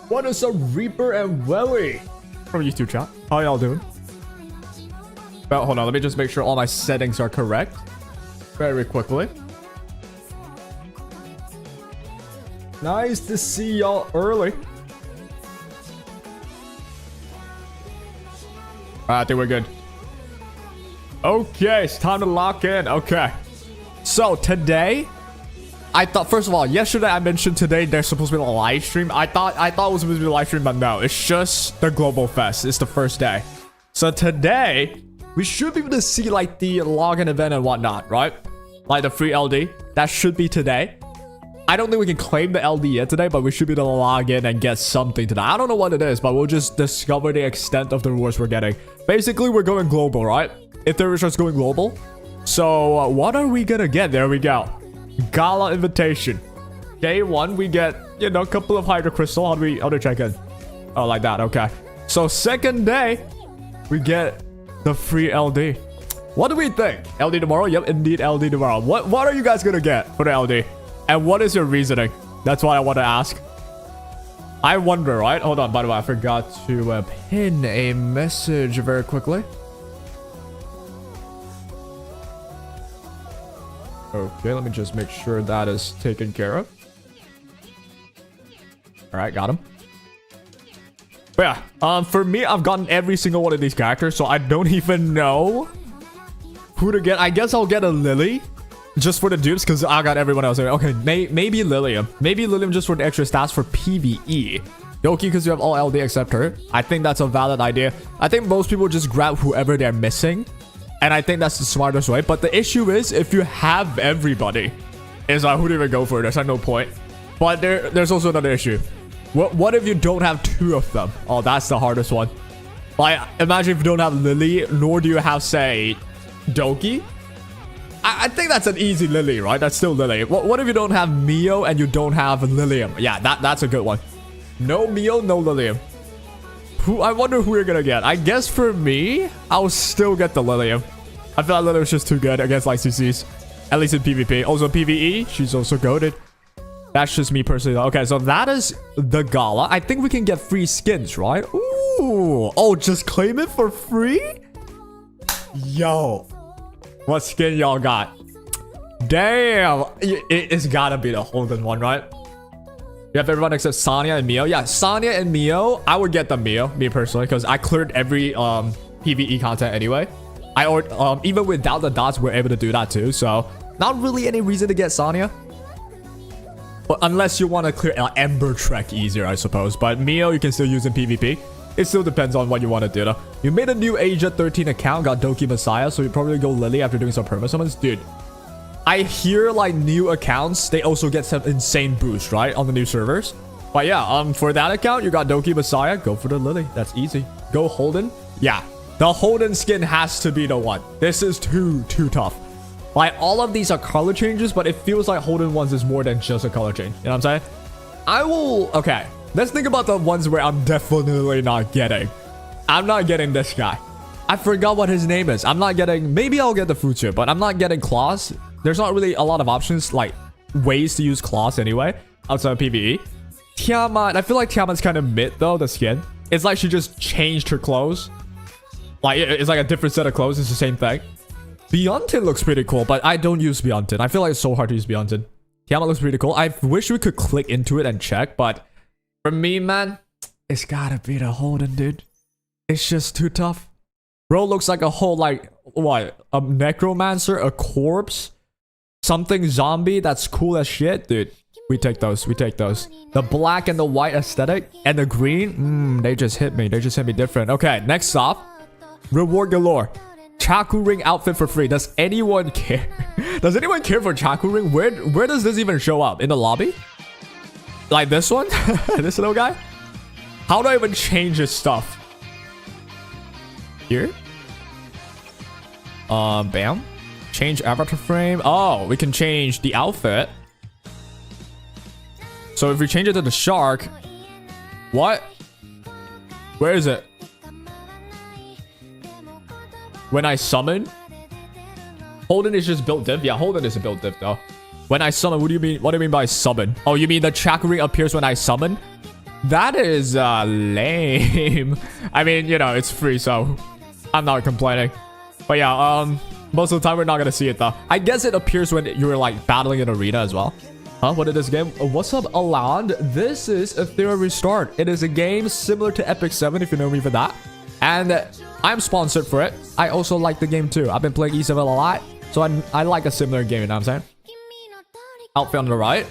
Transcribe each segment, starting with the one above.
What is up, Reaper and Welly from YouTube chat? How y'all doing? Well, hold on, let me just make sure all my settings are correct very quickly. Nice to see y'all early. I think we're good. Okay, it's time to lock in. Okay, so today I thought, first of all, yesterday I mentioned today there's supposed to be a live stream. I thought it was supposed to be a live stream, but no, it's just the Global Fest. It's the first day. So today, we should be able to see like the login event and whatnot, right? Like the free LD. That should be today. I don't think we can claim the LD yet today, but we should be able to log in and get something today. I don't know what it is, but we'll just discover the extent of the rewards we're getting. Basically, we're going global, right? Etheria is just going global. So what are we gonna get? There we go. Gala invitation. Day one, we get, you know, a couple of Hydro Crystal. How do we check in? Oh, like that. Okay. So second day, we get the free LD. What do we think? LD tomorrow? Yep, indeed, LD tomorrow. What are you guys gonna get for the LD? And what is your reasoning? That's what I want to ask. I wonder, right? Hold on. By the way, I forgot to pin a message very quickly. Okay, let me just make sure that is taken care of. All right, got him. But yeah, for me, I've gotten every single one of these characters, so I don't even know who to get. I guess I'll get a Lily just for the dupes because I got everyone else. Okay, maybe Lilium. Maybe Lilium just for the extra stats for PvE. Yoki because you have all LD except her. I think that's a valid idea. I think most people just grab whoever they're missing. And I think that's the smartest way. But the issue is, if you have everybody, is like, who do you even go for? There's like no point. But there's also another issue. What if you don't have two of them? Oh, that's the hardest one. Like, imagine if you don't have Lily, nor do you have, say, Doki. I think that's an easy Lily, right? That's still Lily. What if you don't have Mio and you don't have Lilium? Yeah, that's a good one. No Mio, no Lilium. I wonder who you're gonna get. I guess for me, I'll still get the Lilium. I feel like Lilium's just too good against like CCs. At least in PvP. Also PvE, she's also goated. That's just me personally. Okay, so that is the Gala. I think we can get free skins, right? Ooh. Oh, just claim it for free? Yo. What skin y'all got? Damn. It's gotta be the Holden one, right? You have everyone except Sonya and Mio. Yeah, Sonya and Mio. I would get the Mio, me personally, because I cleared every PvE content anyway. Even without the dots, we're able to do that too. So, not really any reason to get Sonya. But unless you want to clear Ember Trek easier, I suppose. But Mio, you can still use in PvP. It still depends on what you want to do, though. You made a new Asia 13 account, got Doki Messiah, so you probably go Lily after doing some perma summons. Dude, I hear like new accounts, they also get some insane boost, right? On the new servers. But yeah, for that account, you got Doki Messiah. Go for the Lily. That's easy. Go Holden. Yeah, the Holden skin has to be the one. This is too tough. Like, all of these are color changes, but it feels like Holden ones is more than just a color change. You know what I'm saying? Okay, let's think about the ones where I'm definitely not getting. I'm not getting this guy. I forgot what his name is. I'm not getting, maybe I'll get the Future, but I'm not getting Claws. There's not really a lot of options, like ways to use Claws anyway, outside of PvE. Tiamat, I feel like Tiamat's kind of mid though, the skin. It's like she just changed her clothes. Like, it's like a different set of clothes. It's the same thing. Beyontin looks pretty cool, but I don't use Beyontin. I feel like it's so hard to use Beyontin. Tiamat looks pretty cool. I wish we could click into it and check, but for me, man, it's gotta be the Holden, dude. It's just too tough. Bro looks like a whole, like, what? A necromancer? A corpse? Something zombie that's cool as shit? Dude, we take those. We take those. The black and the white aesthetic and the green, they just hit me. They just hit me different. Okay, next off, reward galore. Chaku ring outfit for free. Does anyone care? Does anyone care for Chaku Ring? Where does this even show up? In the lobby? Like this one? This little guy? How do I even change his stuff? Here? Bam. Change avatar frame. Oh, we can change the outfit. So if we change it to the shark. What? Where is it? When I summon? Holden is just built diff? Yeah, Holden is a built diff though. When I summon, what do you mean? What do you mean by summon? Oh, you mean the Chaku Ring appears when I summon? That is lame. I mean, you know, it's free, so I'm not complaining. But yeah, most of the time we're not gonna see it though. I guess it appears when you're like battling an arena as well. Huh? What is this game? What's up, Alan? This is Etheria Restart. It is a game similar to Epic 7, if you know me for that. And I'm sponsored for it. I also like the game too. I've been playing E7 a lot, so I like a similar game, you know what I'm saying? Outfit on the right.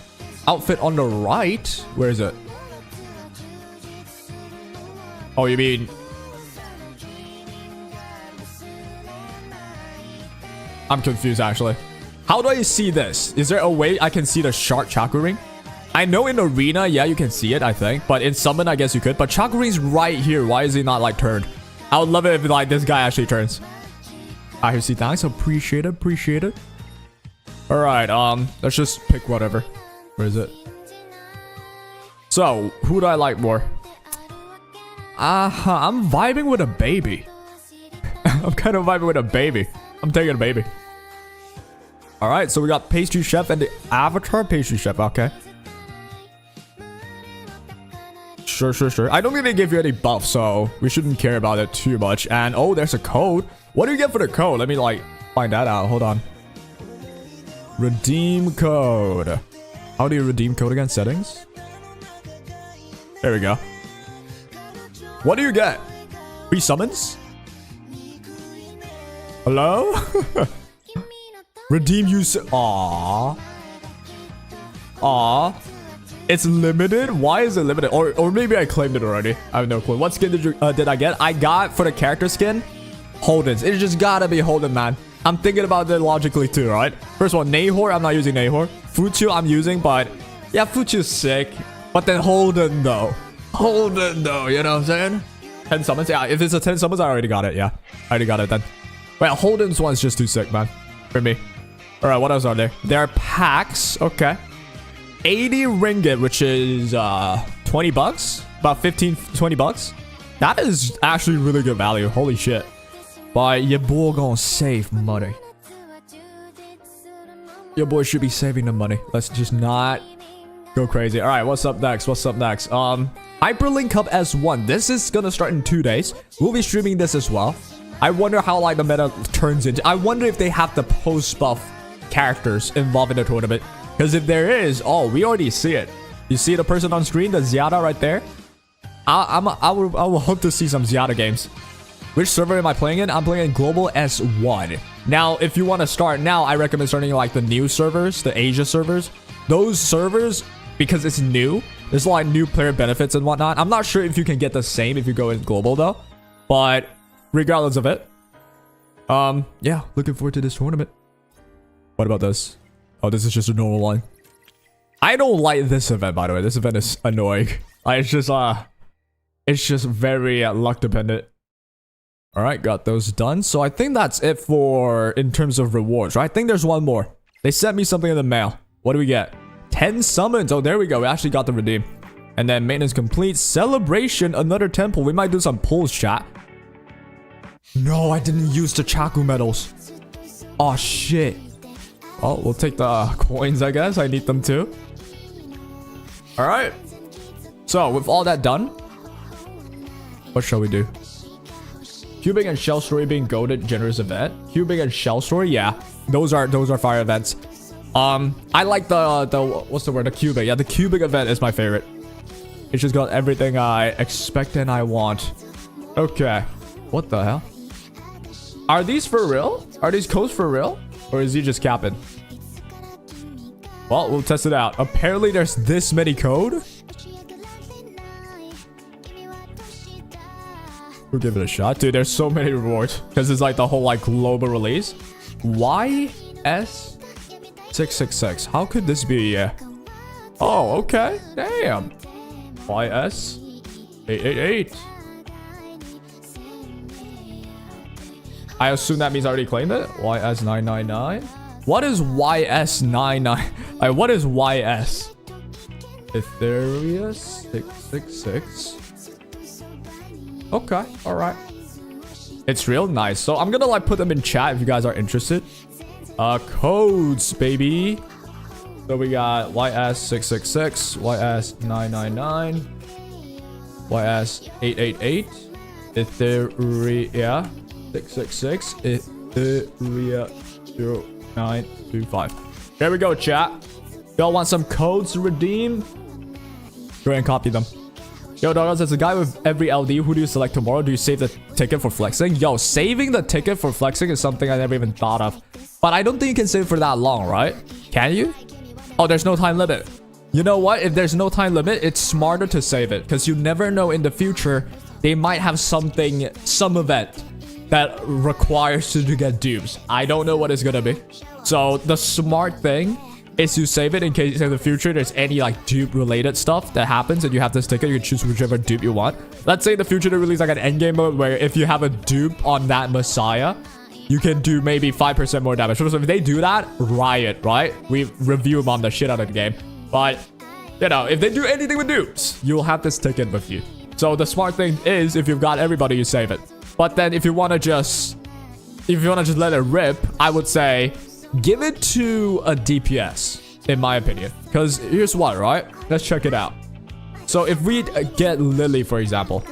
Outfit on the right? Where is it? Oh, you mean... I'm confused, actually. How do I see this? Is there a way I can see the shark Chaku Ring? I know in Arena, yeah, you can see it, I think. But in Summon, I guess you could. But Chaku Ring's right here. Why is he not, like, turned? I would love it if, like, this guy actually turns. I hear see, thanks. Appreciate it. Appreciate it. Alright, let's just pick whatever. Where is it? So, who do I like more? I'm vibing with a baby. I'm kind of vibing with a baby. I'm taking a baby. Alright, so we got Pastry Chef and the Avatar Pastry Chef. Okay. Sure. I don't think they give you any buff, so we shouldn't care about it too much. And, oh, there's a code. What do you get for the code? Let me, like, find that out. Hold on. Redeem code. How do you redeem code again? Settings? There we go. What do you get? Free summons? Hello? Redeem use. Aww. It's limited? Why is it limited? Or maybe I claimed it already. I have no clue. What skin did I get? I got for the character skin Holden's. It just gotta be Holden, man. I'm thinking about that logically too, right? First one, Nahor. I'm not using Nahor. Fuchu I'm using, but yeah, Fuchu's sick. But then Holden though, you know what I'm saying? 10 summons. Yeah, if it's a 10 summons, I already got it. Yeah, I already got it then. Well, Holden's one's just too sick, man, for me. All right, what else are there? There are packs. Okay. 80 ringgit, which is 20 bucks, about 15-20 bucks. That is actually really good value. Holy shit. But your boy gonna save money. Your boy should be saving the money. Let's just not go crazy. All right, what's up next? Hyperlink Cup S1. This is gonna start in 2 days. We'll be streaming this as well. I wonder how like the meta turns into. I wonder if they have the post buff characters involved in the tournament. Because if there is, oh, we already see it. You see the person on screen, the Ziada right there? I will hope to see some Ziada games. Which server am I playing in? I'm playing in Global S1. Now, if you want to start now, I recommend starting like the new servers, the Asia servers. Those servers, because it's new, there's a lot of new player benefits and whatnot. I'm not sure if you can get the same if you go in Global though. But regardless of it, yeah, looking forward to this tournament. What about this? Oh, this is just a normal one. I don't like this event, by the way. This event is annoying. It's just very luck dependent. All right, got those done. So I think that's it for in terms of rewards, right? I think there's one more. They sent me something in the mail. What do we get? 10 summons. Oh, there we go. We actually got the redeem. And then maintenance complete. Celebration, another temple. We might do some pulls, chat. No, I didn't use the Chaku medals. Oh, shit. Well, we'll take the coins, I guess. I need them too. All right. So, with all that done, what shall we do? Cubing and Shell Story being goated generous event. Cubing and Shell Story, yeah. Those are fire events. I like the what's the word? The Cubing. Yeah, the Cubing event is my favorite. It's just got everything I expect and I want. Okay. What the hell? Are these for real? Are these codes for real? Or is he just capping? Well, we'll test it out. Apparently, there's this many code. We'll give it a shot. Dude, there's so many rewards. Because it's like the whole like global release. YS 666. How could this be? Oh, okay. Damn. YS 888. I assume that means I already claimed it. YS 999. What is YS 99? What is YS? Etheria 666. Okay, all right. It's real nice. So I'm gonna like put them in chat if you guys are interested. Codes, baby. So we got YS 666, YS 999, YS 888, Etheria 666, Etheria 0925. There we go, chat. Y'all want some codes to redeem? Go ahead and copy them. Yo, Doggos, as a guy with every LD, who do you select tomorrow? Do you save the ticket for flexing? Yo, saving the ticket for flexing is something I never even thought of. But I don't think you can save for that long, right? Can you? Oh, there's no time limit. You know what? If there's no time limit, it's smarter to save it. Because you never know in the future, they might have something, some event that requires you to get dupes. I don't know what it's gonna be. So the smart thing is to save it in case in the future there's any like dupe related stuff that happens and you have this ticket. You can choose whichever dupe you want. Let's say in the future they release like an endgame mode where if you have a dupe on that Messiah, you can do maybe 5% more damage. So if they do that, riot, right? We review bomb the shit out of the game. But, you know, if they do anything with dupes, you'll have this ticket with you. So the smart thing is, if you've got everybody, you save it. But then if you want to just let it rip, I would say, give it to a DPS, in my opinion. Because here's what, right? Let's check it out. So if we get Lily, for example,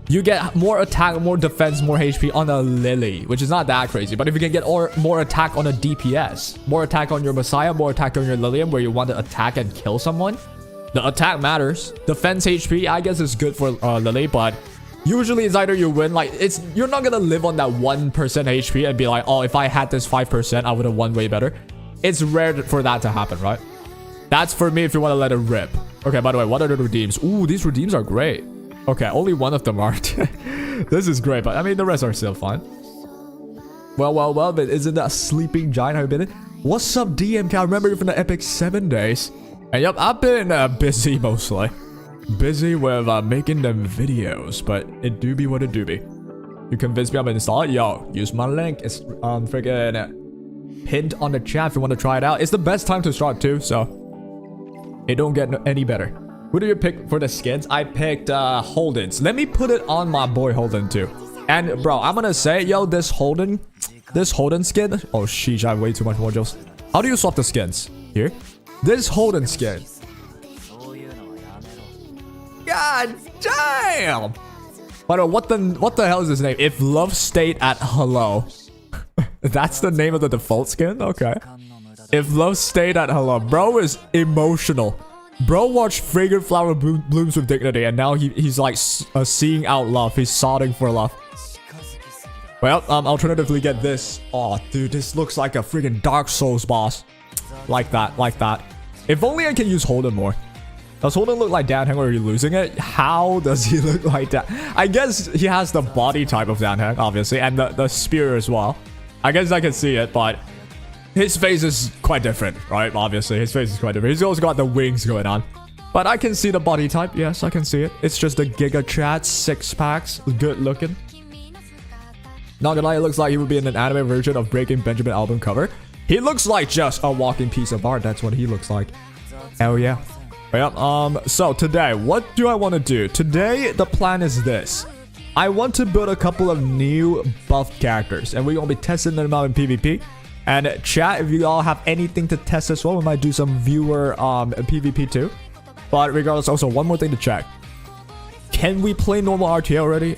you get more attack, more defense, more HP on a Lily, which is not that crazy. But if you can get more attack on a DPS, more attack on your Messiah, more attack on your Lillian, where you want to attack and kill someone, the attack matters. Defense HP, I guess, is good for Lily, but usually it's either you win, like, you're not gonna live on that 1% HP and be like, oh, if I had this 5%, I would have won way better. It's rare for that to happen, right? That's for me if you want to let it rip. Okay, by the way, what are the redeems? Ooh, these redeems are great. Okay, only one of them aren't. This is great, but I mean, the rest are still fine. Well, but isn't that sleeping giant? Have you been in? What's up, DMK? I remember you from the Epic 7 days. And yep, I've been busy mostly. Busy with making them videos, but it do be what it do be. You convinced me I'm gonna install it? Yo, use my link. It's freaking pinned on the chat if you want to try it out. It's the best time to start too, so it don't get any better. Who do you pick for the skins? I picked Holden's. Let me put it on my boy Holden too. And bro, I'm gonna say, yo, this Holden skin. Oh sheesh, I have way too much modules. How do you swap the skins? Here? This Holden skin. God damn! By the way, what the hell is his name? If love stayed at hello. That's the name of the default skin? Okay. If love stayed at hello. Bro is emotional. Bro watched Fragrant Flower Blooms with Dignity, and now he's like seeing out love. He's sodding for love. Well, alternatively get this. Oh, dude, this looks like a freaking Dark Souls boss. Like that. If only I can use Holden more. Does Holden look like Dan Heng, or are you losing it? How does he look like that? I guess he has the body type of Dan Heng, obviously, and the spear as well. I guess I can see it, but his face is quite different, right? Obviously, his face is quite different. He's also got the wings going on. But I can see the body type. Yes, I can see it. It's just a Giga Chat 6-packs. Good looking. Not gonna lie, it looks like he would be in an anime version of Breaking Benjamin album cover. He looks like just a walking piece of art. That's what he looks like. Hell yeah. Well, so today, what do I want to do? Today, the plan is this. I want to build a couple of new buffed characters, and we're gonna be testing them out in PvP. And chat, if you all have anything to test as well, we might do some viewer PvP too. But regardless, also one more thing to check. Can we play normal RTA already?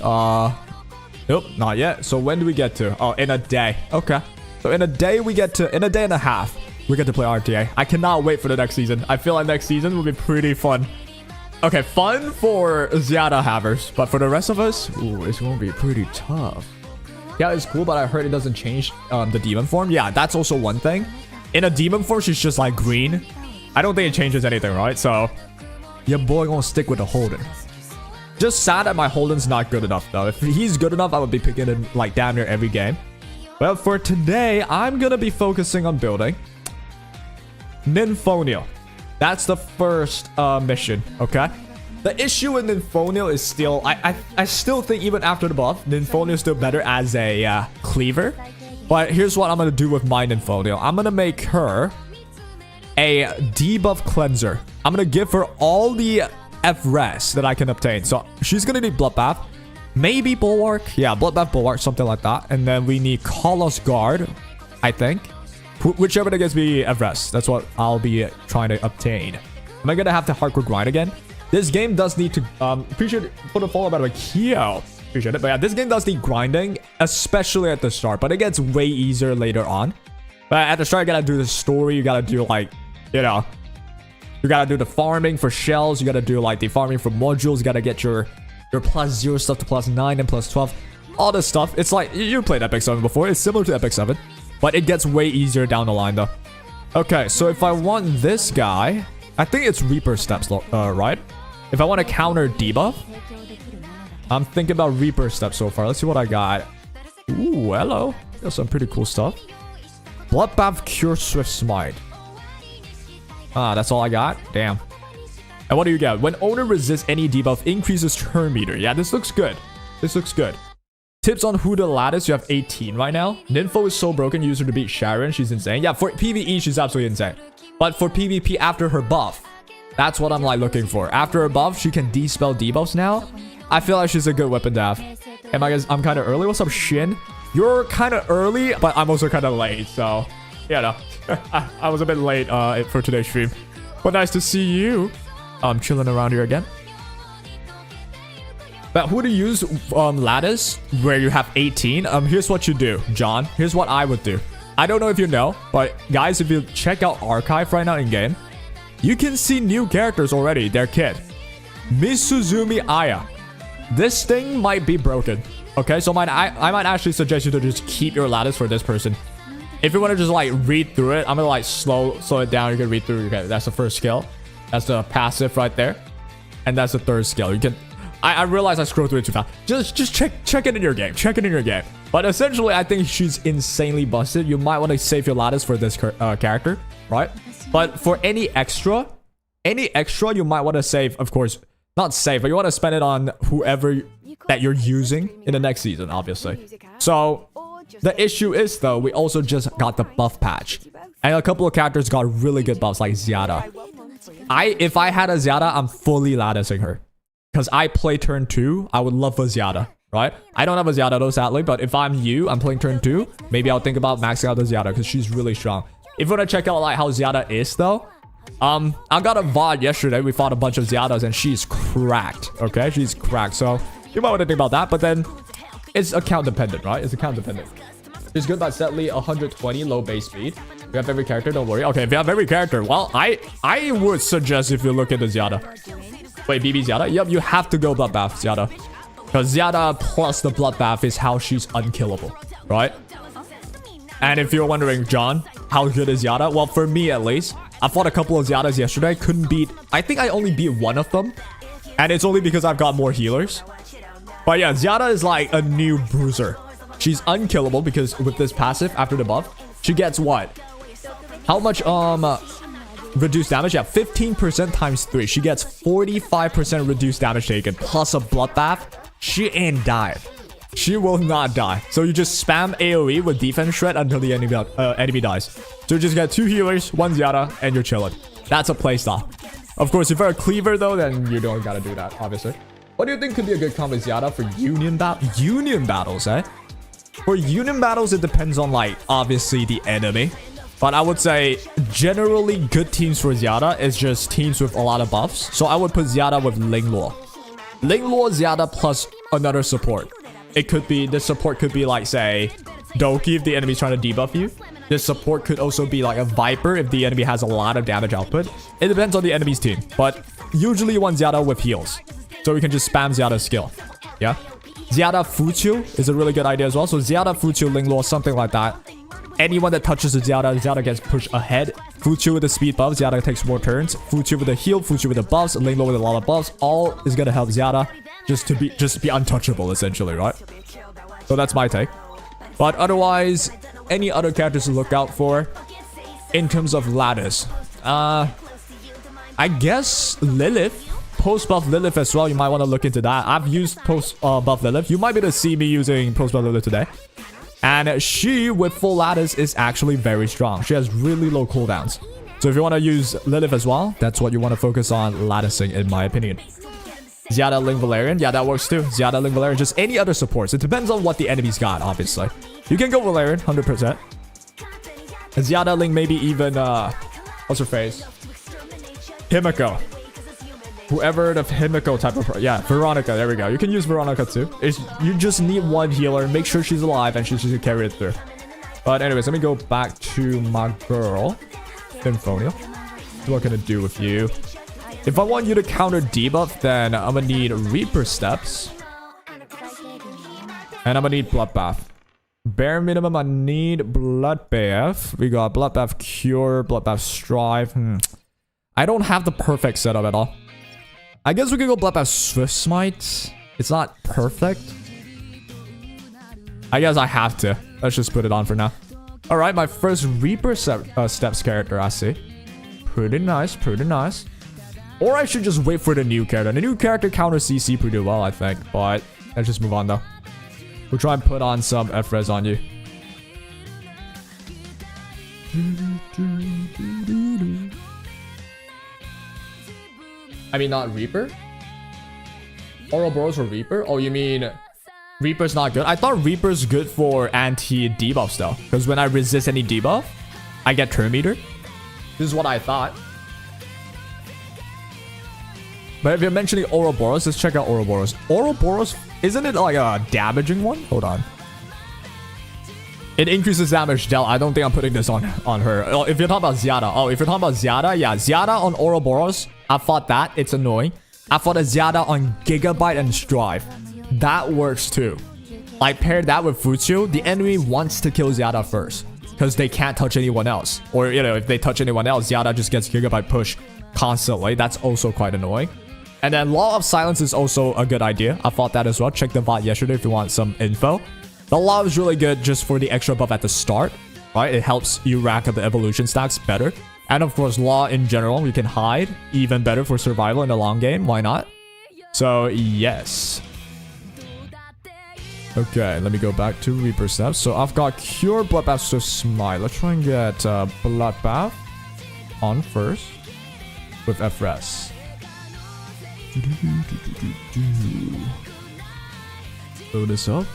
Nope, not yet. So when do we get to? Oh, in a day. Okay. So in a day and a half, we get to play RTA. I cannot wait for the next season. I feel like next season will be pretty fun. Okay, fun for Ziada havers, but for the rest of us, ooh, it's gonna be pretty tough. Yeah, it's cool, but I heard it doesn't change the demon form. Yeah, that's also one thing. In a demon form, she's just like green. I don't think it changes anything, right? So, your boy gonna stick with the Holden. Just sad that my Holden's not good enough, though. If he's good enough, I would be picking him like damn near every game. Well, for today, I'm gonna be focusing on building Nymphonial. That's the first mission, okay? The issue with Nymphonial is still, I still think even after the buff, Nymphonial is still better as a cleaver. But here's what I'm gonna do with my Nymphonial. I'm gonna make her a debuff cleanser. I'm gonna give her all the FRES that I can obtain. So she's gonna need Bloodbath, maybe Bulwark. Yeah, Bloodbath, Bulwark, something like that. And then we need Coloss Guard, I think. Whichever that gives me FRES. That's what I'll be trying to obtain. Am I gonna have to hardcore grind again? This game does need to, appreciate it for the follow, by the way, Kyo. Appreciate it. But yeah, this game does need grinding, especially at the start. But it gets way easier later on. But at the start, you gotta do the story. You gotta do, like, you know, you gotta do the farming for shells. You gotta do, like, the farming for modules. You gotta get your +0 stuff to +9 and +12. All this stuff. It's like, you played Epic 7 before. It's similar to Epic 7. But it gets way easier down the line, though. Okay, so if I want this guy, I think it's Reaper Steps, right? If I want to counter debuff, I'm thinking about Reaper Steps so far. Let's see what I got. Ooh, hello. There's some pretty cool stuff. Bloodbath, Cure, Swift Smite. Ah, that's all I got? Damn. And what do you get? When owner resists any debuff, increases turn meter. Yeah, this looks good. This looks good. Tips on who to lattice. You have 18 right now. Nympho is so broken. Use her to beat Sharon. She's insane. Yeah, for PvE, she's absolutely insane. But for PvP after her buff, that's what I'm like looking for. After her buff, she can dispel debuffs now. I feel like she's a good weapon to have. And I guess I'm kind of early. What's up, Shin? You're kind of early, but I'm also kind of late. So, yeah, no. I was a bit late for today's stream. But nice to see you. I'm chilling around here again. But who to use lattice where you have 18? Here's what you do, John. Here's what I would do. I don't know if you know, but guys, if you check out Archive right now in game, you can see new characters already. Their kid, Misuzumi Aya. This thing might be broken. Okay, so I might actually suggest you to just keep your lattice for this person. If you want to just like read through it, I'm gonna like slow it down. You can read through. Okay, that's the first skill. That's the passive right there, and that's the third skill. You can. I realize I scrolled through it too fast. Just check it in your game. Check it in your game. But essentially, I think she's insanely busted. You might want to save your lattice for this character, right? But for any extra, you might want to save, of course, not save, but you want to spend it on whoever that you're using in the next season, obviously. So the issue is, though, we also just got the buff patch. And a couple of characters got really good buffs, like Zyada. If I had a Zyada, I'm fully latticing her. Because I play turn 2, I would love a Zyada, right? I don't have a Zyada though, sadly, but if I'm you, I'm playing turn 2, maybe I'll think about maxing out the Zyada because she's really strong. If you want to check out like how Zyada is though, I got a VOD yesterday. We fought a bunch of Zyadas and she's cracked, okay? She's cracked, so you might want to think about that, but then it's account dependent, right? It's account dependent. She's good by setly 120 low base speed. You have every character, don't worry. Okay, if you have every character, well, I would suggest if you look at the Zyada. Wait, BB Zyada? Yep, you have to go Bloodbath Zyada. Because Zyada plus the Bloodbath is how she's unkillable, right? And if you're wondering, John, how good is Zyada? Well, for me at least, I fought a couple of Zyadas yesterday. Couldn't beat... I think I only beat one of them. And it's only because I've got more healers. But yeah, Zyada is like a new bruiser. She's unkillable because with this passive after the buff, she gets what? How much, reduced damage? Yeah, 15% times 3. She gets 45% reduced damage taken plus a bloodbath. She ain't died. She will not die. So you just spam AoE with defense shred until the enemy dies. So you just get 2 healers, 1 Zyada, and you're chilling. That's a playstyle. Of course, if you're a cleaver though, then you don't gotta do that, obviously. What do you think could be a good combo Zyada for union battles, eh? For union battles, it depends on like obviously the enemy. But I would say generally good teams for Zyada is just teams with a lot of buffs. So I would put Zyada with Lingluo. Lingluo, Zyada plus another support. It could be, this support could be like, say, Doki if the enemy's trying to debuff you. This support could also be like a Viper if the enemy has a lot of damage output. It depends on the enemy's team. But usually you want Zyada with heals. So we can just spam Zyada's skill. Yeah? Zyada Fuchu is a really good idea as well. So Zyada, Fuchu, Lingluo, something like that. Anyone that touches the Zyada gets pushed ahead. Fuchu with the speed buff, Zyada takes more turns. Fuchu with the heal, Fuchu with the buffs, Lingluo with a lot of buffs. All is gonna help Zyada just to be untouchable, essentially, right? So that's my take. But otherwise, any other characters to look out for in terms of lattice? I guess Lilith. Post-buff Lilith as well. You might want to look into that. I've used post-buff Lilith. You might be able to see me using post-buff Lilith today. And she, with full lattice, is actually very strong. She has really low cooldowns. So if you want to use Lilith as well, that's what you want to focus on latticing, in my opinion. Zyada, Ling, Valerian. Yeah, that works too. Zyada, Ling, Valerian. Just any other supports. It depends on what the enemy's got, obviously. You can go Valerian, 100%. Zyada, Ling, maybe even, what's her face? Himiko. Whoever the Himiko type of... Yeah, Veronica. There we go. You can use Veronica too. You just need one healer. Make sure she's alive and she should carry it through. But anyways, let me go back to my girl. Symphonia. What can I do with you? If I want you to counter debuff, then I'm gonna need Reaper Steps. And I'm gonna need Bloodbath. Bare minimum, I need Bloodbath. We got Bloodbath Cure, Bloodbath Strive. I don't have the perfect setup at all. I guess we could go Bloodbath Swift Smite. It's not perfect. I guess I have to. Let's just put it on for now. Alright, my first Reaper Steps character, I see. Pretty nice, pretty nice. Or I should just wait for the new character. The new character counters CC pretty well, I think. But let's just move on though. We'll try and put on some F-Res on you. I mean, not Reaper? Ouroboros or Reaper? Oh, you mean Reaper's not good? I thought Reaper's good for anti-debuffs though. Because when I resist any debuff, I get turn meter. This is what I thought. But if you're mentioning Ouroboros, let's check out Ouroboros. Ouroboros, isn't it like a damaging one? Hold on. It increases damage dealt. I don't think I'm putting this on her. If you're talking about Zyada. Oh, if you're talking about Zyada, yeah. Zyada on Ouroboros, I fought that. It's annoying. I fought a Zyada on Gigabyte and Strive. That works too. I paired that with Futsu. The enemy wants to kill Zyada first. Because they can't touch anyone else. Or, you know, if they touch anyone else, Zyada just gets Gigabyte push constantly. That's also quite annoying. And then Law of Silence is also a good idea. I fought that as well. Check the VOD yesterday if you want some info. The Law is really good just for the extra buff at the start, right? It helps you rack up the evolution stacks better. And of course, Law in general, you can hide even better for survival in the long game. Why not? So, yes. Okay, let me go back to Reaper Steps. So, I've got Cure, Bloodbath, so Smite. Let's try and get Bloodbath on first with F-Res. Load this up.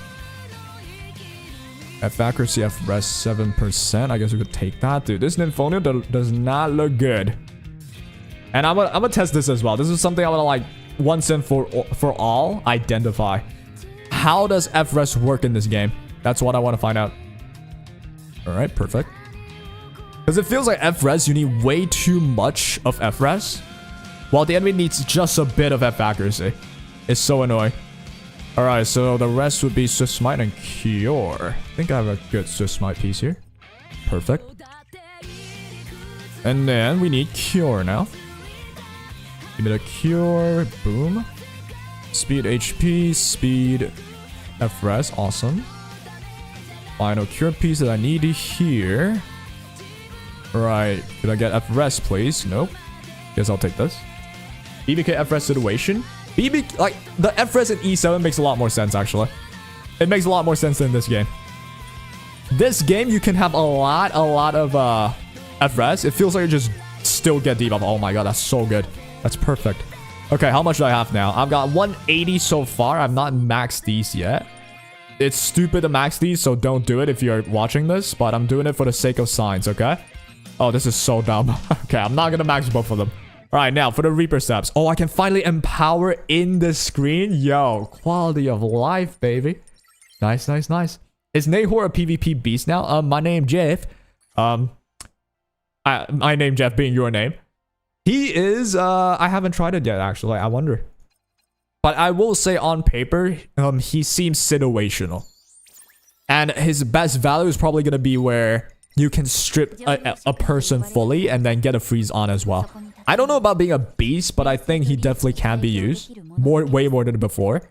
F accuracy, F-Res 7%. I guess we could take that. Dude, this Nymphonia does not look good. And I'm gonna test this as well. This is something I want to like once and for all identify. How does F-Res work in this game? That's what I want to find out. Alright, perfect. Because it feels like F-Res, you need way too much of F-Res, while the enemy needs just a bit of F accuracy. It's so annoying. Alright, so the rest would be Swift Smite and Cure. I think I have a good Swift Smite piece here. Perfect. And then we need Cure now. Give me the Cure. Boom. Speed HP. Speed F-Res. Awesome. Final Cure piece that I need here. Alright. Could I get F-Res, please? Nope. Guess I'll take this. BBK F-Res situation. Like, the F-Res in E7 makes a lot more sense, actually. It makes a lot more sense than this game. This game, you can have a lot of F-Res. It feels like you just still get debuff. Oh my god, that's so good. That's perfect. Okay, how much do I have now? I've got 180 so far. I've not maxed these yet. It's stupid to max these, so don't do it if you're watching this. But I'm doing it for the sake of science, okay? Oh, this is so dumb. Okay, I'm not gonna max both of them. Alright, now for the Reaper Steps. Oh, I can finally empower in the screen. Yo, quality of life, baby. Nice, nice, nice. Is Nahor a PvP beast now? My name Jeff. My name Jeff being your name. He is, I haven't tried it yet, actually. I wonder. But I will say on paper, he seems situational. And his best value is probably going to be where you can strip a person fully and then get a freeze on as well. I don't know about being a beast, but I think he definitely can be used. Way more than before.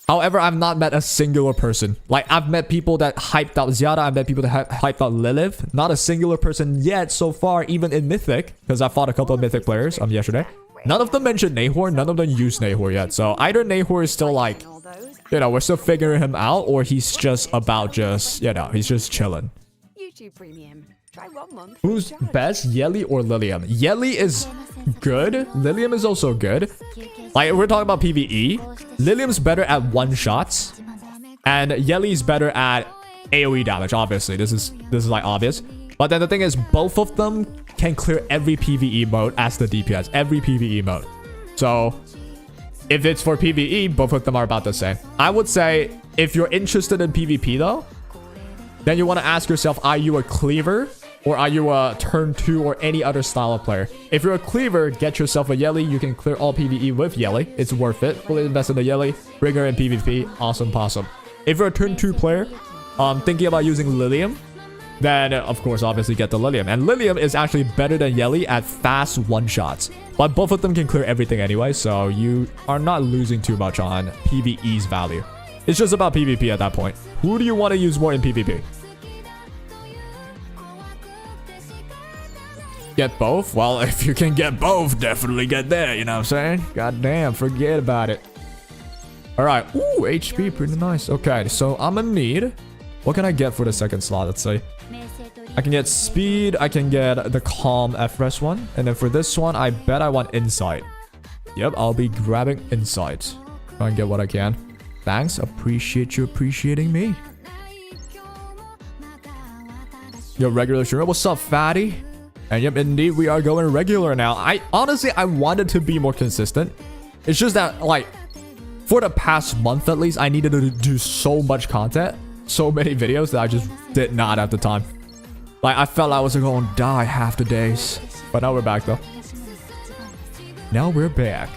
However, I've not met a singular person. Like, I've met people that hyped out Zyada. I've met people that hyped out Lilith. Not a singular person yet so far, even in Mythic. Because I fought a couple of Mythic players yesterday. None of them mentioned Nahor. None of them used Nahor yet. So either Nahor is still like, you know, we're still figuring him out. Or he's just about just, you know, he's just chilling. YouTube Premium. Try 1 month. Who's best, Yelly or Lilium? Yelly is good. Lilium is also good. Like, we're talking about PvE. Lilium's better at one-shots. And Yelly's better at AoE damage, obviously. This is like obvious. But then the thing is, both of them can clear every PvE mode as the DPS. Every PvE mode. So, if it's for PvE, both of them are about the same. I would say, if you're interested in PvP though, then you want to ask yourself, are you a cleaver? Or are you a turn 2 or any other style of player? If you're a cleaver, get yourself a Yelly. You can clear all PvE with Yelly. It's worth it. Fully invest in the Yelly. Bring her in PvP. Awesome possum. If you're a turn 2 player, thinking about using Lilium, then of course, obviously get the Lilium. And Lilium is actually better than Yelly at fast one-shots. But both of them can clear everything anyway, so you are not losing too much on PvE's value. It's just about PvP at that point. Who do you want to use more in PvP? Get both? Well, if you can get both, definitely get there, you know what I'm saying? God damn, forget about it. Alright, ooh, HP, pretty nice. Okay, so I'm gonna need... What can I get for the second slot, let's say? I can get speed, I can get the calm FRES one. And then for this one, I bet I want insight. Yep, I'll be grabbing insight. Try and get what I can. Thanks, appreciate you appreciating me. Yo, regular streamer, what's up, fatty? And yep, indeed, we are going regular now. I wanted to be more consistent. It's just that, like, for the past month at least, I needed to do so much content, so many videos that I just did not have the time. Like, I felt I was going to die half the days. But now we're back, though. Now we're back.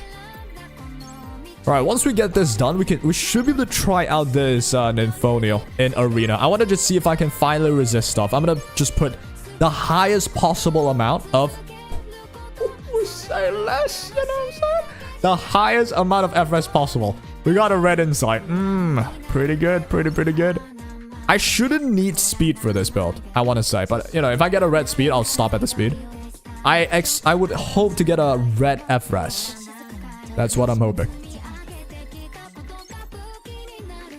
Alright, once we get this done, we should be able to try out this Nymphonial in Arena. I want to just see if I can finally resist stuff. I'm going to just put the highest possible amount of... We say less, you know what I'm saying? The highest amount of FS possible. We got a red insight. Pretty good. Pretty good. I shouldn't need speed for this build, I want to say. But, you know, if I get a red speed, I'll stop at the speed. I would hope to get a red FS. That's what I'm hoping.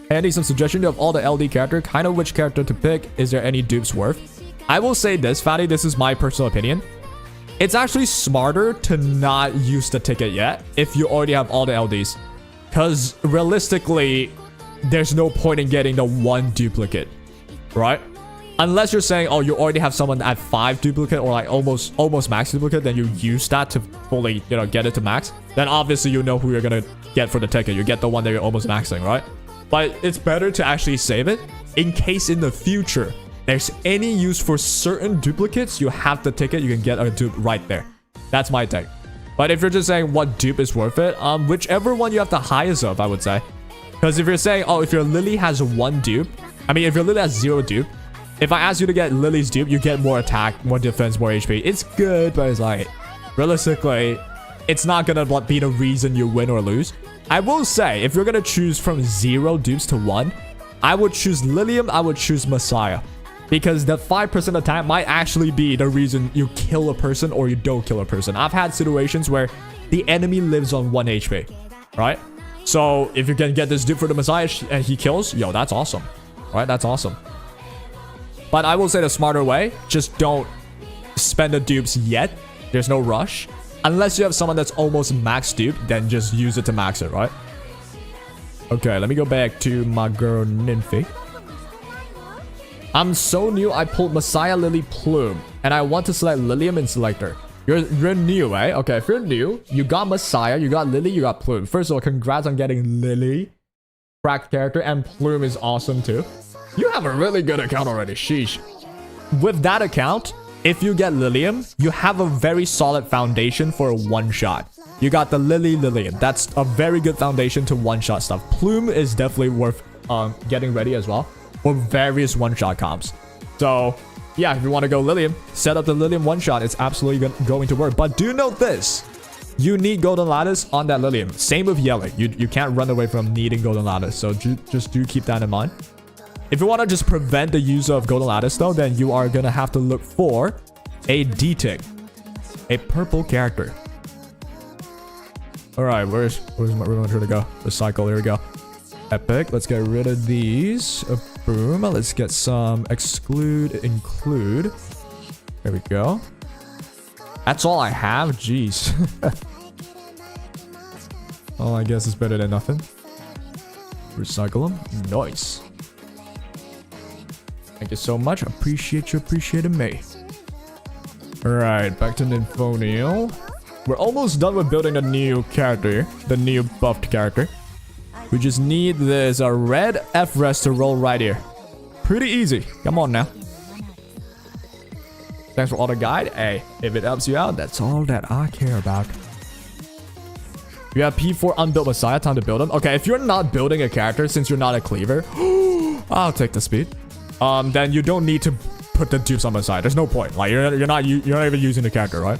Andy, some suggestion of all the LD character, kind of which character to pick. Is there any dupes worth? I will say this, Fatty, this is my personal opinion. It's actually smarter to not use the ticket yet if you already have all the LDs. Because realistically, there's no point in getting the one duplicate, right? Unless you're saying, oh, you already have someone at 5 duplicate or like almost max duplicate, then you use that to fully, you know, get it to max. Then obviously you know who you're going to get for the ticket. You get the one that you're almost maxing, right? But it's better to actually save it in case in the future there's any use for certain duplicates, you have the ticket, you can get a dupe right there. That's my take. But if you're just saying what dupe is worth it, whichever one you have the highest of, I would say. Because if you're saying, oh, if your Lily has 1 dupe, if your Lily has 0 dupe, if I ask you to get Lily's dupe, you get more attack, more defense, more HP. It's good, but it's like, realistically, it's not gonna be the reason you win or lose. I will say, if you're gonna choose from 0 dupes to 1, I would choose Lilium, I would choose Messiah. Because the 5% attack might actually be the reason you kill a person or you don't kill a person. I've had situations where the enemy lives on 1 HP, right? So if you can get this dupe for the Messiah and he kills, yo, that's awesome, right? That's awesome. But I will say the smarter way, just don't spend the dupes yet. There's no rush. Unless you have someone that's almost max dupe, then just use it to max it, right? Okay, let me go back to my girl Nymphy. I'm so new, I pulled Messiah, Lily, Plume. And I want to select Lilium in selector. You're new, eh? Okay, if you're new, you got Messiah, you got Lily, you got Plume. First of all, congrats on getting Lily. Cracked character, and Plume is awesome too. You have a really good account already, sheesh. With that account, if you get Lilium, you have a very solid foundation for a one-shot. You got the Lilium. That's a very good foundation to one-shot stuff. Plume is definitely worth getting ready as well for various one-shot comps. So, yeah, if you want to go Lilium, set up the Lilium one-shot. It's absolutely going to work. But do note this. you need Golden Lattice on that Lilium. Same with Yellow. You can't run away from needing Golden Lattice. So just do keep that in mind. If you want to just prevent the use of Golden Lattice though, then you are going to have to look for a D-Tick. A purple character. Alright, where's my room trying to go? Recycle, here we go. Epic, let's get rid of these. Boom, let's get some include. There we go. That's all I have, jeez. Oh, I guess it's better than nothing. Recycle them, nice. Thank you so much, appreciate you appreciating me. Alright, back to Nymphonial. We're almost done with building a new character, the new buffed character. We just need this red F-Rest to roll right here. Pretty easy. Come on now. Thanks for all the guide. Hey, if it helps you out, that's all that I care about. You have P4 unbuilt Messiah, time to build them. Okay, if you're not building a character, since you're not a cleaver, I'll take the speed. Then you don't need to put the dupes on Messiah. There's no point. Like you're not even using the character, right?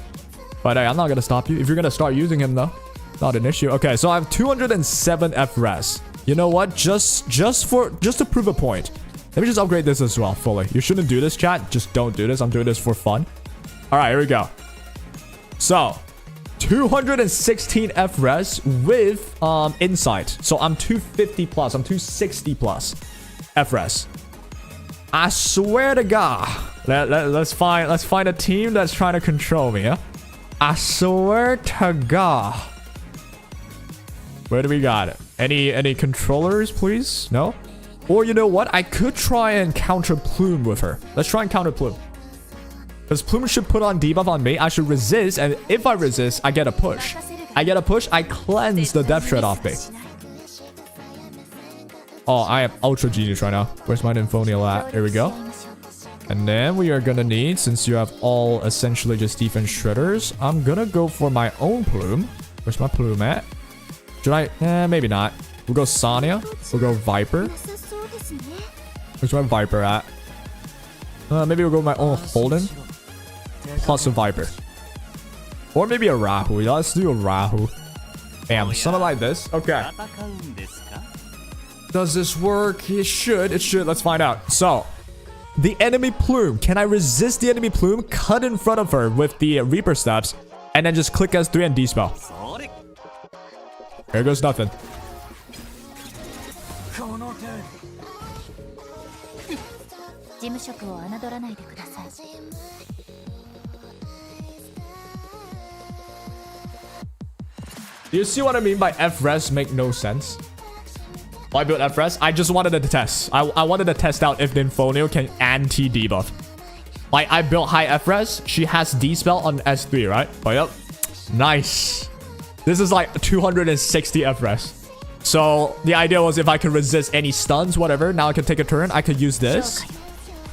But hey, I'm not gonna stop you. If you're gonna start using him though, not an issue. Okay, so I have 207 FRES. You know what? Just to prove a point, let me just upgrade this as well fully. You shouldn't do this, chat. Just don't do this. I'm doing this for fun. All right, here we go. So 216 FRES with insight. So I'm 250 plus. I'm 260 plus FRES. I swear to God. Let's find a team that's trying to control me. Yeah. I swear to God. Where do we got it? Any controllers, please? No? Or you know what? I could try and counter Plume with her. Let's try and counter Plume. Because Plume should put on debuff on me. I should resist. And if I resist, I get a push. I get a push. I cleanse the Death Shred off me. Oh, I am ultra genius right now. Where's my Nymphonial at? Here we go. And then we are gonna need, since you have all essentially just defense shredders, I'm gonna go for my own Plume. Where's my Plume at? Should I? Maybe not. We'll go Sonya. We'll go Viper. Where's my Viper at? Maybe we'll go with my own Holden. Plus a Viper. Or maybe a Rahu. Yeah, let's do a Rahu. Damn, something like this. Okay. Does this work? It should. It should. Let's find out. So, the enemy Plume. Can I resist the enemy Plume? Cut in front of her with the Reaper Steps. And then just click S3 and D-spell. Here goes nothing. Do you see what I mean by FRES make no sense? Why build FRES? I just wanted to test. I wanted to test out if Nymphonial can anti-debuff. Like, I built high FRES. She has D-spell on S3, right? Oh, yep. Nice. This is like 260 FRES. So, the idea was if I could resist any stuns, whatever. Now I can take a turn. I could use this.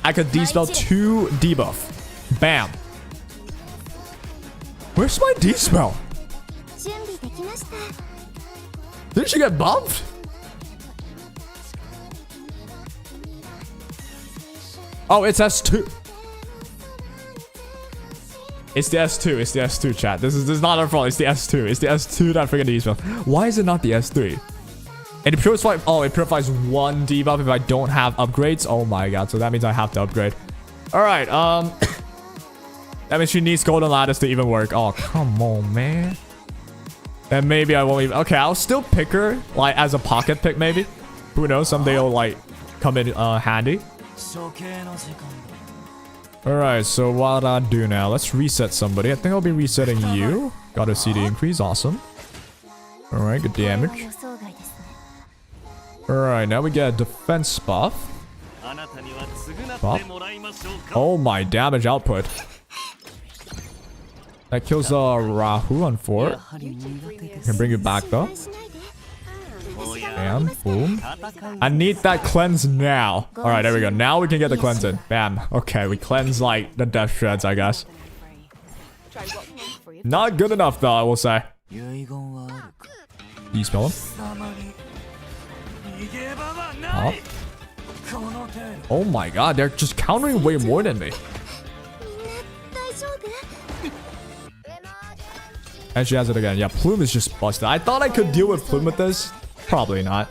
I could D-spell 2 debuff. Bam. Where's my D-spell? Didn't she get buffed? Oh, it's S2. It's the S2. It's the S2, chat. This is not our fault. It's the S2. It's the S2 that freaking D-spell. Why is it not the S3? And it purifies. Oh, it purifies 1 debuff if I don't have upgrades. Oh my god. So that means I have to upgrade. All right. That means she needs Golden Lattice to even work. Oh, come on, man. And maybe I won't even. Okay, I'll still pick her like as a pocket pick, maybe. Who knows? Someday it'll like come in handy. Alright, so what I do now? Let's reset somebody. I think I'll be resetting you. Got a CD increase. Awesome. Alright, good damage. Alright, now we get a defense buff. Oh my damage output. That kills Rahu on 4. Can bring you back though. Bam, boom. I need that cleanse now. Alright, there we go. Now we can get the cleanse in. Bam. Okay, we cleanse like the death shreds, I guess. Not good enough though, I will say. You spell him? Oh. Oh my god, they're just countering way more than me. And she has it again. Yeah, Plume is just busted. I thought I could deal with Plume with this. Probably not.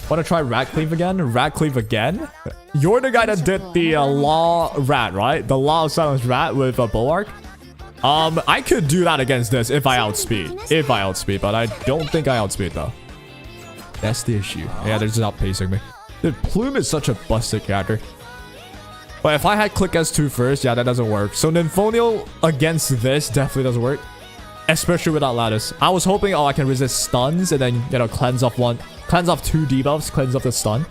Want to try Ratcleave again? Ratcleave again? You're the guy that did the Law Rat, right? The Law of Silence Rat with a Bulwark. I could do that against this if I outspeed. If I outspeed, but I don't think I outspeed though. That's the issue. Yeah, they're just outpacing me. Dude, Plume is such a busted character. But if I had click S2 first, yeah, that doesn't work. So Nymphonial against this definitely doesn't work. Especially without Lattice. I was hoping, oh, I can resist stuns and then, you know, cleanse off 2 debuffs, cleanse off the stun.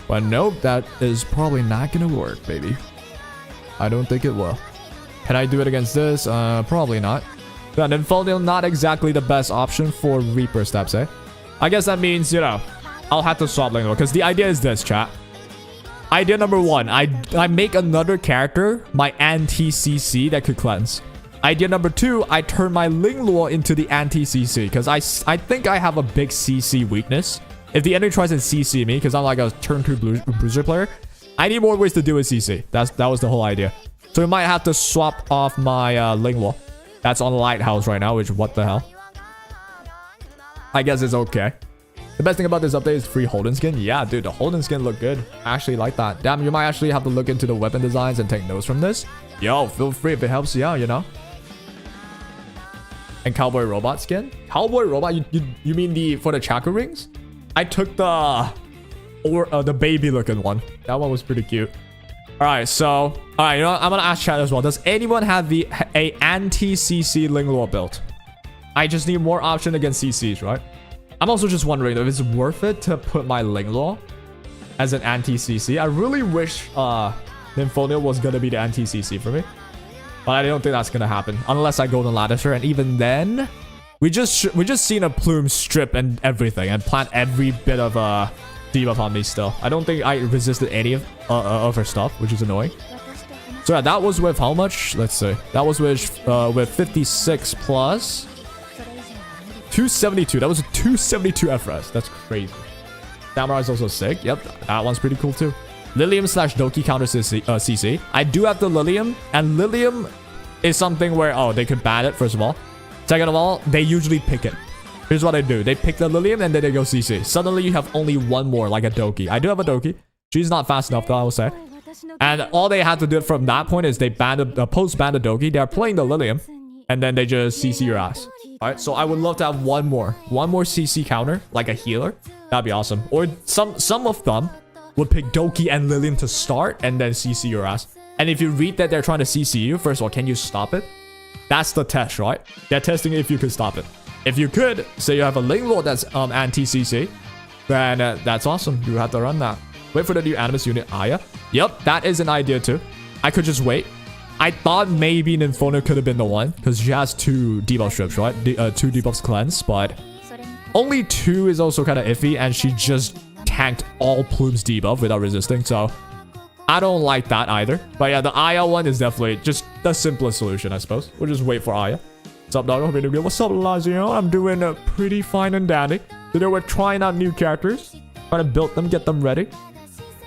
But nope, that is probably not gonna work, baby. I don't think it will. Can I do it against this? Probably not. Yeah, Nymphonial not exactly the best option for Reaper steps, eh? I guess that means, you know, I'll have to swap Lingo. Because the idea is this, chat. Idea number 1, I make another character, my anti-CC that could cleanse. Idea number 2, I turn my Linglua into the anti-CC. Because I think I have a big CC weakness. If the enemy tries to CC me, because I'm like a turn 2 bruiser player, I need more ways to do with CC. That was the whole idea. So we might have to swap off my Linglua. That's on Lighthouse right now, which what the hell? I guess it's okay. The best thing about this update is free Holden skin. Yeah, dude, the Holden skin look good. I actually like that. Damn, you might actually have to look into the weapon designs and take notes from this. Yo, feel free if it helps you out, you know? And Cowboy Robot skin? Cowboy Robot? You mean for the chakra rings? I took the baby looking one. That one was pretty cute. Alright, so... Alright, you know what? I'm gonna ask chat as well. Does anyone have a anti-CC Linglua build? I just need more option against CCs, right? I'm also just wondering if it's worth it to put my Linglua as an anti-CC. I really wish Nymphonial was gonna be the anti-CC for me. But I don't think that's gonna happen. Unless I go to Latticer. And even then... We just seen a Plume strip and everything. And plant every bit of debuff on me still. I don't think I resisted any of her stuff. Which is annoying. So yeah, that was with how much? Let's see. That was with 56 plus... 272. That was a 272 FRS. That's crazy. Samurai is also sick. Yep, that one's pretty cool too. Lilium / Doki counter CC. I do have the Lilium, and Lilium is something where, oh, they could ban it, first of all. Second of all, they usually pick it. Here's what they do. They pick the Lilium, and then they go CC. Suddenly, you have only one more, like a Doki. I do have a Doki. She's not fast enough, though, I will say. And all they had to do from that point is they post-ban the Doki. They're playing the Lilium, and then they just CC your ass. Alright, so I would love to have one more CC counter, like a healer. That'd be awesome. Or some of them would pick Doki and Lilium to start and then CC your ass. And if you read that they're trying to CC you, first of all, can you stop it? That's the test, right? They're testing if you could stop it. If you could, say you have a Linglord that's anti-CC, then that's awesome. You have to run that. Wait for the new Animus unit, Aya. Yep, that is an idea too. I could just wait. I thought maybe Nymphona could have been the one, because she has 2 debuff strips, right? 2 debuffs cleanse, but only 2 is also kind of iffy, and she just tanked all Plume's debuff without resisting, so I don't like that either. But yeah, the Aya one is definitely just the simplest solution, I suppose. We'll just wait for Aya. What's up, dog? Hope you're doing good. What's up, Lazio? I'm doing pretty fine and dandy. Today we're trying out new characters, trying to build them, get them ready.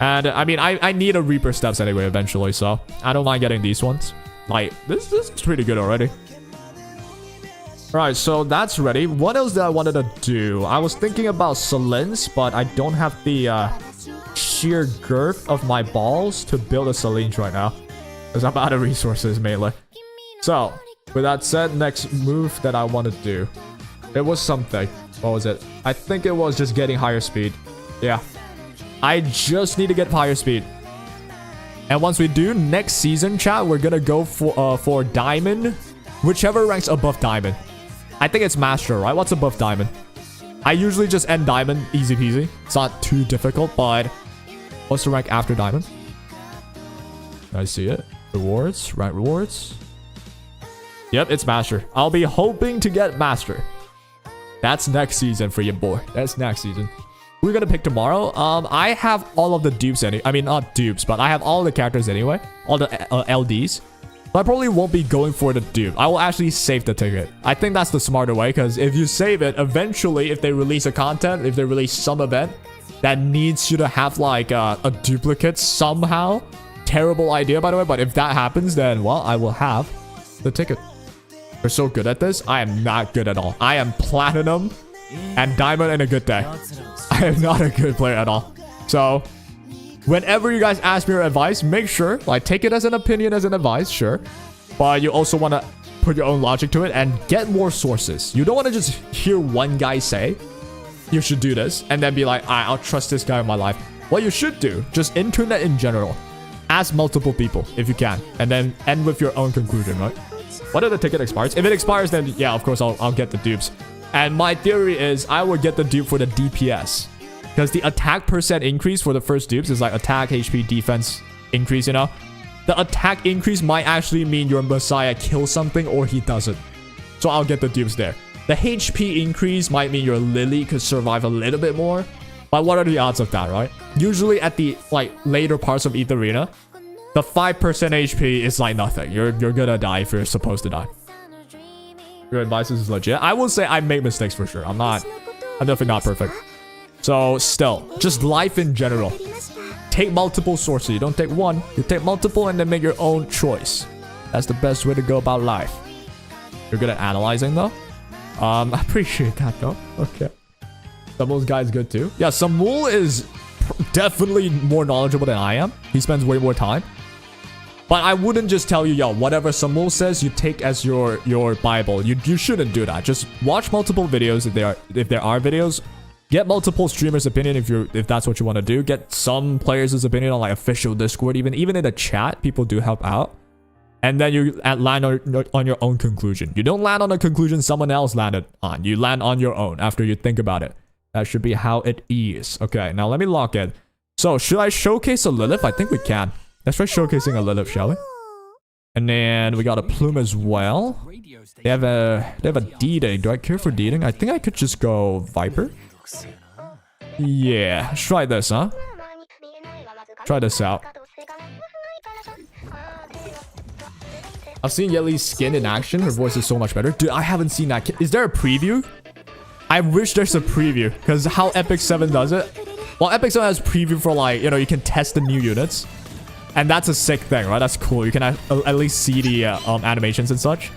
And I mean, I need a Reaper steps anyway eventually, so I don't mind getting these ones. Like, this is pretty good already. Alright, so that's ready. What else did I wanted to do? I was thinking about Selins, but I don't have the sheer girth of my balls to build a Selins right now. Because I'm out of resources, mainly. So, with that said, next move that I want to do. It was something. What was it? I think it was just getting higher speed. Yeah. I just need to get higher speed. And once we do, next season, chat, we're gonna go for Diamond. Whichever ranks above Diamond. I think it's Master, right? What's above Diamond? I usually just end Diamond, easy peasy. It's not too difficult, but... What's the rank after Diamond? I see it. Rewards, rank rewards. Yep, it's Master. I'll be hoping to get Master. That's next season for you, boy. That's next season. We're gonna pick tomorrow. I have all of the dupes I mean, not dupes, but I have all the characters anyway. All the LDs. So I probably won't be going for the dupe. I will actually save the ticket. I think that's the smarter way, because if you save it, eventually, if they release a content, if they release some event that needs you to have like a duplicate somehow. Terrible idea, by the way, but if that happens, then, well, I will have the ticket. They're so good at this. I am not good at all. I am platinum and diamond in a good day. I am not a good player at all. So whenever you guys ask me your advice, make sure, like, take it as an opinion, as an advice, sure. But you also want to put your own logic to it and get more sources. You don't want to just hear one guy say, you should do this, and then be like, I'll trust this guy in my life. What you should do, just internet in general. Ask multiple people if you can, and then end with your own conclusion, right? What if the ticket expires? If it expires, then yeah, of course, I'll get the dupes. And my theory is I would get the dupe for the DPS. Because the attack percent increase for the first dupes is like attack, HP, defense increase, you know? The attack increase might actually mean your Messiah kills something or he doesn't. So I'll get the dupes there. The HP increase might mean your Lily could survive a little bit more. But what are the odds of that, right? Usually at the like later parts of etheria, the 5% HP is like nothing. You're gonna die if you're supposed to die. Your advice is legit. I will say I make mistakes for sure. I'm definitely not perfect. So still, just life in general. Take multiple sources. You don't take one. You take multiple and then make your own choice. That's the best way to go about life. You're good at analyzing though. I appreciate that though. Okay. Samul's guy is good too. Yeah, Samul is definitely more knowledgeable than I am. He spends way more time. But I wouldn't just tell you, yo, whatever Samul says, you take as your Bible. You shouldn't do that. Just watch multiple videos if there are videos. Get multiple streamers' opinion if that's what you want to do. Get some players' opinion on like official Discord. Even in the chat, people do help out. And then you land on your own conclusion. You don't land on a conclusion someone else landed on. You land on your own after you think about it. That should be how it is. Okay, now let me lock in. So, should I showcase a Lilith? I think we can. Let's try showcasing a Lilith, shall we? And then we got a Plume as well. They have a D-Ding. Do I care for D-Ding? I think I could just go Viper. Yeah, let's try this, huh? Try this out. I've seen Yeli's skin in action. Her voice is so much better. Dude, I haven't seen that. Is there a preview? I wish there's a preview. Because how Epic 7 does it. Well, Epic 7 has preview for like, you know, you can test the new units. And that's a sick thing, right? That's cool. You can at least see the animations and such.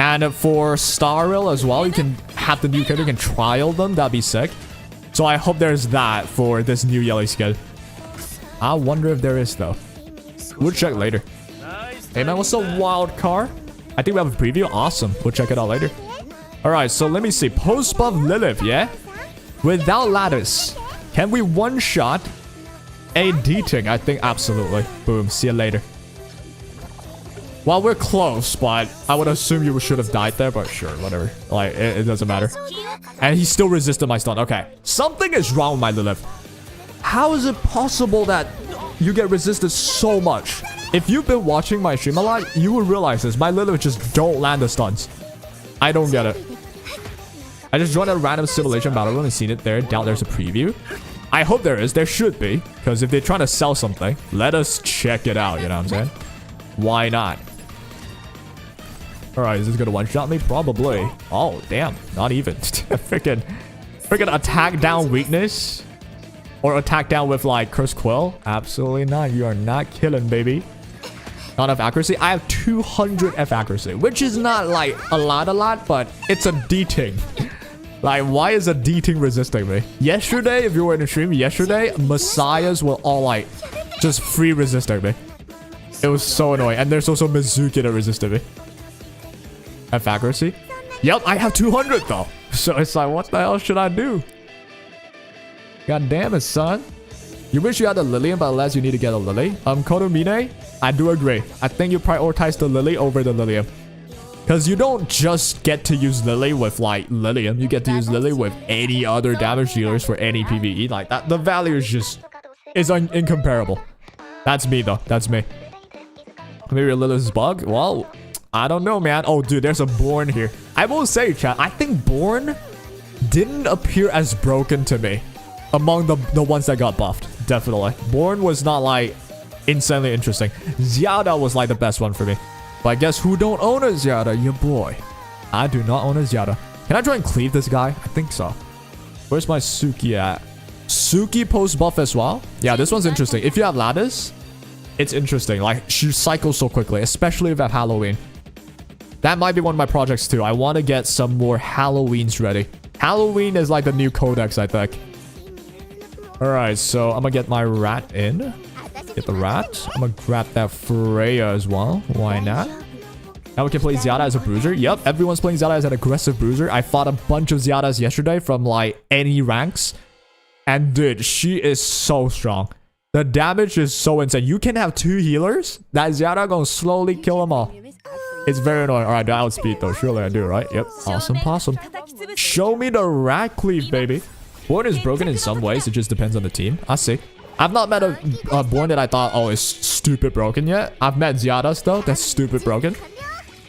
And for Star Rail as well, you can have the new character, you can trial them. That'd be sick. So I hope there's that for this new Yeli skin. I wonder if there is though. We'll check later. Hey man, what's up, wild car? I think we have a preview. Awesome. We'll check it out later. Alright, so let me see. Post buff Lilith, yeah? Without lattice. Can we one-shot a D-Ting? I think absolutely. Boom. See you later. Well, we're close, but I would assume you should have died there, but sure, whatever. Like, it doesn't matter. And he still resisted my stun. Okay. Something is wrong with my Lilith. How is it possible that you get resisted so much? If you've been watching my stream a lot, you will realize this. My Lilith just don't land the stuns. I don't get it. I just joined a random simulation battle room and seen it there. Doubt there's a preview. I hope there is. There should be. Because if they're trying to sell something, let us check it out. You know what I'm saying? Why not? Alright, is this gonna one-shot me? Probably. Oh, damn. Not even. Freaking attack down weakness. Or attack down with like Curse Quill. Absolutely not. You are not killing, baby. Not enough accuracy. I have 200 F accuracy. Which is not like a lot, but it's a D-Ting. Like, why is a D-Ting resisting me? Yesterday, if you were in the stream, yesterday, Messiahs were all like, just free resisting me. It was so annoying. And there's also Mizuki that resisted me. F accuracy? Yep, I have 200 though. So it's like, what the hell should I do? God damn it, son. You wish you had a Lillian, but alas, you need to get a Lily. Kodomine, I do agree. I think you prioritize the Lily over the Lillian. Because you don't just get to use Lily with like Lillian. You get to use Lily with any other damage dealers for any PvE. Like that, the value is just incomparable. That's me though. That's me. Maybe a Lilith's bug? Well, I don't know, man. Oh, dude, there's a Born here. I will say, chat, I think Born didn't appear as broken to me among the ones that got buffed. Definitely. Born was not like insanely interesting. Zyada was like the best one for me. But I guess who don't own a Zyada? Your boy. I do not own a Zyada. Can I try and cleave this guy? I think so. Where's my Suki at? Suki post buff as well? Yeah, this one's interesting. If you have Lattice, it's interesting. Like, she cycles so quickly, especially if you have Halloween. That might be one of my projects too. I want to get some more Halloweens ready. Halloween is like the new codex, I think. Alright, so I'm gonna get my rat in. Get the rat. I'm gonna grab that Freya as well. Why not? Now we can play Zyada as a bruiser. Yep, everyone's playing Zyada as an aggressive bruiser. I fought a bunch of Zyadas yesterday from like any ranks. And dude, she is so strong. The damage is so insane. You can have 2 healers. That Zyada gonna slowly kill them all. It's very annoying. Alright, do I outspeed though? Surely I do, right? Yep. Awesome possum. Show me the rat cleave, baby. Born is broken in some ways. It just depends on the team. I see. I've not met a Born that I thought, oh, is stupid broken yet. I've met Zyadas though. That's stupid broken.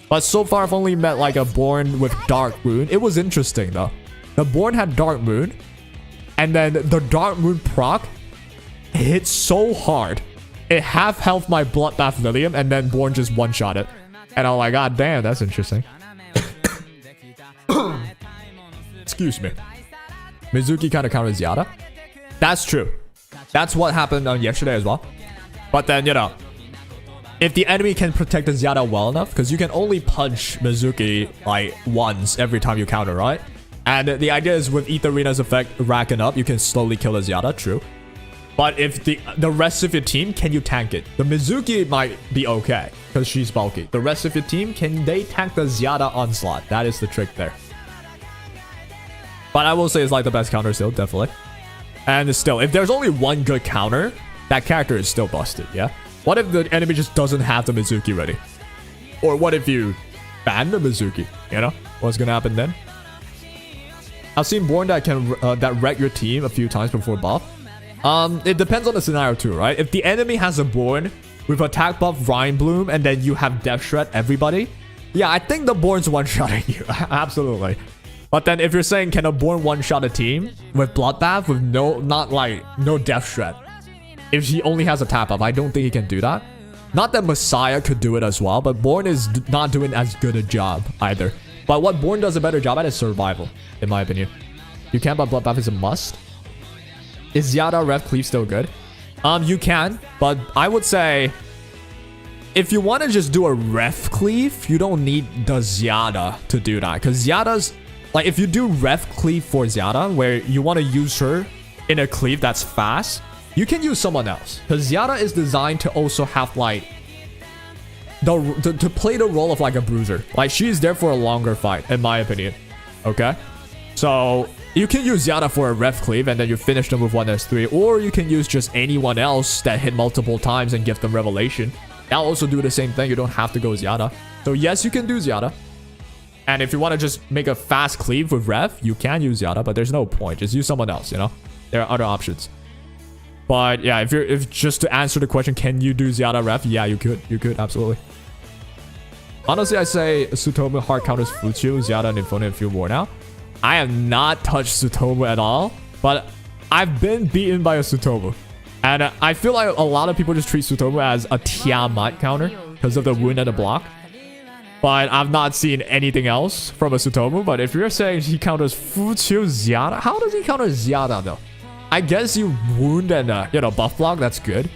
But so far, I've only met like a Born with Dark Moon. It was interesting though. The Born had Dark Moon. And then the Dark Moon proc hit so hard. It half health my Bloodbath Lilium. And then Born just one-shot it. And I'm like, god damn, that's interesting. Excuse me. Mizuki kind of counters Zyada. That's true. That's what happened on yesterday as well. But then, you know, if the enemy can protect the Zyada well enough, because you can only punch Mizuki like once every time you counter, right? And the idea is with Etherina's effect racking up, you can slowly kill the Zyada, true. But if the rest of your team, can you tank it? The Mizuki might be okay, because she's bulky. The rest of your team, can they tank the Zyada onslaught? That is the trick there. But I will say it's like the best counter still, definitely. And still, if there's only one good counter, that character is still busted, yeah? What if the enemy just doesn't have the Mizuki ready? Or what if you ban the Mizuki? You know? What's gonna happen then? I've seen Born that can that wreck your team a few times before buff. It depends on the scenario too, right? If the enemy has a Born with attack buff Rhyme Bloom and then you have Death Shred everybody, yeah, I think the Born's one-shotting you. Absolutely. But then if you're saying can a Born one-shot a team with Bloodbath with no Death Shred, if he only has a tap up, I don't think he can do that. Not that Messiah could do it as well, but Born is not doing as good a job either. But what Born does a better job at is survival, in my opinion. You can, but Bloodbath is a must. Is Zyada Ref Cleave still good? You can, but I would say if you want to just do a Ref Cleave, you don't need the Zyada to do that. Because Zyada's, like, if you do Ref Cleave for Zyada, where you want to use her in a cleave that's fast, you can use someone else. Because Zyada is designed to also have, like, to play the role of, like, a bruiser. Like, she is there for a longer fight, in my opinion. Okay? So, you can use Zyada for a Ref Cleave, and then you finish them with 1S3. Or you can use just anyone else that hit multiple times and give them Revelation. That'll also do the same thing. You don't have to go Zyada. So, yes, you can do Zyada. And if you want to just make a fast cleave with Ref, you can use Zyada, but there's no point. Just use someone else, you know? There are other options. But yeah, if just to answer the question, can you do Zyada Ref? Yeah, you could. You could, absolutely. Honestly, I say Tsutomu hard counters Futsu, Zyada, and Inferno and Fuel War now. I have not touched Tsutomu at all, but I've been beaten by a Tsutomu. And I feel like a lot of people just treat Tsutomu as a Tiamat counter because of the wound and the block. But I've not seen anything else from a Tsutomu. But if you're saying he counters Futsu Zyada, how does he counter Zyada though? I guess you wound and, buff block, that's good.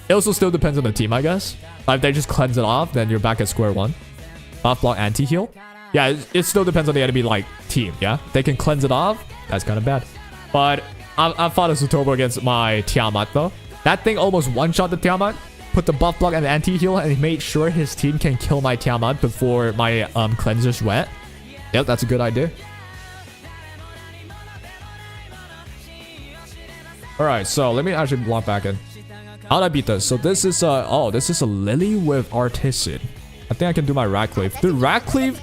It also still depends on the team, I guess. If they just cleanse it off, then you're back at square one. Buff block, anti-heal. Yeah, it still depends on the enemy, like, team, yeah? They can cleanse it off, that's kind of bad. But I fought a Tsutomu against my Tiamat, though. That thing almost one-shot the Tiamat, put the buff block and the anti-heal, and he made sure his team can kill my Tiamat before my cleansers went. Yep, that's a good idea. Alright, so let me actually block back in. How'd I beat this? So this is a Lily with Artisan. I think I can do my Rat Cleave. The Rat Cleave,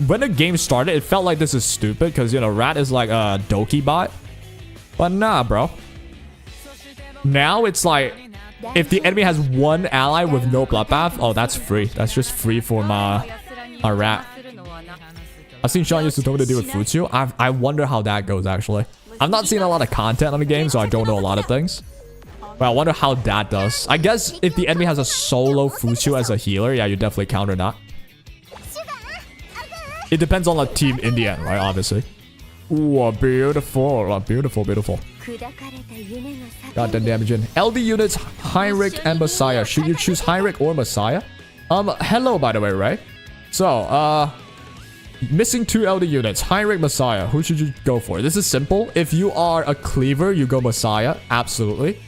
when the game started, it felt like this is stupid because, Rat is like a Doki bot. But nah, bro. Now it's like, if the enemy has one ally with no Bloodbath, oh, that's free. That's just free for my Rat. I've seen Sean use Tsutomu to deal with Futsu. I wonder how that goes, actually. I've not seen a lot of content on the game, so I don't know a lot of things. But I wonder how that does. I guess if the enemy has a solo Futsu as a healer, yeah, you definitely counter that. It depends on the team in the end, right? Obviously. Ooh, beautiful. Beautiful, beautiful. Got the damage in. LD units, Heinrich and Messiah. Should you choose Heinrich or Messiah? Hello, by the way, right? So, missing 2 LD units. Heinrich, Messiah. Who should you go for? This is simple. If you are a cleaver, you go Messiah. Absolutely.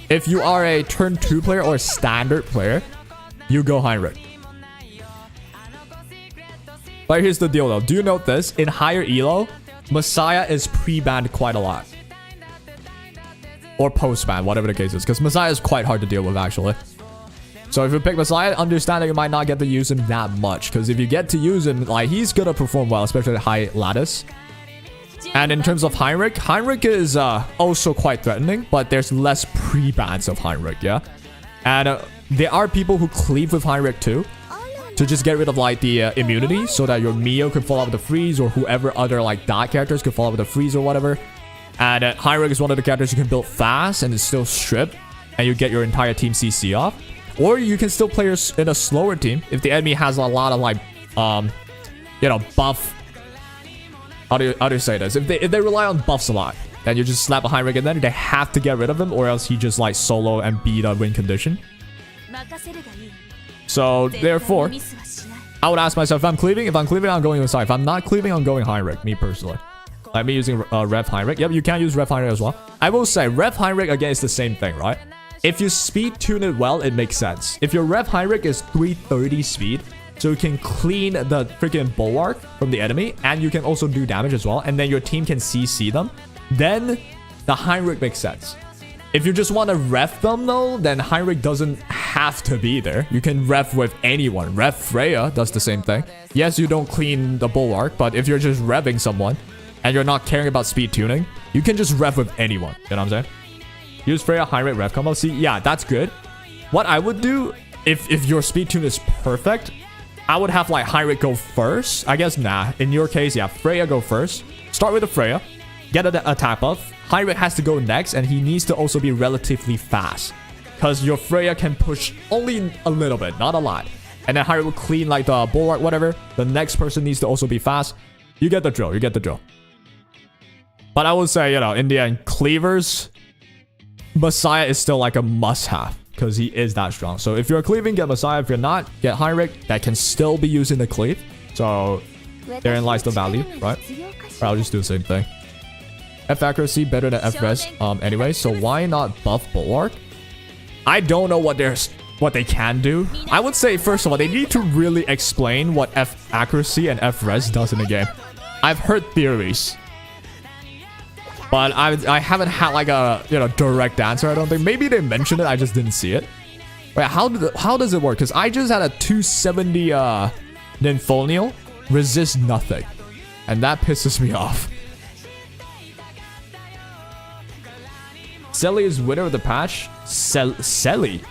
If you are a turn 2 player or a standard player, you go Heinrich. But here's the deal though. Do you note this? In higher elo, Messiah is pre-banned quite a lot. Or post-ban, whatever the case is. Because Messiah is quite hard to deal with actually. So if you pick Messiah, understand that you might not get to use him that much. Because if you get to use him, like, he's gonna perform well, especially at high lattice. And in terms of Heinrich, Heinrich is also quite threatening, but there's less pre-bans of Heinrich, yeah? And there are people who cleave with Heinrich too, to just get rid of like the immunity, so that your Mio can fall out with the freeze, or whoever other like dot characters can fall out with the freeze or whatever. And Heinrich is one of the characters you can build fast and it's still strip, and you get your entire team CC off. Or you can still play in a slower team if the enemy has a lot of like, you know, buff. How do you say this? If they rely on buffs a lot, then you just slap a Heinrich and then they have to get rid of him, or else he just like solo and beat a win condition. So therefore, I would ask myself, if I'm cleaving, I'm going Messiah. If I'm not cleaving, I'm going Heinrich, me personally. Like me using Rev Heinrich. Yep, you can use Rev Heinrich as well. I will say, Rev Heinrich again is the same thing, right? If you speed tune it well, it makes sense. If your Rev Heinrich is 330 speed, so you can clean the freaking bulwark from the enemy, and you can also do damage as well, and then your team can CC them, then the Heinrich makes sense. If you just want to ref them though, then Heinrich doesn't have to be there. You can ref with anyone. Ref Freya does the same thing. Yes, you don't clean the bulwark, but if you're just revving someone and you're not caring about speed tuning, you can just ref with anyone. You know what I'm saying? Use Freya Heinrich ref combo. See, yeah, that's good. What I would do if your speed tune is perfect, I would have like Heinrich go first. I guess nah. In your case, yeah, Freya go first. Start with the Freya. Get an attack buff. Heinrich has to go next, and he needs to also be relatively fast. Because your Freya can push only a little bit, not a lot. And then Heinrich will clean like the bulwark, whatever. The next person needs to also be fast. You get the drill. You get the drill. But I would say, you know, in the end, cleavers, Messiah is still like a must-have. Because he is that strong. So if you're cleaving, get Messiah. If you're not, get Heinrich. That can still be used in the cleave. So therein lies the value, right? Or I'll just do the same thing. F accuracy better than F res anyway, so why not buff bulwark? I don't know what they can do. I would say, first of all, they need to really explain what F accuracy and F res does in the game. I've heard theories, but I haven't had like a, you know, direct answer. I don't think. Maybe they mentioned it, I just didn't see it. Wait, how does it work? Because I just had a 270 Nymphonial resist nothing, and that pisses me off. Selly is winner of the patch. Selly?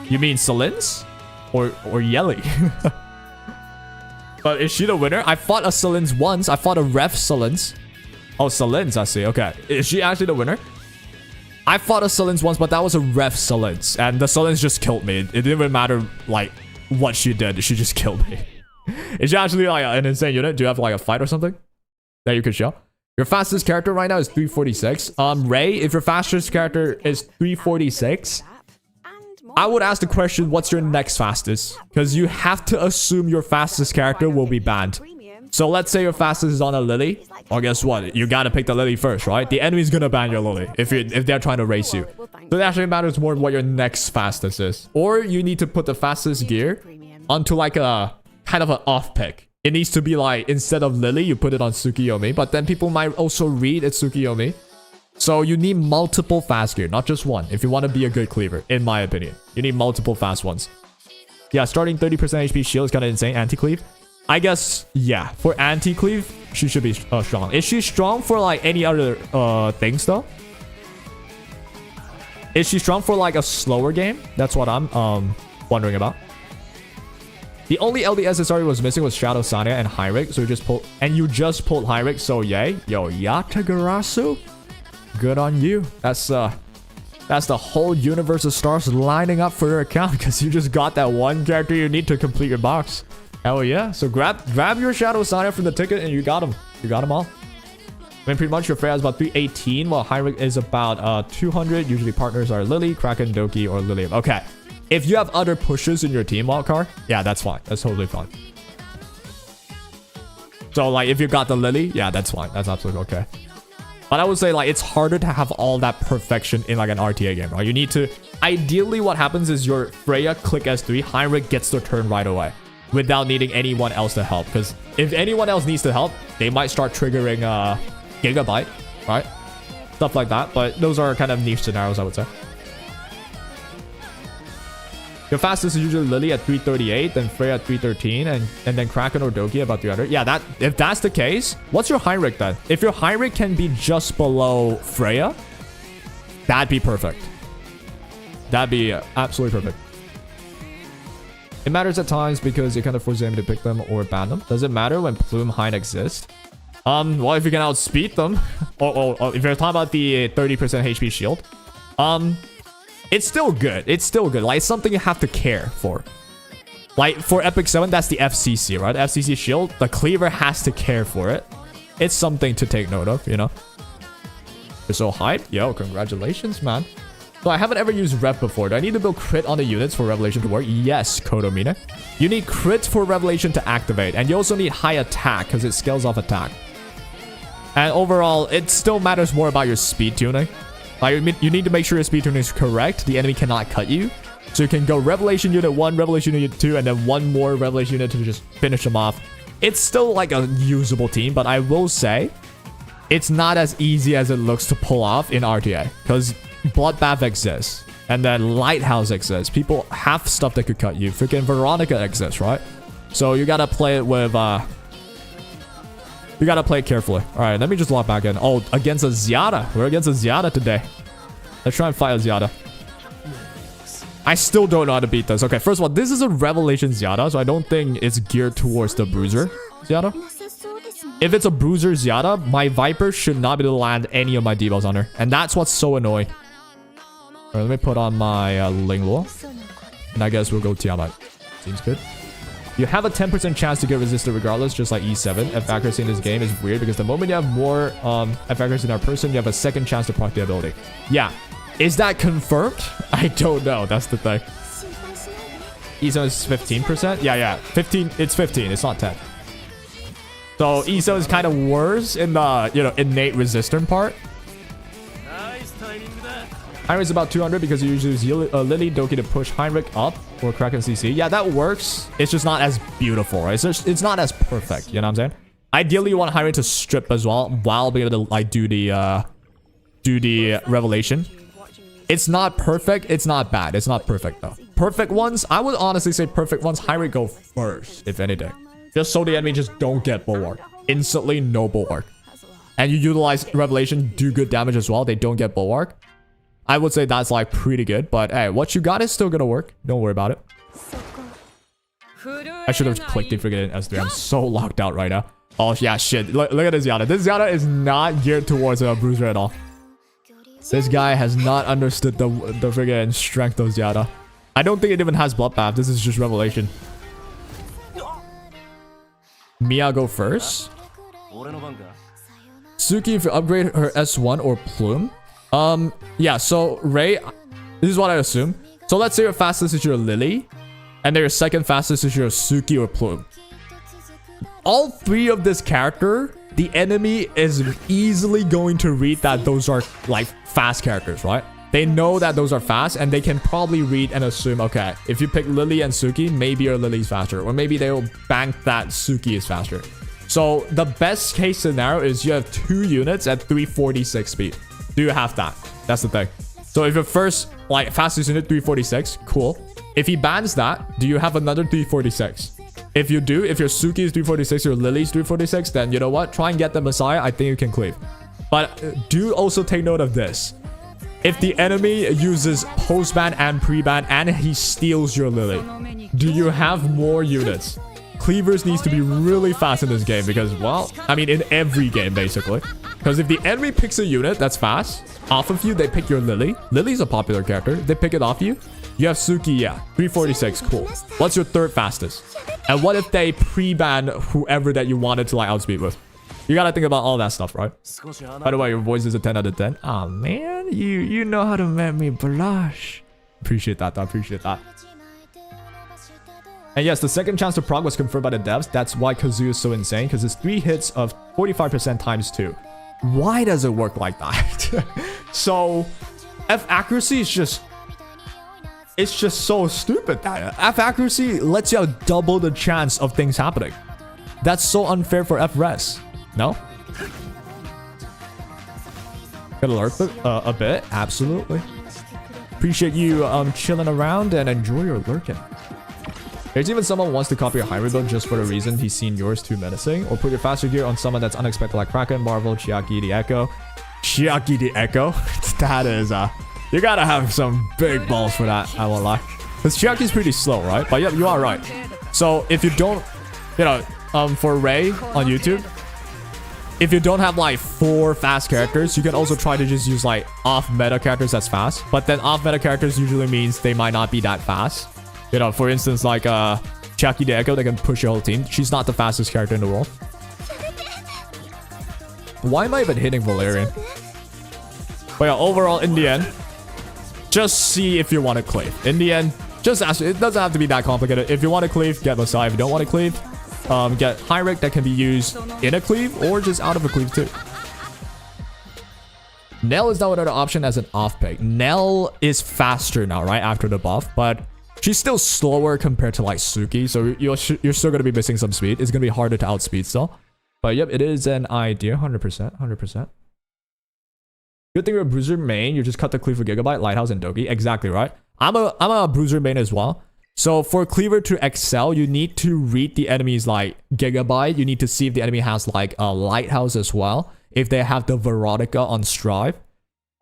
You mean Selins? Or Yelly? But is she the winner? I fought a Selins once. I fought a Ref Selins. Oh, Selins, I see. Okay. Is she actually the winner? I fought a Selins once, but that was a Ref Selins. And the Selins just killed me. It didn't even matter, like, what she did. She just killed me. Is she actually, like, an insane unit? Do you have, like, a fight or something that you could show? Your fastest character right now is 346. Ray, if your fastest character is 346, I would ask the question, what's your next fastest? Because you have to assume your fastest character will be banned. So let's say your fastest is on a Lily. Well, guess what? You gotta pick the Lily first, right? The enemy's gonna ban your Lily if they're trying to race you. So it actually matters more what your next fastest is. Or you need to put the fastest gear onto like a kind of an off pick. It needs to be like, instead of Lily, you put it on Tsukiyomi. But then people might also read it's Tsukiyomi. So you need multiple fast gear, not just one. If you want to be a good cleaver, in my opinion. You need multiple fast ones. Yeah, starting 30% HP shield is kind of insane. Anti-cleave. I guess, yeah. For anti-cleave, she should be strong. Is she strong for like any other things though? Is she strong for like a slower game? That's what I'm wondering about. The only LD SSR was missing was Shadow Sanya and Heinrich, so you just pulled Heinrich, so yay. Yo, Yatagarasu, good on you. That's the whole universe of stars lining up for your account because you just got that one character you need to complete your box. Hell yeah. So grab your Shadow Sanya from the ticket and you got him. You got them all. I mean, pretty much your Freya is about 318, while Heinrich is about 200. Usually partners are Lily, Kraken, Doki, or Lily. Okay. If you have other pushes in your team, wildcard, yeah, that's fine. That's totally fine. So, like, if you got the Lily, yeah, that's fine. That's absolutely okay. But I would say, like, it's harder to have all that perfection in, like, an RTA game, right? You need to... Ideally, what happens is your Freya click S3, Heinrich gets their turn right away without needing anyone else to help. Because if anyone else needs to help, they might start triggering Gigabyte, right? Stuff like that. But those are kind of niche scenarios, I would say. Your fastest is usually Lily at 338, then Freya at 313, and then Kraken or Doki about 300. Yeah, if that's the case, what's your Heinrich then? If your Heinrich can be just below Freya, that'd be perfect. That'd be absolutely perfect. It matters at times because you kind of force them to pick them or ban them. Does it matter when Plume Hein exists? Well, if you can outspeed them, or if you're talking about the 30% HP shield, it's still good. It's still good. Like, it's something you have to care for. Like, for Epic 7, that's the FCC, right? The FCC shield, the cleaver has to care for it. It's something to take note of, you know? You're so hyped? Yo, congratulations, man. So I haven't ever used Rev before. Do I need to build crit on the units for Revelation to work? Yes, Kodomine. You need crit for Revelation to activate. And you also need high attack because it scales off attack. And overall, it still matters more about your speed tuning. Like, you need to make sure your speed tuning is correct. The enemy cannot cut you. So you can go Revelation Unit 1, Revelation Unit 2, and then one more Revelation Unit to just finish them off. It's still like a usable team, but I will say it's not as easy as it looks to pull off in RTA. Because Bloodbath exists. And then Lighthouse exists. People have stuff that could cut you. Freaking Veronica exists, right? So you gotta play it with... You gotta play it carefully. Alright, let me just log back in. Oh, against a Zyada. We're against a Zyada today. Let's try and fight a Zyada. I still don't know how to beat this. Okay, first of all, this is a Revelation Zyada, so I don't think it's geared towards the Bruiser Zyada. If it's a Bruiser Zyada, my Viper should not be able to land any of my debuffs on her. And that's what's so annoying. Alright, let me put on my Lingluo. And I guess we'll go Tiamat. Seems good. You have a 10% chance to get resisted regardless, just like E7. F accuracy in this game is weird because the moment you have more F accuracy in our person, you have a second chance to proc the ability. Yeah. Is that confirmed? I don't know. That's the thing. E7 is 15%? Yeah. 15. It's 15. It's not 10. So E7 is kind of worse in the, you know, innate resistant part. Heinrich's about 200 because you usually use Lily Doki to push Heinrich up or Kraken CC. Yeah, that works. It's just not as beautiful, right? It's not as perfect, you know what I'm saying? Ideally, you want Heinrich to strip as well while being able to like do the Revelation. It's not perfect. It's not bad. It's not perfect though. Perfect ones, I would honestly say perfect ones, Heinrich go first, if anything. Just so the enemy just don't get Bulwark. Instantly, no Bulwark. And you utilize Revelation, do good damage as well. They don't get Bulwark. I would say that's like pretty good, but hey, what you got is still gonna work. Don't worry about it. I should have clicked and figured it in S3. I'm so locked out right now. Oh yeah, shit. Look at this Zyada. This Zyada is not geared towards a Bruiser at all. This guy has not understood the friggin' strength of Zyada. I don't think it even has Bloodbath. This is just Revelation. Mia go first. Suki, if you upgrade her S1 or Plume. Yeah, so Ray, this is what I assume. So let's say your fastest is your Lily, and then your second fastest is your Suki or Plume. All three of this character, the enemy is easily going to read that those are like fast characters, right? They know that those are fast, and they can probably read and assume, okay, if you pick Lily and Suki, maybe your Lily's faster, or maybe they will bank that Suki is faster. So the best case scenario is you have 2 units at 346 speed. Do you have that? That's the thing. So if your first, like, fastest unit 346, cool. If he bans that, do you have another 346? If you do, if your Suki is 346 or Lily's 346, then you know what? Try and get the Messiah. I think you can cleave. But do also take note of this. If the enemy uses post-ban and pre-ban and he steals your Lily, do you have more units? Cleavers needs to be really fast in this game because, well, I mean, in every game, basically. Because if the enemy picks a unit that's fast, off of you, they pick your Lily. Lily's a popular character. They pick it off you. You have Suki, yeah. 346, cool. What's your third fastest? And what if they pre-ban whoever that you wanted to, like, outspeed with? You gotta think about all that stuff, right? By the way, your voice is a 10 out of 10. Oh man, you know how to make me blush. Appreciate that, though. Appreciate that. And yes, the second chance to proc was confirmed by the devs. That's why Kazoo is so insane, because it's 3 hits of 45% times 2. Why does it work like that? So, F accuracy is just... It's just so stupid. That F accuracy lets you have double the chance of things happening. That's so unfair for F res. No? Gotta lurk a bit. Absolutely. Appreciate you chilling around and enjoy your lurking. There's even someone who wants to copy your high rebuild just for the reason he's seen yours too menacing. Or put your faster gear on someone that's unexpected like Kraken, Marvel, Chiaki the Echo. Chiaki the Echo? That is, you gotta have some big balls for that, I won't lie. Because Chiaki's pretty slow, right? But yeah, you are right. So if you don't, you know, for Ray on YouTube, if you don't have like 4 fast characters, you can also try to just use like off-meta characters that's fast. But then off-meta characters usually means they might not be that fast. You know, for instance, like Chiaki the Echo, they can push your whole team. She's not the fastest character in the world. Why am I even hitting Valerian? But yeah, overall, in the end, just see if you want to cleave. In the end, just ask. It doesn't have to be that complicated. If you want to cleave, get Messiah. If you don't want to cleave, get Hyrek that can be used in a cleave or just out of a cleave too. Nell is now another option as an off pick. Nell is faster now, right, after the buff, but she's still slower compared to like Suki, so you're still going to be missing some speed. It's going to be harder to outspeed still. But yep, it is an idea, 100%, 100%. Good thing you're a bruiser main, you just cut the cleave for Gigabyte, Lighthouse, and Doki. Exactly right. I'm a bruiser main as well. So for Cleaver to excel, you need to read the enemy's like Gigabyte. You need to see if the enemy has like a Lighthouse as well. If they have the Veronica on Strive.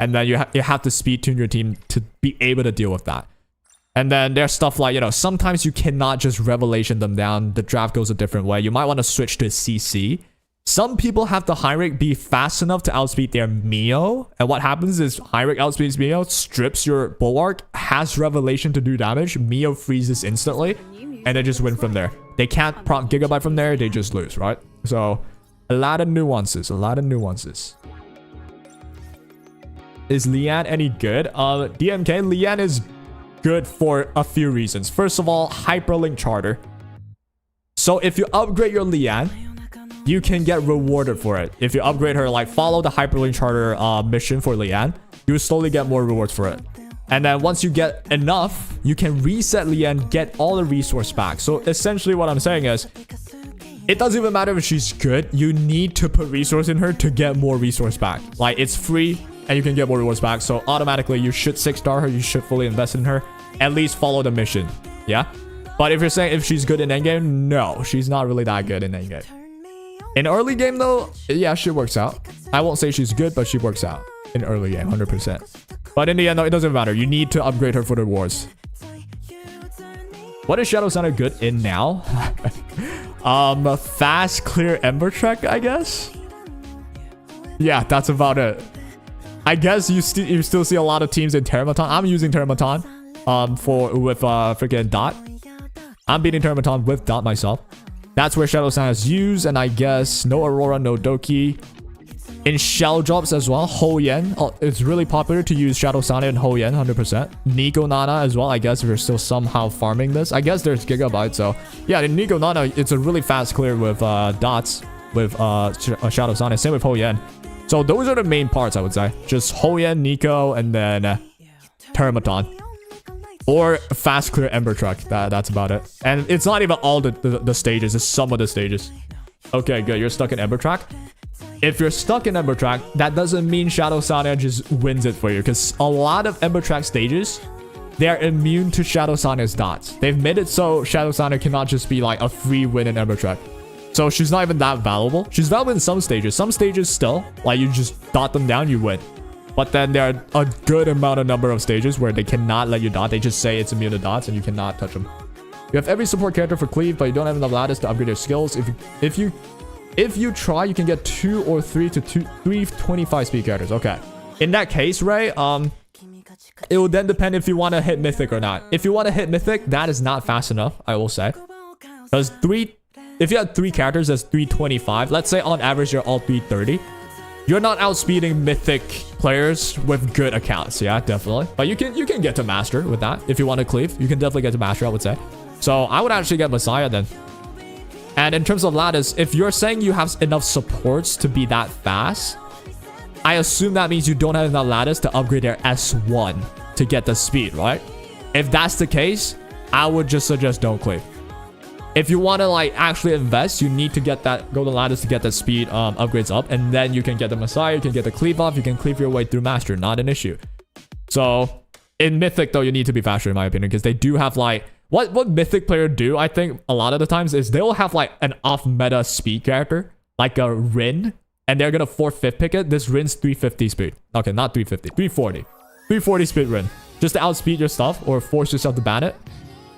And then you have to speed tune your team to be able to deal with that. And then there's stuff like, you know, sometimes you cannot just Revelation them down. The draft goes a different way. You might want to switch to CC. Some people have the Hyrek be fast enough to outspeed their Mio. And what happens is Hyrek outspeeds Mio, strips your Bulwark, has Revelation to do damage. Mio freezes instantly. And they just win from there. They can't proc Gigabyte from there. They just lose, right? So, a lot of nuances. A lot of nuances. Is Lian any good? DMK, Lian is good for a few reasons. First of all, Hyperlink Charter. So if you upgrade your Lian, you can get rewarded for it. If you upgrade her, like follow the Hyperlink Charter mission for Lian, you will slowly get more rewards for it. And then once you get enough, you can reset Lian, get all the resource back. So essentially what I'm saying is, it doesn't even matter if she's good. You need to put resource in her to get more resource back. Like it's free and you can get more rewards back. So automatically you should 6-star her. You should fully invest in her. At least follow the mission. Yeah. But if you're saying if she's good in endgame, no, she's not really that good in endgame. In early game though, yeah, she works out. I won't say she's good, but she works out in early game, 100%. But in the end, though, it doesn't matter. You need to upgrade her for the rewards. What is Shadow Center good in now? Fast, clear Ember Trek, I guess. Yeah, that's about it. I guess you still see a lot of teams in Teramaton. I'm using Teramaton with freaking Dot. I'm beating Teramaton with Dot myself. That's where Shadow Santa is used, and I guess no Aurora, no Doki. In shell drops as well, Hoyen. Oh, it's really popular to use Shadow Santa and Hoyen, 100%. Nico Nana as well, I guess, if you're still somehow farming this. I guess there's Gigabyte, so yeah, in Nico Nana, it's a really fast clear with Dots, with Shadow Santa. Same with Hoyen. So those are the main parts, I would say. Just Hoyen, Nico, and then Teramaton. Or fast clear Ember Truck. That's about it. And it's not even all the stages. It's some of the stages. Okay, good. You're stuck in Ember Track. If you're stuck in Ember Track, that doesn't mean Shadow Santa just wins it for you. Because a lot of Ember Track stages, they're immune to Shadow Santa's dots. They've made it so Shadow Santa cannot just be like a free win in Ember Track. So she's not even that valuable. She's valuable in some stages. Some stages still, like you just dot them down, you win. But then there are a good number of stages where they cannot let you dot. They just say it's immune to dots and you cannot touch them. You have every support character for cleave, but you don't have enough lattice to upgrade your skills. If you try, you can get 2 or 3 to 3 25 speed characters. Okay. In that case, Ray, it will then depend if you want to hit Mythic or not. If you want to hit Mythic, that is not fast enough, I will say. Because if you had 3 characters, that's 325. Let's say on average, you're all 330. You're not outspeeding mythic players with good accounts. Yeah, definitely. But you can get to master with that. If you want to cleave, you can definitely get to master, I would say. So I would actually get Messiah then. And in terms of lattice, if you're saying you have enough supports to be that fast, I assume that means you don't have enough lattice to upgrade their S1 to get the speed, right? If that's the case, I would just suggest don't cleave. If you want to like actually invest, you need to get that golden lattice to get the speed upgrades up, and then you can get the Messiah, you can get the cleave off, you can cleave your way through master, not an issue. So in mythic though, you need to be faster in my opinion, because they do have like what mythic player do, I think a lot of the times, is they'll have like an off meta speed character like a Rin, and they're gonna 4/5 pick it. This Rin's 350 speed. Okay, not 350, 340 speed Rin, just to outspeed your stuff or force yourself to ban it.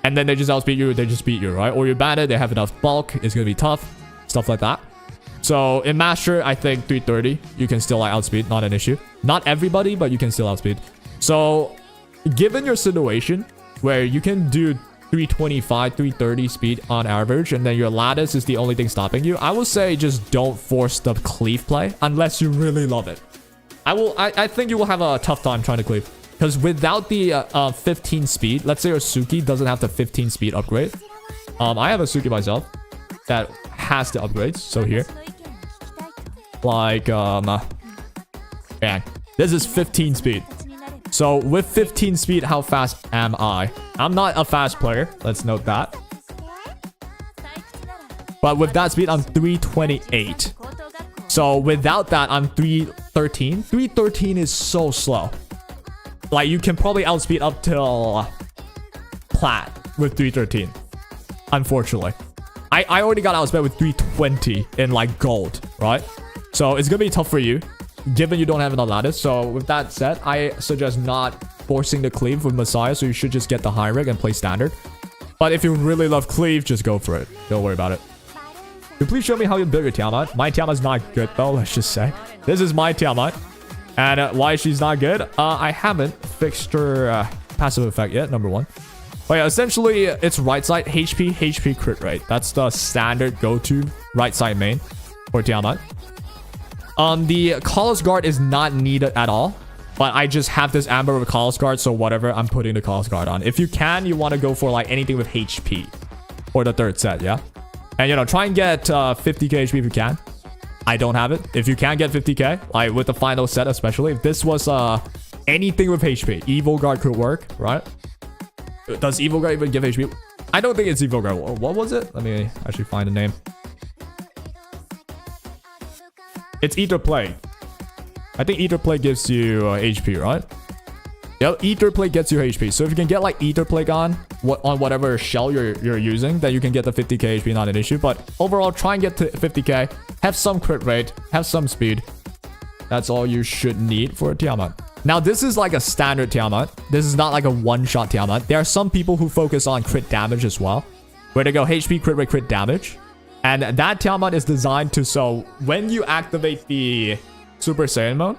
And then they just outspeed you, they just beat you, right? Or you ban it, they have enough bulk, it's gonna be tough, stuff like that. So in Master, I think 330, you can still like outspeed, not an issue. Not everybody, but you can still outspeed. So given your situation where you can do 325, 330 speed on average, and then your lattice is the only thing stopping you, I would say just don't force the cleave play unless you really love it. I think you will have a tough time trying to cleave. Because without the 15 speed, let's say your Suki doesn't have the 15 speed upgrade. I have a Suki myself that has the upgrades. So here, like, yeah, this is 15 speed. So with 15 speed, how fast am I? I'm not a fast player. Let's note that. But with that speed, I'm 328. So without that, I'm 313. 313 is so slow. Like, you can probably outspeed up till plat with 313. Unfortunately. I already got outsped with 320 in like gold, right? So it's gonna be tough for you, given you don't have enough lattice. So with that said, I suggest not forcing the cleave with Messiah. So you should just get the high rig and play standard. But if you really love cleave, just go for it. Don't worry about it. Can you please show me how you build your Tiamat? My Tiamat's not good though, let's just say. This is my Tiamat. And why she's not good? I haven't fixed her passive effect yet, number one. But yeah, essentially, it's right side HP crit rate. That's the standard go-to right side main for Tiamat. The Colossus Guard is not needed at all. But I just have this Amber with Colossus Guard, so whatever, I'm putting the Colossus Guard on. If you can, you want to go for like anything with HP for the third set, yeah? And you know, try and get 50k HP if you can. I don't have it. If you can get 50k, like with the final set especially, if this was anything with HP, Evil Guard could work, right? Does Evil Guard even give HP? I don't think it's Evil Guard. What was it? Let me actually find the name. It's Ether Plague. I think Ether Plague gives you HP, right? Yep, Ether Plague gets you HP. So if you can get like Ether Plague on whatever shell you're using, then you can get the 50k HP, not an issue. But overall, try and get to 50k. Have some crit rate. Have some speed. That's all you should need for a Tiamat. Now, this is like a standard Tiamat. This is not like a one-shot Tiamat. There are some people who focus on crit damage as well, where they go HP, crit rate, crit damage. And that Tiamat is designed to, so when you activate the Super Saiyan mode,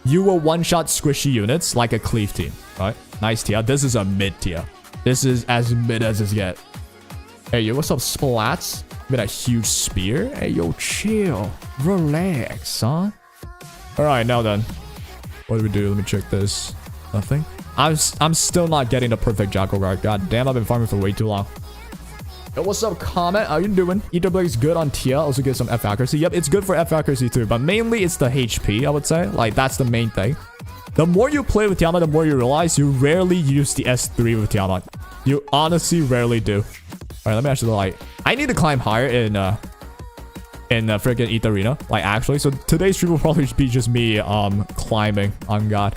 you will one-shot squishy units like a cleave team, right? Nice tier. This is a mid tier. This is as mid as it gets. Hey, yo, what's up, Splats? With a huge spear? Hey, yo, chill. Relax, son. Alright, now then. What do we do? Let me check this. Nothing. I'm still not getting the perfect Jackal Guard. God damn, I've been farming for way too long. Yo, what's up, Comment? How you doing? Ether Blade is good on Tia. Also get some F accuracy. Yep, it's good for F accuracy too. But mainly it's the HP, I would say. Like, that's the main thing. The more you play with Tiamat, the more you realize you rarely use the S3 with Tiamat. You honestly rarely do. Alright, let me actually like... I need to climb higher in freaking Ether Arena. Like, actually. So today's stream will probably be just me climbing on God.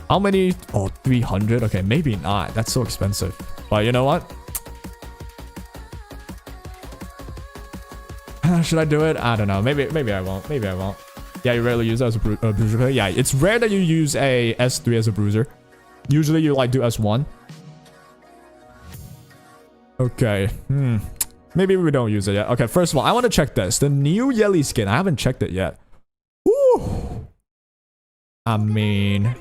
How many? Oh, 300. Okay, maybe not. That's so expensive. But you know what? Should I do it? I don't know. Maybe I won't. Maybe I won't. Yeah, you rarely use it as a bruiser. Yeah, it's rare that you use a S3 as a bruiser. Usually you like do S1. Okay. Maybe we don't use it yet. Okay, first of all, I want to check this. The new Yelly skin. I haven't checked it yet. Woo! I mean...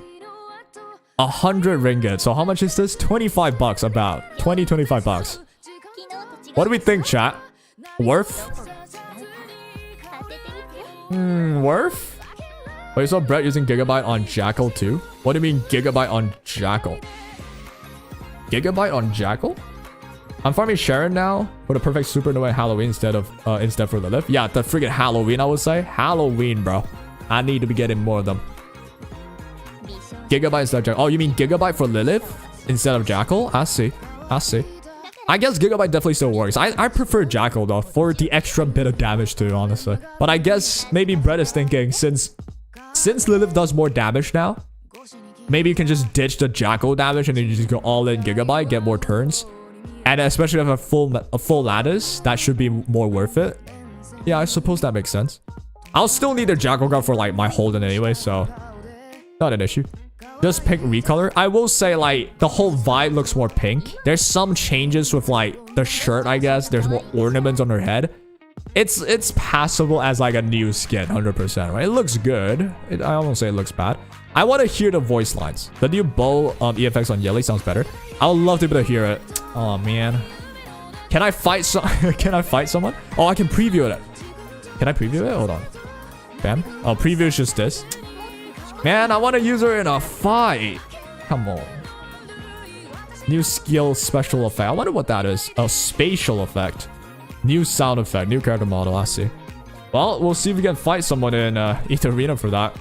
100 ringgit. So how much is this? 25 bucks about. 25 bucks. What do we think, chat? Worth? Worth? Wait, you saw Brett using Gigabyte on Jackal too? What do you mean Gigabyte on Jackal? Gigabyte on Jackal? I'm farming Sharon now for the perfect Supernova Halloween instead for Lilith. Yeah, the freaking Halloween, I would say. Halloween, bro. I need to be getting more of them. Gigabyte instead of Jackal. Oh, you mean Gigabyte for Lilith instead of Jackal? I see. I see. I guess Gigabyte definitely still works. I prefer Jackal though for the extra bit of damage too, honestly. But I guess maybe Brett is thinking since Lilith does more damage now, maybe you can just ditch the Jackal damage and then you just go all in Gigabyte, get more turns. And especially if a full lattice, that should be more worth it. Yeah, I suppose that makes sense. I'll still need a Jackal guard for like my Holden anyway, so not an issue. Just pick recolor. I will say like the whole vibe looks more pink. There's some changes with like the shirt, I guess. There's more ornaments on her head. It's passable as like a new skin, 100%, right? It looks good. I won't say it looks bad. I want to hear the voice lines. The new bow EFX on Yelly sounds better. I would love to be able to hear it. Oh man. Can I fight Can I fight someone? Oh, I can preview it. Can I preview it? Hold on. Bam. Oh, preview is just this. Man, I want to use her in a fight. Come on. New skill special effect. I wonder what that is. A spatial effect. New sound effect. New character model. I see. Well, we'll see if we can fight someone in etheria for that.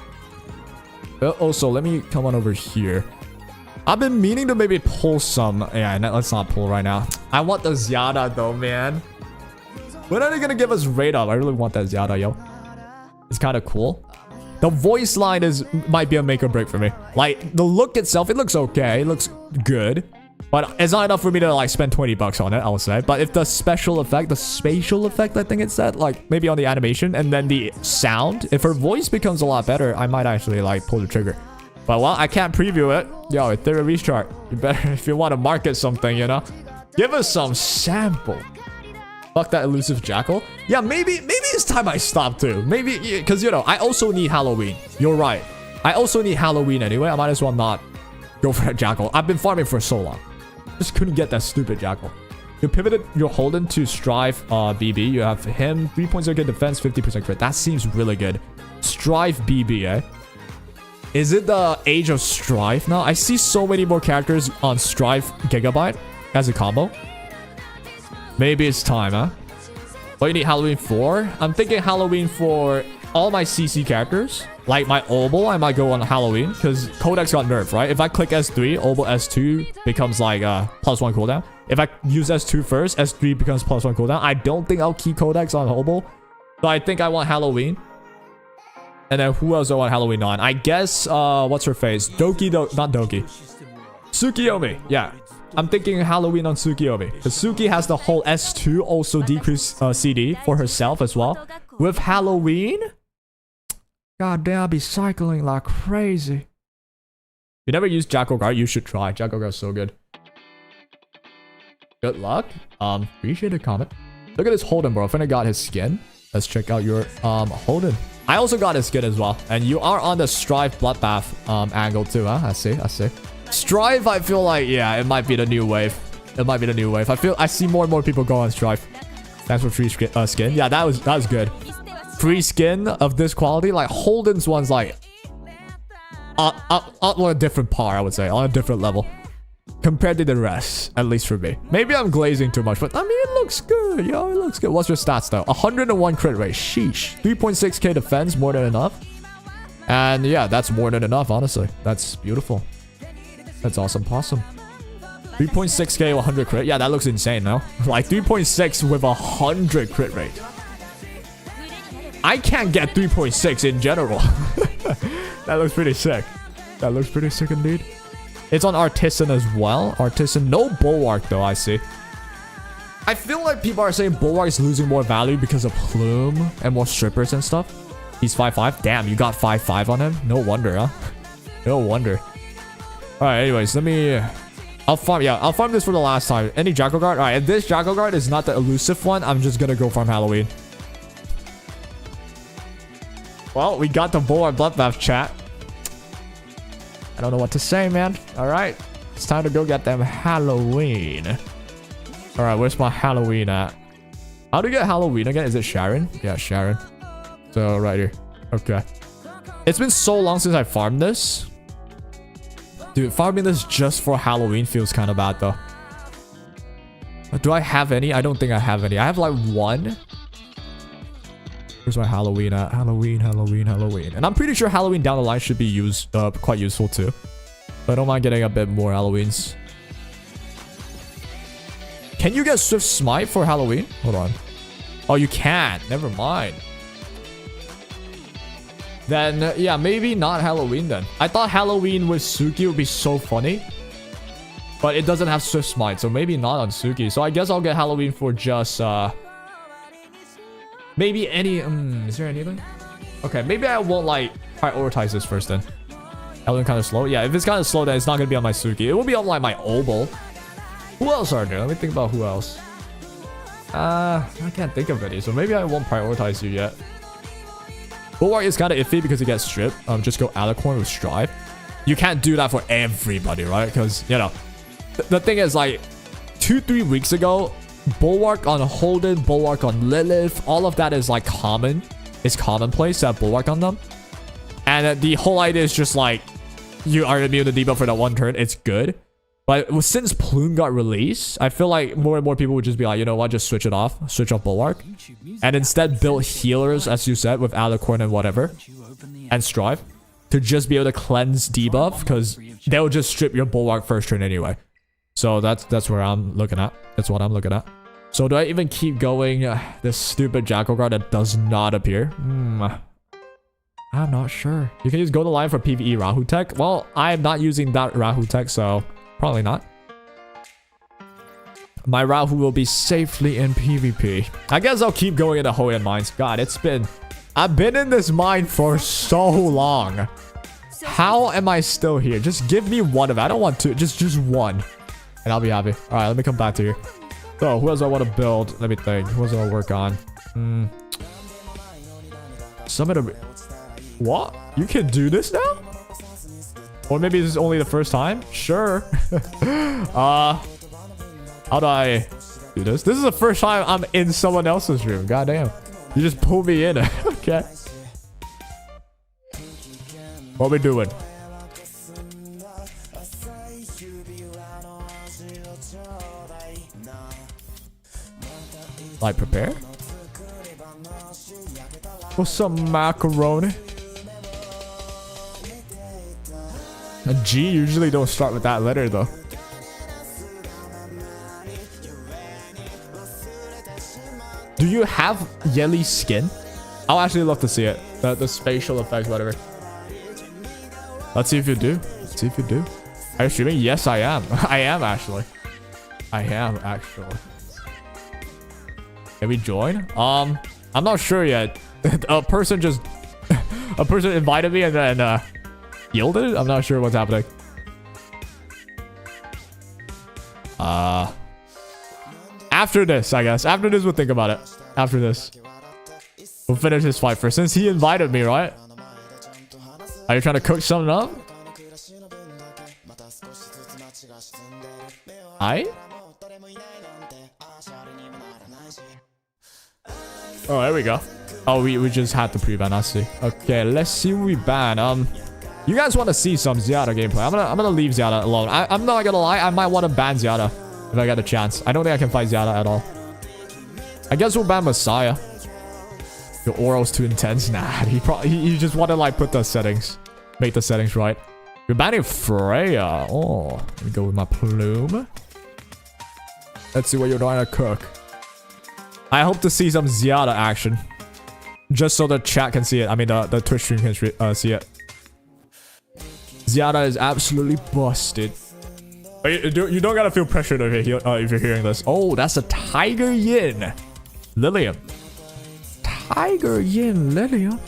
Also, let me come on over here. I've been meaning to maybe pull some. Yeah, let's not pull right now. I want the Zyada though, man. When are they gonna give us raid up? I really want that Zyada, yo. It's kind of cool. The voice line might be a make or break for me. Like, the look itself, it looks okay. It looks good. But it's not enough for me to, like, spend 20 bucks on it, I would say. But if the special effect, the spatial effect, I think it said, like, maybe on the animation, and then the sound, if her voice becomes a lot better, I might actually, like, pull the trigger. But, well, I can't preview it. Yo, etheria restart. You better, if you want to market something, you know? Give us some sample. Fuck that elusive Jackal. Yeah, maybe it's time I stop too. Maybe, because, you know, I also need Halloween. You're right. I also need Halloween anyway. I might as well not go for that Jackal. I've been farming for so long. Just couldn't get that stupid Jackal. You pivoted your Holden to Strive BB. You have him, 3.0k defense, 50% crit. That seems really good. Strive BB, eh? Is it the age of Strive now? I see so many more characters on Strive Gigabyte as a combo. Maybe it's time, huh? What you need Halloween for? I'm thinking Halloween for all my CC characters. Like my Obel, I might go on Halloween because Codex got nerfed, right? If I click S3, Obel S2 becomes like +1 cooldown. If I use S2 first, S3 becomes +1 cooldown. I don't think I'll keep Codex on Obel. So I think I want Halloween. And then who else do I want Halloween on? I guess, what's her face? Not Doki. Tsukiyomi, yeah. I'm thinking Halloween on Tsukiyomi. Because Suki has the whole S2 also decrease CD for herself as well. With Halloween? God damn, I'll be cycling like crazy. You never used Jackal Guard? You should try. Jackal Guard's so good. Good luck. Appreciate the comment. Look at this Holden, bro. I finally got his skin. Let's check out your Holden. I also got his skin as well. And you are on the Strive Bloodbath angle too, huh? I see. Strive, I feel like, yeah, it might be the new wave. I see more and more people go on Strive. Thanks for free skin. Yeah, that was good. Free skin of this quality, like Holden's one's like on a different par, I would say, on a different level compared to the rest, at least for me. Maybe I'm glazing too much, but I mean, it looks good, yo. It looks good. What's your stats though? 101 crit rate. Sheesh. 3.6k defense, more than enough. And yeah, that's more than enough, honestly. That's beautiful. That's awesome, possum. 3.6k 100 crit. Yeah, that looks insane, no? Like 3.6 with 100 crit rate. I can't get 3.6 in general. That looks pretty sick. That looks pretty sick indeed. It's on Artisan as well. Artisan, no Bulwark though, I see. I feel like people are saying Bulwark is losing more value because of Plume and more strippers and stuff. He's 5'5". Damn, you got 5'5" on him? No wonder, huh? No wonder. Alright, anyways, I'll farm this for the last time. Any Jackal Guard? Alright, if this Jackal Guard is not the elusive one, I'm just gonna go farm Halloween. Well, we got the Bulwark Bloodbath chat. I don't know what to say, man. Alright, it's time to go get them Halloween. Alright, where's my Halloween at? How do you get Halloween again? Is it Sharon? Yeah, Sharon. So right here. Okay. It's been so long since I farmed this. Dude, farming this just for Halloween feels kind of bad though. Do I have any? I don't think I have any. I have like one. Where's my Halloween at? Halloween. And I'm pretty sure Halloween down the line should be quite useful too. But I don't mind getting a bit more Halloweens. Can you get Swift Smite for Halloween? Hold on. Oh, you can. Never mind. Then, yeah, maybe not Halloween then. I thought Halloween with Suki would be so funny. But it doesn't have Swift Smite, so maybe not on Suki. So I guess I'll get Halloween for just, maybe any... is there anything? Okay, maybe I won't, like, prioritize this first then. Halloween kind of slow? Yeah, if it's kind of slow, then it's not going to be on my Suki. It will be on, like, my Obol. Who else are there? Let me think about who else. I can't think of any, so maybe I won't prioritize you yet. Bulwark is kind of iffy because it gets stripped. Just go Alicorn with Strive. You can't do that for everybody, right? Because, you know, the thing is, like, 2-3 weeks ago, Bulwark on Holden, Bulwark on Lilith, all of that is, like, common. It's commonplace to have Bulwark on them. And the whole idea is just, like, you are immune to debuff for that one turn. It's good. But since Plume got released, I feel like more and more people would just be like, you know what, just switch it off. Switch off Bulwark. And instead build healers, as you said, with Alicorn and whatever. And Strive. To just be able to cleanse debuff. Because they'll just strip your Bulwark first turn anyway. So that's where I'm looking at. That's what I'm looking at. So do I even keep going this stupid Jackal Guard that does not appear? I'm not sure. You can use Go to Line for PvE Rahu Tech. Well, I'm not using that Rahu Tech, so... Probably not. My Rahu will be safely in PvP. I guess I'll keep going into Hoyan Mines. God, I've been in this mine for so long. How am I still here? Just give me one of it. I don't want two. Just one. And I'll be happy. Alright, let me come back to here. So, who else I want to build? Let me think. Who else do I work on? Summit of... What? You can do this now? Or maybe this is only the first time? Sure. How do I do this? This is the first time I'm in someone else's room. Goddamn. You just pulled me in. Okay. What are we doing? Like prepare? What's some macaroni? A G usually don't start with that letter though. Do you have yelly skin? I'll actually love to see it. The spatial effects, whatever. Let's see if you do. Let's see if you do. Are you streaming? Yes, I am. I am actually. Can we join? I'm not sure yet. A person invited me and then yielded? I'm not sure what's happening. After this, I guess. After this, we'll think about it. After this. We'll finish this fight first. Since he invited me, right? Are you trying to cook something up? Oh, there we go. Oh, we just had to pre-ban. I see. Okay, let's see what we ban. You guys want to see some Zyada gameplay? I'm gonna leave Zyada alone. I'm not gonna lie. I might want to ban Zyada if I get a chance. I don't think I can fight Zyada at all. I guess we'll ban Messiah. Your oral's too intense. Nah, he just want to like put the settings, make the settings right. You're banning Freya. Oh, let me go with my plume. Let's see what you're trying to cook. I hope to see some Zyada action, just so the chat can see it. I mean, the Twitch stream can see it. Zyada is absolutely busted. You don't gotta feel pressured if you're hearing this. Oh, that's a Tiger Yin. Lilium. Tiger Yin Lilium.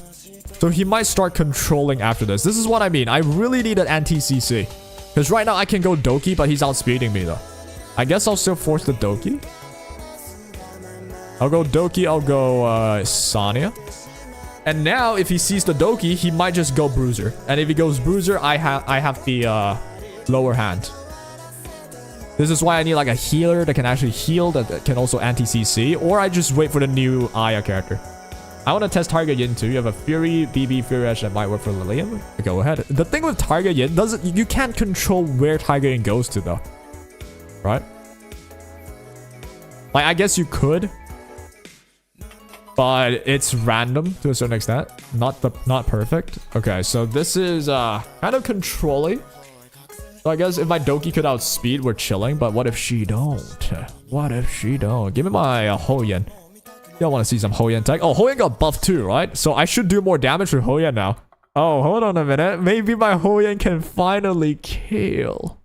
So he might start controlling after this. This is what I mean. I really need an anti-CC. Because right now I can go Doki, but he's outspeeding me though. I guess I'll still force the Doki. I'll go Doki, I'll go Sania. And now, if he sees the Doki, he might just go Bruiser. And if he goes Bruiser, I have the lower hand. This is why I need like a healer that can actually heal, that can also anti-CC. Or I just wait for the new Aya character. I want to test Target Yin too. You have a Fury, BB, Fury Edge that might work for Lilium. Go ahead. The thing with Target Yin you can't control where Target Yin goes to though. Right? Like, I guess you could. But it's random to a certain extent. Not perfect. Okay, so this is kind of controlling. So I guess if my Doki could outspeed, we're chilling. But what if she don't? What if she don't? Give me my Hoyen. Y'all want to see some Hoyen tech? Oh, Hoyen got buffed too, right? So I should do more damage for Hoyen now. Oh, hold on a minute. Maybe my Hoyen can finally kill.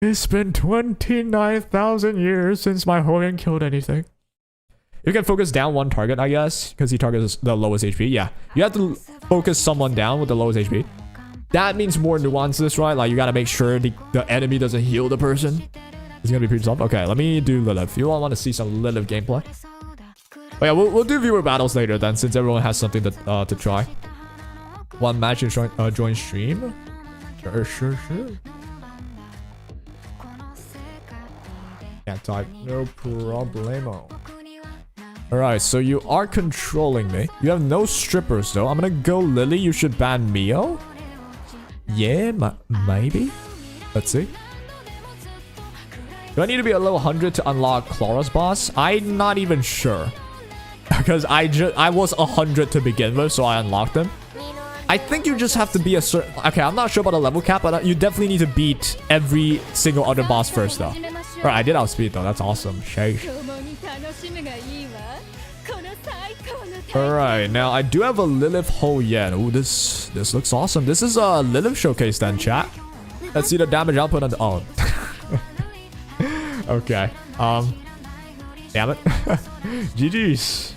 It's been 29,000 years since my Hoyen killed anything. You can focus down one target, I guess, because he targets the lowest HP. Yeah, you have to focus someone down with the lowest HP. That means more nuances, right? Like, you gotta make sure the enemy doesn't heal the person. It's gonna be pretty tough. Okay, let me do Lilith. You all want to see some Lilith gameplay? Oh yeah, we'll do viewer battles later then, since everyone has something to try. One match and join stream. Sure. Can't type. No problemo. Alright, so you are controlling me. You have no strippers though. I'm gonna go Lily. You should ban Mio. Yeah, maybe. Let's see. Do I need to be a level 100 to unlock Clara's boss? I'm not even sure. Because I was 100 to begin with, so I unlocked them. I think you just have to be a certain... Okay, I'm not sure about the level cap, but you definitely need to beat every single other boss first though. Alright, I did outspeed though. That's awesome. Sheesh. Alright, now I do have a Lilith Hoyen. Ooh, this looks awesome. This is a Lilith showcase then, chat. Let's see the damage output on the... Oh. Okay. Damn it. GG's.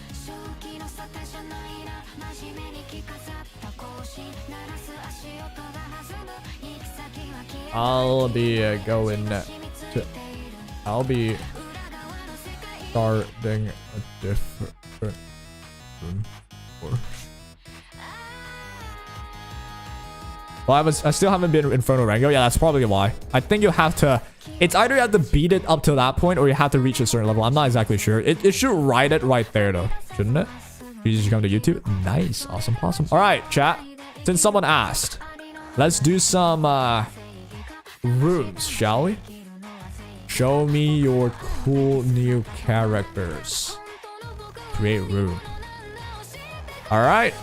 I'll be starting a different room. Well, I still haven't been Inferno Rango. Yeah, that's probably why. I think you have to... It's either you have to beat it up to that point or you have to reach a certain level. I'm not exactly sure. It should write it right there though, shouldn't it? You just come to YouTube. Nice. Awesome. Alright, chat. Since someone asked, let's do some rooms, shall we? Show me your cool new characters. Create room. Alright.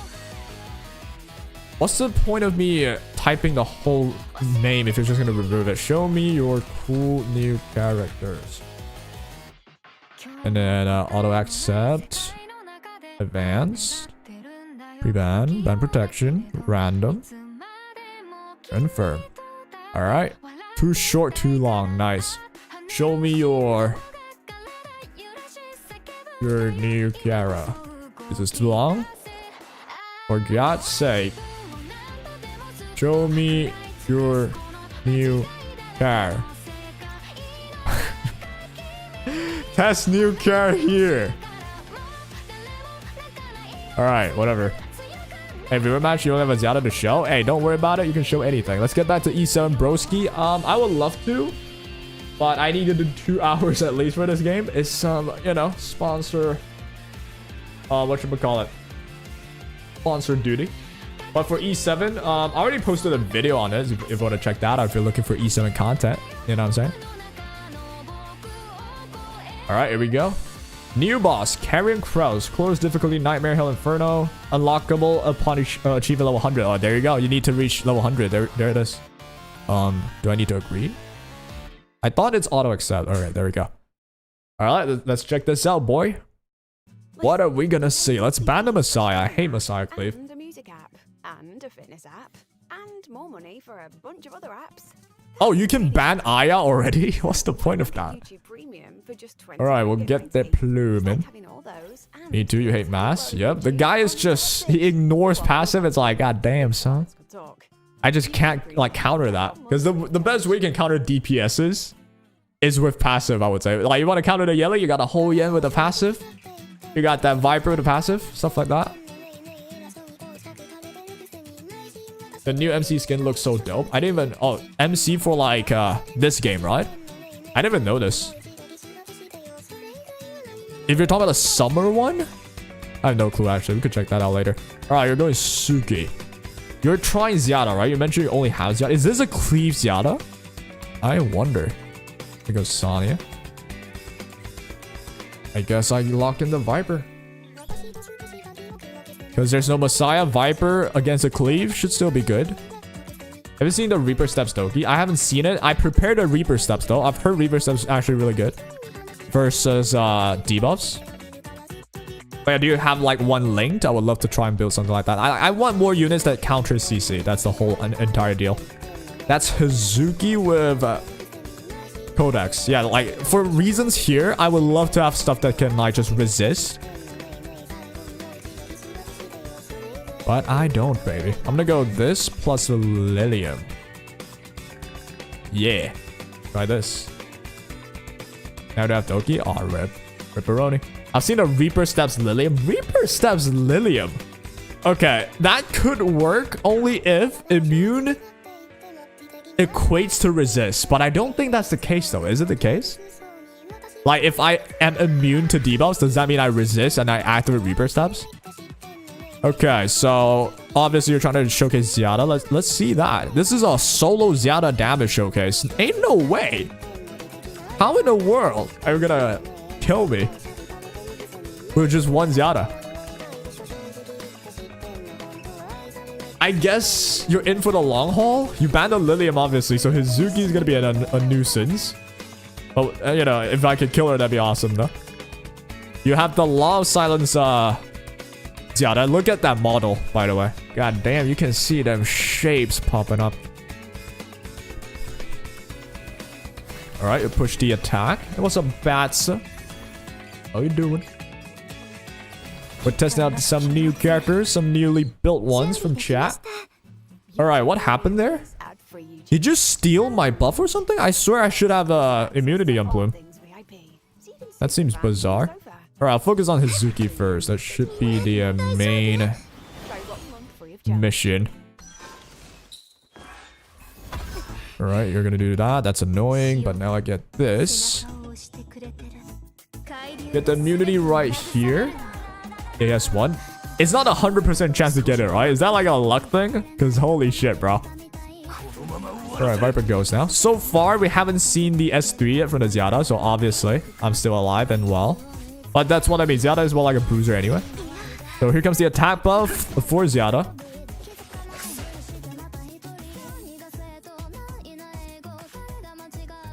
What's the point of me typing the whole name if you're just going to remove it? Show me your cool new characters. And then auto accept. Advanced. Pre-ban. Ban protection. Random. Confirm. Alright. Too short, too long. Nice. Show me your new Gala. Is this too long? For God's sake. Show me your new car. Test new car here. Alright, whatever. Hey, viewer match, you don't have a Zelda to show? Hey, don't worry about it. You can show anything. Let's get back to E7 Broski. I would love to, but I need to do 2 hours at least for this game. It's some, sponsor... whatchamacallit? Sponsor duty. But for E7, I already posted a video on it if you want to check that out if you're looking for E7 content. You know what I'm saying? Alright, here we go. New boss, Carrion Crows. Close difficulty, Nightmare Hell Inferno. Unlockable upon achieving level 100. Oh, there you go. You need to reach level 100. There it is. Do I need to agree? I thought it's auto accept. Alright, there we go. Alright, let's check this out, boy. What are we gonna see? Let's ban the Messiah. I hate Messiah Cleave. And a music app. And a fitness app. And more money for a bunch of other apps. Oh, you can ban Aya already? What's the point of that? Alright, we'll get the plume in. Me too, you hate mass? Yep, the guy is just... He ignores passive. It's like, god damn, son. I just can't, like, counter that. Because the best way you can counter DPSs is with passive, I would say. Like, you want to counter the Yellow, you got a Hoyen with a passive. You got that Viper with a passive. Stuff like that. The new MC skin looks so dope. I didn't even... Oh, MC for like this game, right? I didn't even know this. If you're talking about a summer one, I have no clue, actually. We could check that out later. Alright, you're going Suki. You're trying Zyada, right? You mentioned you only have Zyada. Is this a cleave Zyada? I wonder. I go Sonya. I guess I lock in the Viper. Because there's no Messiah. Viper against a cleave should still be good. Have you seen the Reaper Steps Doki? I haven't seen it. I prepared a Reaper Steps though. I've heard Reaper Steps actually really good. Versus debuffs. But yeah, do you have like one linked? I would love to try and build something like that. I want more units that counter CC. That's the whole entire deal. That's Hazuki with Codex. Yeah, like for reasons here, I would love to have stuff that can like just resist. But I don't, baby. I'm gonna go this plus Lilium. Yeah. Try this. Now do I have Doki? Oh, rip. Ripperoni. I've seen a Reaper Steps Lilium. Reaper Steps Lilium. Okay, that could work only if immune equates to resist. But I don't think that's the case though. Is it the case? Like if I am immune to debuffs, does that mean I resist and I activate Reaper Steps? Okay, so obviously you're trying to showcase Zyada. Let's see that. This is a solo Zyada damage showcase. Ain't no way. How in the world are you gonna kill me with just one Zyada? I guess you're in for the long haul. You banned the Lilium, obviously, so Hazuki is gonna be a nuisance. But you know, if I could kill her, that'd be awesome, though. You have the Law of Silence, Zyada. Look at that model, by the way. God damn, you can see them shapes popping up. Alright, you push the attack. Hey, what's up, Bats? How you doing? We're testing out some new characters, some newly built ones from chat. Alright, what happened there? Did you just steal my buff or something? I swear I should have immunity on Plume. That seems bizarre. Alright, I'll focus on Hazuki first. That should be the main mission. Alright, you're gonna do that. That's annoying, but now I get this. Get the immunity right here. AS1. It's not 100% chance to get it, right? Is that like a luck thing? Because holy shit, bro. Alright, Viper goes now. So far, we haven't seen the S3 yet from the Zyada, so obviously, I'm still alive and well. But that's what I mean. Zyada is more like a bruiser anyway. So here comes the attack buff for Zyada.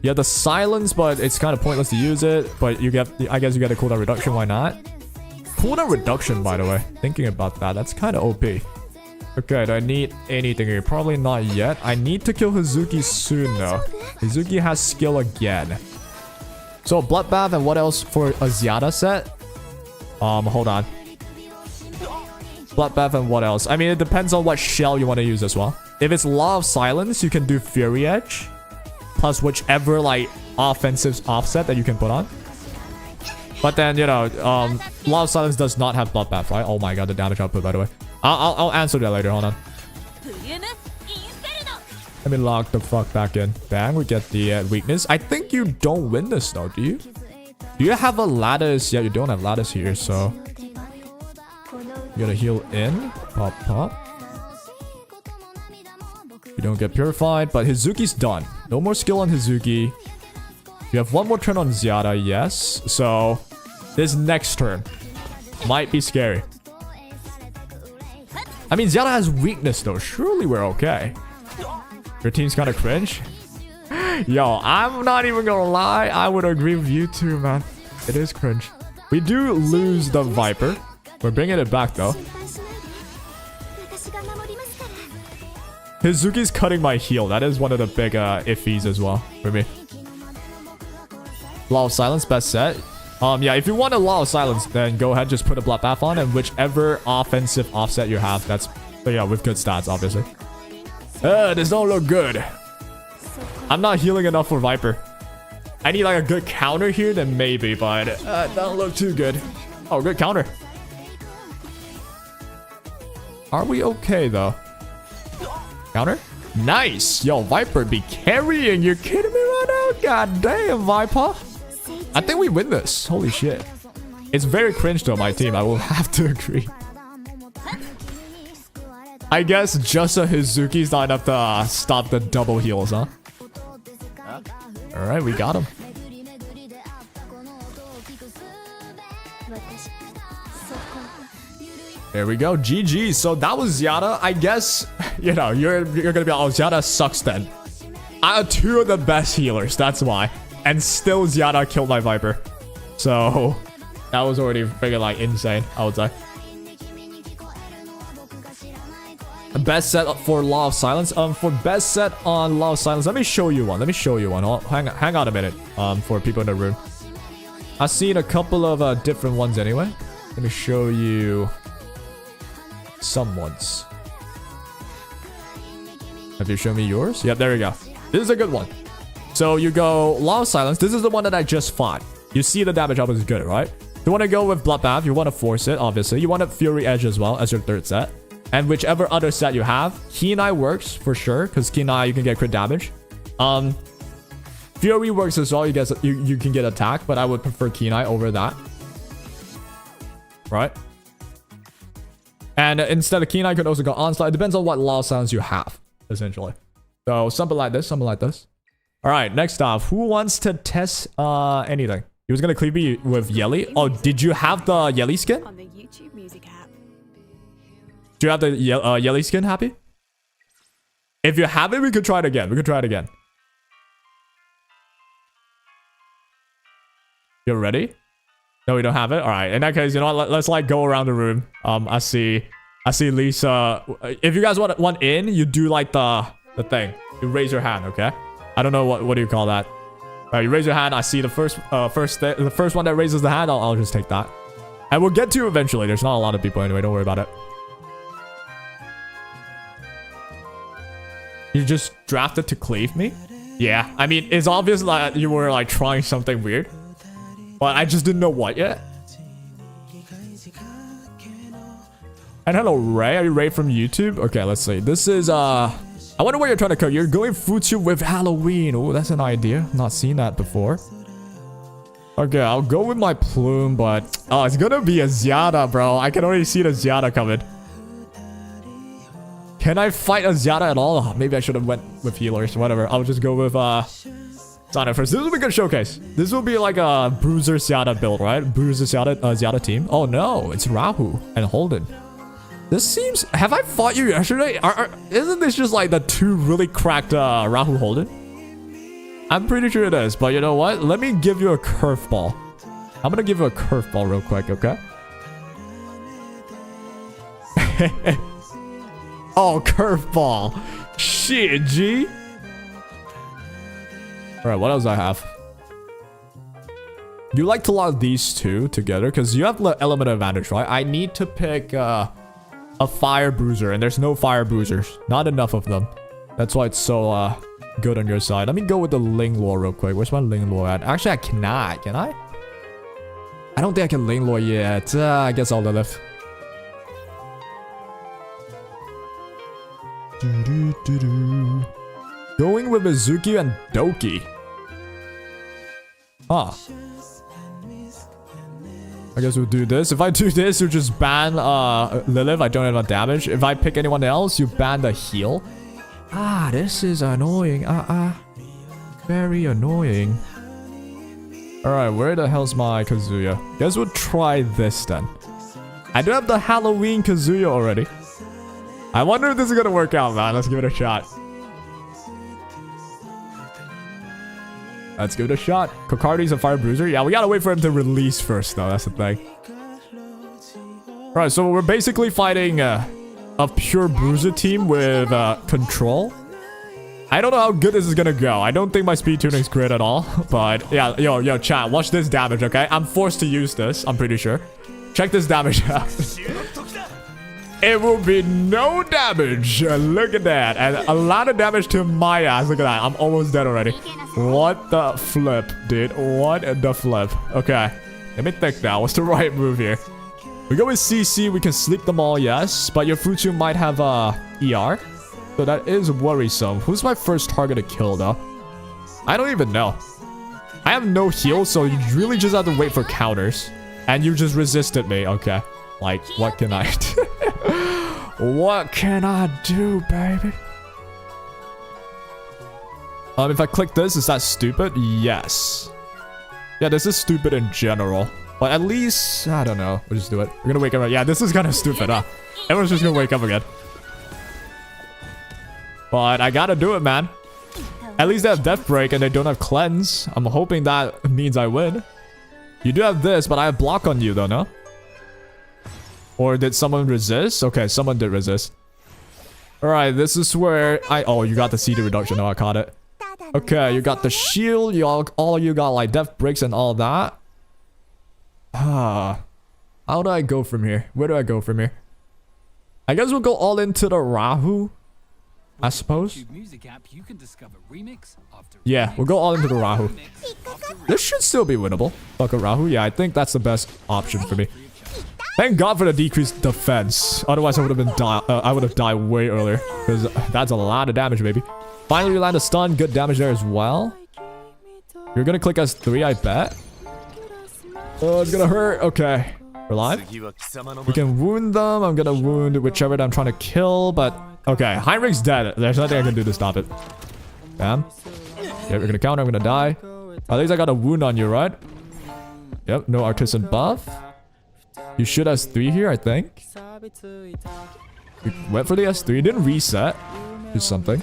You have the silence, but it's kind of pointless to use it. But you get, I guess you get a cooldown reduction. Why not? Cooldown reduction, by the way. Thinking about that, that's kind of OP. Okay, do I need anything here? Probably not yet. I need to kill Hazuki soon, though. Hazuki has skill again. So, Bloodbath and what else for a Zyada set? Hold on. Bloodbath and what else? I mean, it depends on what shell you want to use as well. If it's Law of Silence, you can do Fury Edge. Plus whichever, like, offensive offset that you can put on. But then, you know, Law of Silence does not have Bloodbath, right? Oh my god, the damage output, by the way. I'll answer that later. Hold on. Let me lock the fuck back in. Bang, we get the weakness. I think you don't win this, though, do you? Do you have a lattice? Yeah, you don't have lattice here, so... You gotta heal in. Pop, pop. You don't get purified, but Hazuki's done. No more skill on Hazuki. You have one more turn on Zyada, yes. So, this next turn might be scary. I mean, Zyada has weakness, though. Surely we're okay. Your team's kind of cringe. Yo, I'm not even gonna lie. I would agree with you too, man. It is cringe. We do lose the Viper. We're bringing it back, though. Hazuki's cutting my heal. That is one of the big iffies as well for me. Law of Silence, best set. Yeah, if you want a Law of Silence, then go ahead, just put a Bloodbath on, and whichever offensive offset you have, that's, yeah, with good stats, obviously. This don't look good. I'm not healing enough for Viper. I need like a good counter here, then maybe, but don't look too good. Oh, good counter. Are we okay, though? Counter? Nice! Yo, Viper be carrying. You're kidding me right now? God damn, Viper. I think we win this. Holy shit. It's very cringe though, my team. I will have to agree. I guess just a Hazuki's not enough to stop the double heals, huh? Alright, we got him. There we go. GG. So that was Zyada. I guess, you know, you're gonna be like, oh, Zyada sucks then. I have two of the best healers, that's why. And still Zyada killed my Viper. So that was already freaking like insane, I would say. Best set for Law of Silence. For best set on Law of Silence, let me show you one. Oh, hang on a minute. For people in the room. I've seen a couple of different ones anyway. Let me show you some ones. Have you shown me yours? Yep, there we go. This is a good one. So you go Law of Silence. This is the one that I just fought. You see the damage up is good, right? You want to go with Bloodbath. You want to force it, obviously. You want a Fury Edge as well as your third set. And whichever other set you have. Keen Eye works for sure, because Keen Eye you can get crit damage. Fury works as well. You can get attack, but I would prefer Keen Eye over that. Right? And instead of Keen Eye, you could also go Onslaught. It depends on what Law of Silence you have, essentially. So something like this, something like this. All right, next off, who wants to test anything? He was gonna cleave me with Yelly. Oh, did you have the Yelly skin? On the YouTube music app. Do you have the Yelly skin, Happy? If you have it, we could try it again. You're ready? No, we don't have it. All right. In that case, you know what? Let's like go around the room. I see Lisa. If you guys want in, you do like the thing. You raise your hand, okay? I don't know what do you call that. All right, you raise your hand. I see the first one that raises the hand. I'll just take that. And we'll get to you eventually. There's not a lot of people anyway. Don't worry about it. You just drafted to cleave me? Yeah. I mean, it's obvious that you were like trying something weird. But I just didn't know what yet. And hello, Ray. Are you Ray from YouTube? Okay, let's see. This is, I wonder what you're trying to cook. You're going Futsu with Halloween. Oh, that's an idea. Not seen that before. Okay, I'll go with my plume, but... Oh, it's gonna be a Zyada, bro. I can already see the Zyada coming. Can I fight a Zyada at all? Oh, maybe I should have went with healers. Whatever. I'll just go with, Sana first. This will be a good showcase. This will be like a Bruiser Zyada build, right? Bruiser Zyada team. Oh no, it's Rahu and Holden. This seems... Have I fought you yesterday? Isn't this just like the two really cracked Rahu Holden? I'm pretty sure it is, but you know what? Let me give you a curveball. I'm gonna give you a curveball real quick, okay? Oh, curveball. Shit, G. Alright, what else I have? You like to lock these two together because you have the element advantage, right? I need to pick a fire bruiser, and there's no fire bruisers. Not enough of them. That's why it's so good on your side. Let me go with the Ling Lore real quick. Where's my Ling Lore at? Actually, I cannot. Can I? I don't think I can Ling Lore yet. I guess I'll live. Going with Mizuki and Doki. Huh. I guess we'll do this. If I do this, you just ban Lilith. I don't have enough damage. If I pick anyone else, you ban the heal. Ah, this is annoying. Very annoying. Alright, where the hell's my Kazuya? Guess we'll try this then. I do have the Halloween Kazuya already. I wonder if this is gonna work out, man. Let's give it a shot. Let's give it a shot. Kokardi's a fire bruiser. Yeah, we gotta wait for him to release first, though. That's the thing. Alright, so we're basically fighting a pure bruiser team with control. I don't know how good this is gonna go. I don't think my speed tuning's great at all. But yeah, yo, chat, watch this damage, okay? I'm forced to use this, I'm pretty sure. Check this damage out. It will be no damage. Look at that. And a lot of damage to my ass. Look at that. I'm almost dead already. What the flip, dude? What the flip? Okay. Let me think now. What's the right move here? We go with CC. We can sleep them all, yes. But your Futsu might have ER. So that is worrisome. Who's my first target to kill, though? I don't even know. I have no heal, so you really just have to wait for counters. And you just resisted me. Okay. Like, what can I do? What can I do, baby? If I click this, is that stupid? Yes. Yeah, this is stupid in general. But at least, I don't know. We'll just do it. We're gonna wake up. Yeah, this is kind of stupid, huh? Everyone's just gonna wake up again. But I gotta do it, man. At least they have Death Break and they don't have Cleanse. I'm hoping that means I win. You do have this, but I have Block on you, though, no? Or did someone resist? Okay, someone did resist. Alright, this is where I... Oh, you got the CD reduction. No, I caught it. Okay, you got the shield. All you got, like, Death Breaks and all that. How do I go from here? Where do I go from here? I guess we'll go all into the Rahu. I suppose. Yeah, we'll go all into the Rahu. This should still be winnable. Fuck a Rahu. Yeah, I think that's the best option for me. Thank God for the decreased defense. Otherwise, I would have died way earlier. Because that's a lot of damage, baby. Finally, we land a stun. Good damage there as well. You're gonna click S3, I bet. Oh, it's gonna hurt. Okay. We're alive. We can wound them. I'm gonna wound whichever I'm trying to kill, but... Okay, Heinrich's dead. There's nothing I can do to stop it. Bam. Yeah, we're gonna counter. I'm gonna die. At least I got a wound on you, right? Yep, no artisan buff. You should S3 here, I think. We went for the S3. It didn't reset. Do something.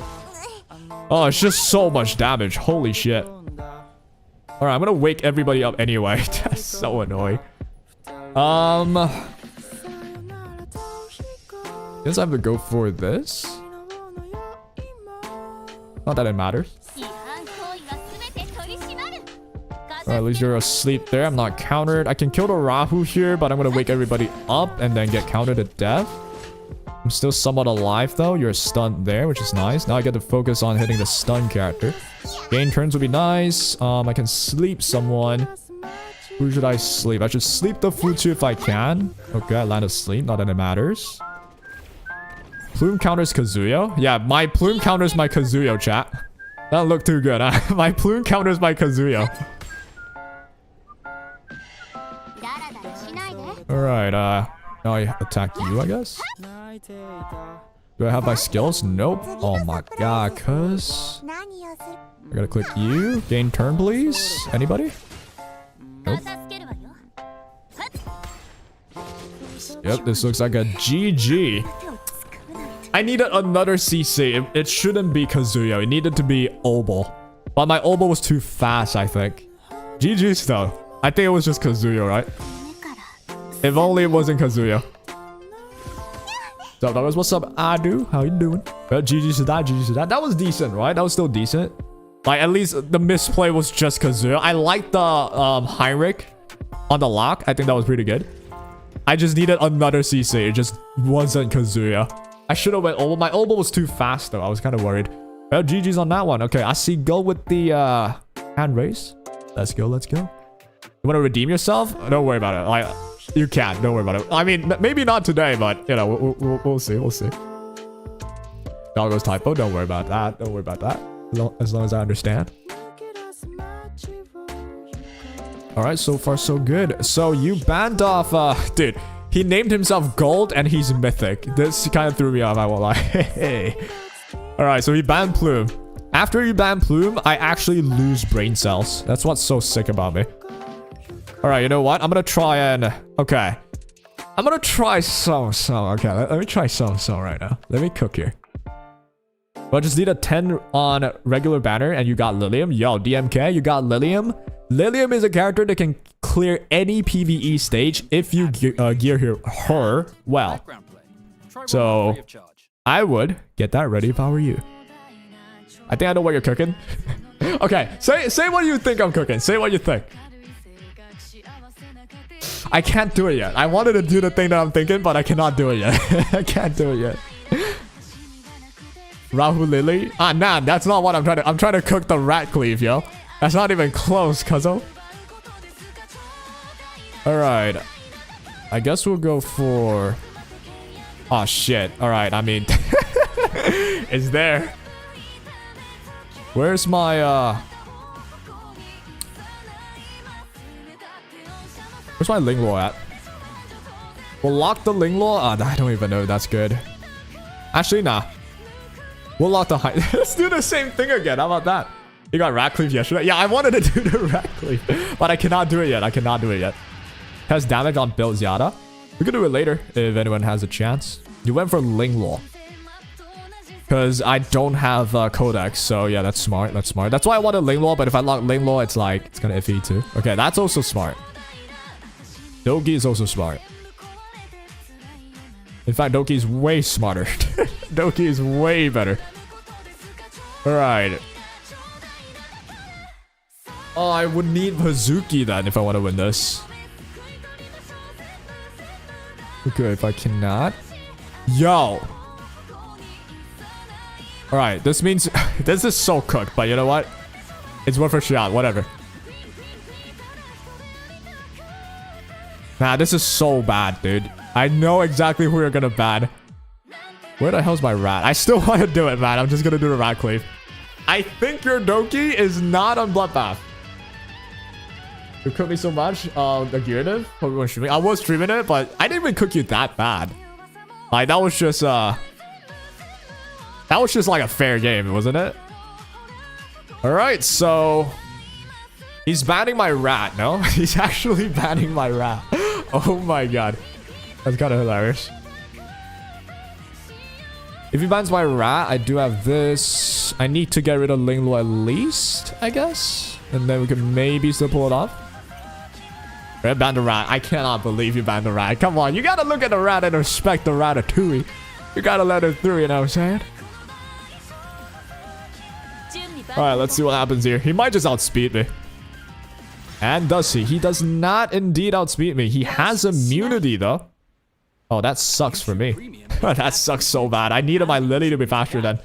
Oh, it's just so much damage. Holy shit. Alright, I'm gonna wake everybody up anyway. That's so annoying. Guess I have to go for this. Not that it matters. Alright, at least you're asleep there. I'm not countered. I can kill the Rahu here, but I'm gonna wake everybody up and then get countered to death. I'm still somewhat alive though. You're stunned there, which is nice. Now I get to focus on hitting the stun character. Gain turns would be nice. I can sleep someone. Who should I sleep? I should sleep the Futsu if I can. Okay, I land asleep. Not that it matters. Plume counters Kazuyo. Yeah, my plume counters my Kazuyo, chat. That don't look too good, huh? My plume counters my Kazuyo. Alright, now I attack you, I guess? Do I have my skills? Nope. Oh my god, cuz. I gotta click you. Gain turn, please. Anybody? Nope. Yep, this looks like a GG. I needed another CC. It shouldn't be Kazuyo. It needed to be Obel. But my Obel was too fast, I think. GG's though. I think it was just Kazuyo, right? If only it wasn't Kazuyo. So, guys, what's up, Adu? How you doing? Well, GG's to that, GG's to that. That was decent, right? That was still decent. Like, at least the misplay was just Kazuyo. I like the Heinrich on the lock. I think that was pretty good. I just needed another CC. It just wasn't Kazuya. I should have went Obel. My Obel was too fast, though. I was kind of worried. Well, GG's on that one. Okay, I see. Go with the hand raise. Let's go, let's go. You want to redeem yourself? Don't worry about it. Like, you can. Don't worry about it. I mean, maybe not today, but, you know, we'll see. We'll see. Doggo's typo. Don't worry about that. Don't worry about that. As long as I understand. Alright, so far so good. So you banned off, dude, he named himself Gold and he's Mythic. This kind of threw me off, I won't lie. Hey. Alright, so he banned Plume. After you ban Plume, I actually lose brain cells. That's what's so sick about me. Alright, you know what? I'm gonna try and... Okay. I'm gonna try some. Okay, let me try some right now. Let me cook here. Well, just need a 10 on regular banner and you got Lilium. Yo, DMK, you got Lilium. Lilium is a character that can clear any PvE stage if you gear her well. So, I would get that ready if I were you. I think I know what you're cooking. Okay, say what you think I'm cooking. Say what you think. I can't do it yet. I wanted to do the thing that I'm thinking, but I cannot do it yet. I can't do it yet. Rahu Lily? Ah, nah, that's not what I'm trying to... I'm trying to cook the rat cleave, yo. That's not even close, cuzzo. Alright. I guess we'll go for... Oh, shit. Alright, I mean... It's there. Where's my, Where's my Linglor at? We'll lock the Linglor. I don't even know if that's good. Actually, nah. We'll lock the high. Let's do the same thing again. How about that? You got Ratcliffe yesterday? Yeah, I wanted to do the Ratcliffe, but I cannot do it yet. I cannot do it yet. Has damage on Build Yada. We can do it later if anyone has a chance. You went for Linglor. Because I don't have Codex, so yeah, that's smart. That's smart. That's why I wanted Linglor, but if I lock Linglor, it's like, it's gonna iffy too. Okay, that's also smart. Doki is also smart. In fact, Doki is way smarter. Doki is way better. Alright. Oh, I would need Hazuki then if I want to win this. Okay, if I cannot. Yo. Alright, this means... this is so cooked, but you know what? It's worth a shot, whatever. Nah, this is so bad, dude. I know exactly who you're gonna ban. Where the hell's my rat? I still want to do it, man. I'm just gonna do the Ratcliffe. I think your Doki is not on Bloodbath. You cooked me so much. The Gyarados. I was streaming it, but I didn't even cook you that bad. Like, that was just like a fair game, wasn't it? Alright, so... he's banning my rat, no? He's actually banning my rat. Oh my god. That's kind of hilarious. If he bans my rat, I do have this. I need to get rid of Linglor at least, I guess. And then we can maybe still pull it off. Red banned the rat. I cannot believe you banned the rat. Come on, you gotta look at the rat and respect the Ratatouille. You gotta let it through, you know what I'm saying? Alright, let's see what happens here. He might just outspeed me. And does he? He does not indeed outspeed me. He has immunity though. Oh, that sucks for me. That sucks so bad. I needed my Lily to be faster then.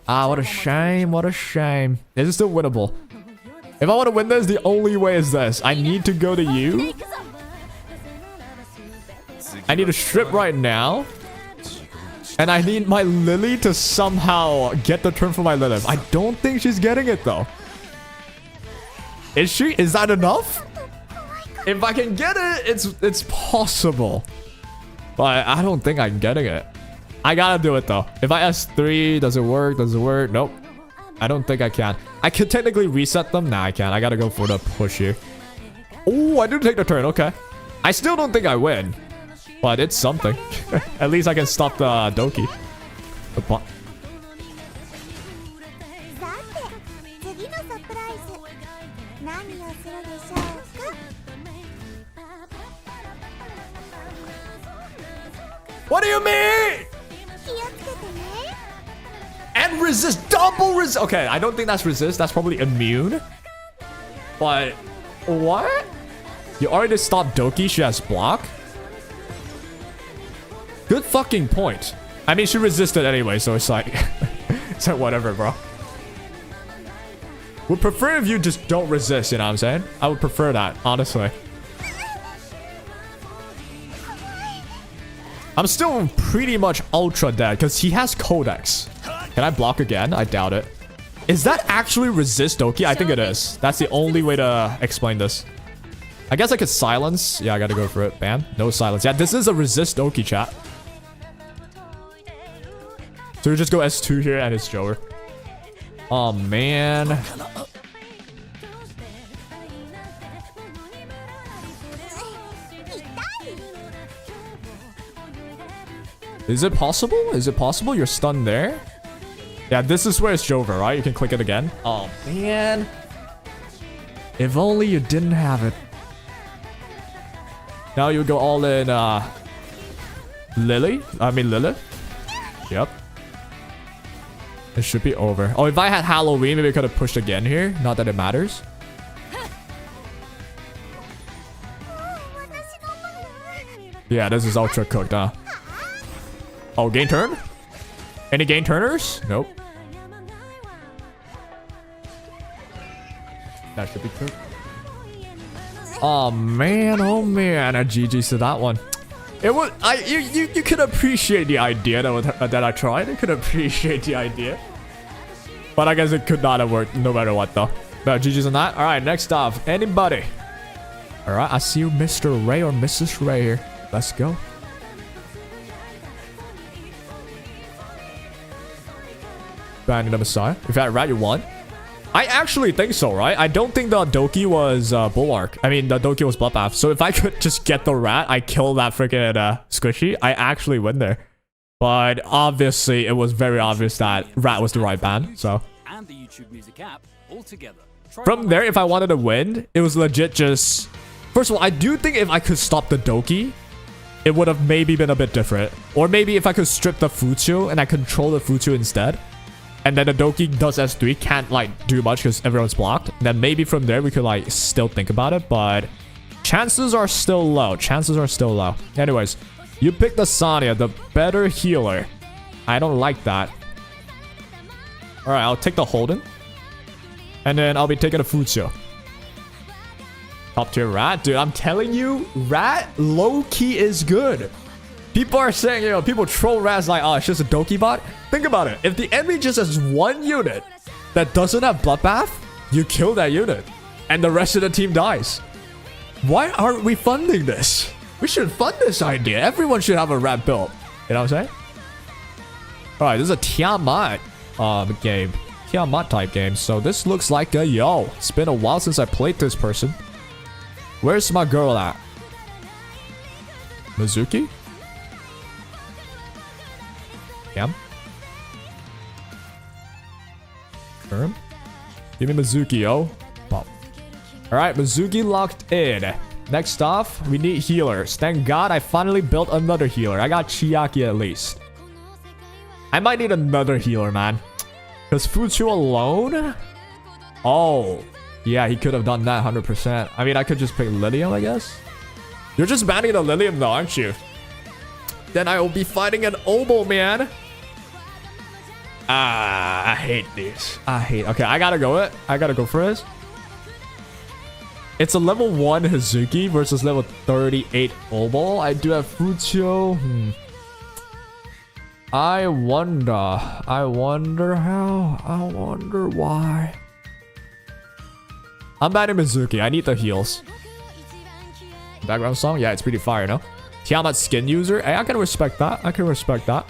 Ah, what a shame. What a shame. Is it still winnable? If I want to win this, the only way is this. I need to go to you. I need to strip right now. And I need my Lily to somehow get the turn for my Lilith. I don't think she's getting it though. Is she? Is that enough? If I can get it, it's possible. But I don't think I'm getting it. I gotta do it though. If I S3, does it work? Does it work? Nope. I don't think I can. I could technically reset them. Nah, I can't. I gotta go for the push here. Oh, I do take the turn. Okay. I still don't think I win. But it's something. At least I can stop the Doki. What do you mean? And resist, double resist. Okay, I don't think that's resist. That's probably immune. But what? You already stopped Doki. She has block. Good fucking point. I mean, she resisted anyway, so it's like, it's like whatever, bro. Would prefer if you just don't resist. You know what I'm saying? I would prefer that, honestly. I'm still pretty much ultra dead because he has Codex. Can I block again? I doubt it. Is that actually resist Doki? I think it is. That's the only way to explain this. I guess I could silence. Yeah, I gotta go for it. Bam. No silence. Yeah, this is a resist Doki, chat. So we just go S2 here and it's Joer. Oh, man. Is it possible? Is it possible? You're stunned there? Yeah, this is where it's Jover, right? You can click it again. Oh, man. If only you didn't have it. Now you go all in, Lily? I mean, Lilith? Yep. It should be over. Oh, if I had Halloween, maybe I could have pushed again here. Not that it matters. Yeah, this is ultra cooked, huh? Oh, gain turn? Any gain turners? Nope. That should be cooked. Oh man, oh man. GG's to that one. It was you could appreciate the idea that I tried. You could appreciate the idea. But I guess it could not have worked no matter what though. But GG's on that. Alright, next off. Anybody Alright, I see you, Mr. Ray or Mrs. Ray here. Let's go. Banning the Messiah. If that rat you want. I actually think so, right? I don't think the Doki was Bulwark. I mean, the Doki was Bloodbath. So if I could just get the rat, I kill that freaking squishy, I actually win there. But obviously, it was very obvious that rat was the right ban. So and the YouTube music app altogether. From there, if I wanted to win, it was legit just... First of all, I do think if I could stop the Doki, it would have maybe been a bit different. Or maybe if I could strip the Futsu and I control the Futsu instead. And then the Doki does S3, can't like do much because everyone's blocked. Then maybe from there we could like still think about it. But chances are still low. Chances are still low. Anyways, you pick the Sonya, the better healer. I don't like that. Alright, I'll take the Holden. And then I'll be taking a Futsu. Top tier rat. Dude, I'm telling you, rat low-key is good. People are saying, you know, people troll rats like, oh, it's just a Doki bot. Think about it. If the enemy just has one unit that doesn't have Bloodbath, you kill that unit. And the rest of the team dies. Why aren't we funding this? We should fund this idea. Everyone should have a rat build. You know what I'm saying? Alright, this is a Tiamat game. Tiamat type game. So this looks like a yo. It's been a while since I played this person. Where's my girl at? Mizuki? Yam? Firm? Give me Mizuki, yo. Pop. Alright, Mizuki locked in. Next off, we need healers. Thank God I finally built another healer. I got Chiaki at least. I might need another healer, man. Because Futsu alone? Oh. Yeah, he could have done that 100%. I mean, I could just pick Lilium, I guess. You're just banning the Lilium though, aren't you? Then I will be fighting an Obo, man. Ah, I hate this. I hate... Okay, I gotta go it. I gotta go for this. It's a level 1 Hazuki versus level 38 Obo. I do have Futsu. I wonder how. I wonder why. I'm banning Mizuki. I need the heals. Background song? Yeah, it's pretty fire, no? Tiamat skin user? Hey, I can respect that. I can respect that.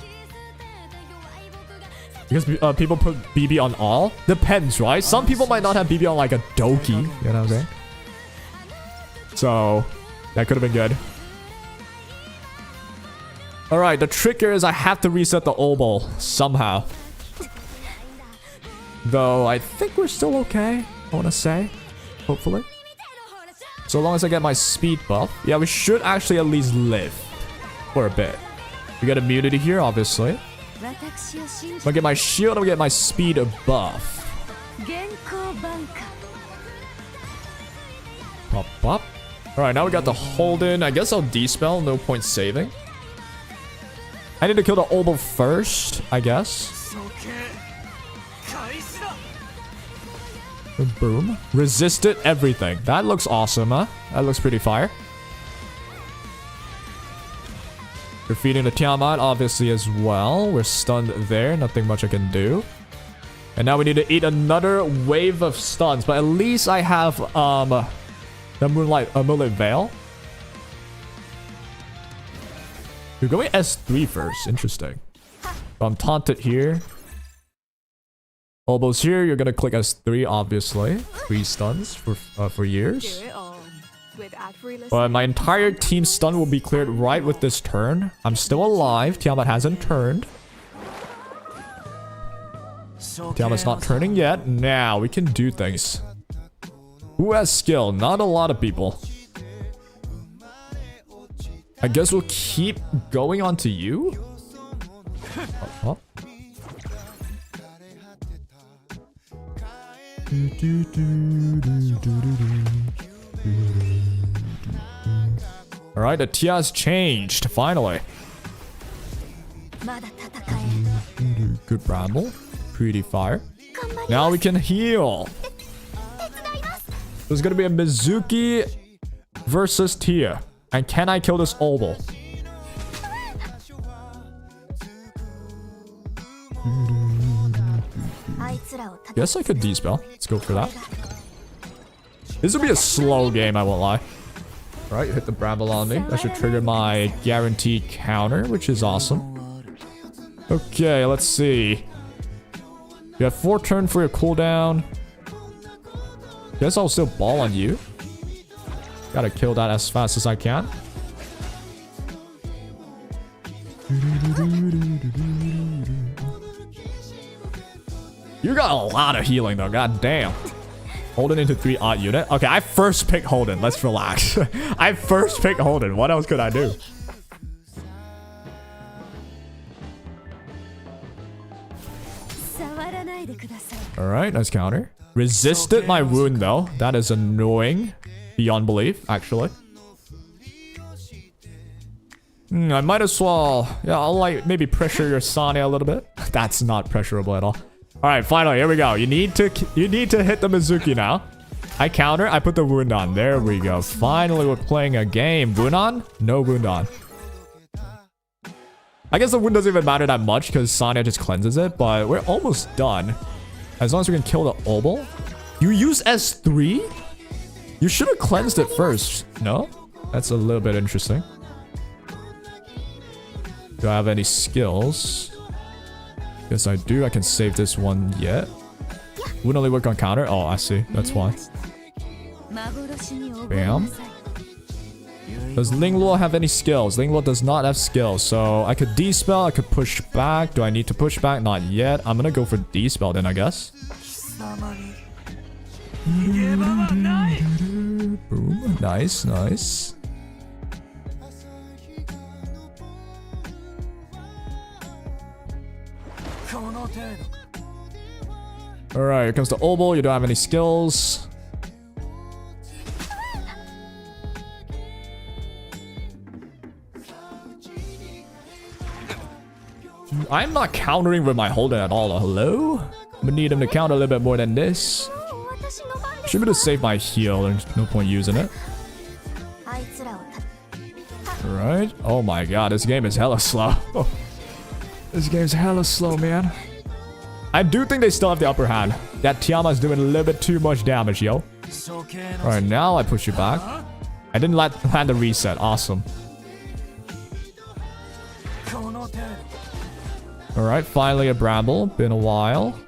Because people put BB on all? Depends, right? Some people might not have BB on like a Doki. You know what I'm saying? So, that could have been good. Alright, the trick here is I have to reset the Obo somehow. Though, I think we're still okay. I want to say. Hopefully. So long as I get my speed buff. Yeah, we should actually at least live. For a bit. We get immunity here, obviously. I'm gonna get my shield, I'm gonna get my speed buff. Pop, pop. Alright, now we got the Holden. I guess I'll dispel, no point saving. I need to kill the Obo first, I guess. Boom. Resisted everything. That looks awesome, huh? That looks pretty fire. Defeating the Tiamat, obviously, as well. We're stunned there. Nothing much I can do. And now we need to eat another wave of stuns. But at least I have the Moonlight Veil. You're going S3 first. Interesting. So I'm taunted here. Obo's here. You're gonna click S3, obviously. 3 stuns for years. But my entire team's stun will be cleared right with this turn. I'm still alive. Tiamat hasn't turned. Tiamat's not turning yet. Now we can do things. Who has skill? Not a lot of people. I guess we'll keep going on to you. Oh. Alright, the Tia's changed, finally. Good bramble. Pretty fire. Now we can heal. There's gonna be a Mizuki versus Tia. And can I kill this Obo? Guess I could dispel. Let's go for that. This will be a slow game, I won't lie. Right, hit the bramble on me. That should trigger my guaranteed counter, which is awesome. Okay, let's see. You have 4 turns for your cooldown. Guess I'll still ball on you. Gotta kill that as fast as I can. You got a lot of healing though, god damn. Holden into 3 odd unit. Okay, I first picked Holden. Let's relax. I first picked Holden. What else could I do? Alright, nice counter. Resisted my wound though. That is annoying. Beyond belief, actually. I might as well... Yeah, I'll like maybe pressure your Sane a little bit. That's not pressurable at all. Alright, finally, here we go. You need to hit the Mizuki now. I counter, I put the wound on. There we go. Finally, we're playing a game. Wound on? No wound on. I guess the wound doesn't even matter that much because Sane just cleanses it, but we're almost done. As long as we can kill the Obel. You use S3? You should have cleansed it first. No? That's a little bit interesting. Do I have any skills? Yes, I do. I can save this one yet. Wouldn't only work on counter? Oh, I see. That's why. Bam. Does Lingluo have any skills? Lingluo does not have skills. So I could D-spell. I could push back. Do I need to push back? Not yet. I'm gonna go for D-spell then, I guess. Boom. Nice, nice. Alright, here comes the Obel. You don't have any skills. I'm not countering with my Holden at all. Hello? I'm gonna need him to counter a little bit more than this. Should be to save my heal. There's no point using it. Alright. Oh my god, this game is hella slow. This game's hella slow, man. I do think they still have the upper hand. That Tiama's doing a little bit too much damage, yo. Alright, now I push you back. I didn't land the reset. Awesome. Alright, finally a Bramble. Been a while.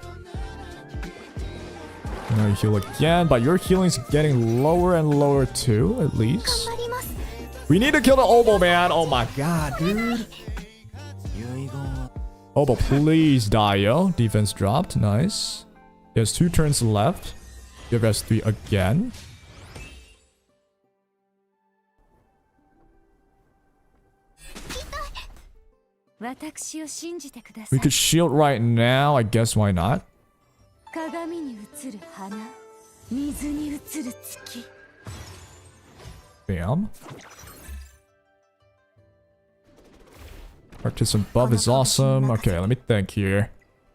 Now you heal again, but your healing's getting lower and lower too, at least. We need to kill the Obel, man. Oh my god, dude. Obel, please die, yo. Defense dropped. Nice. He has 2 turns left. Give us 3 again. We could shield right now. I guess why not? Bam. Artisan buff is awesome. Okay, let me think here.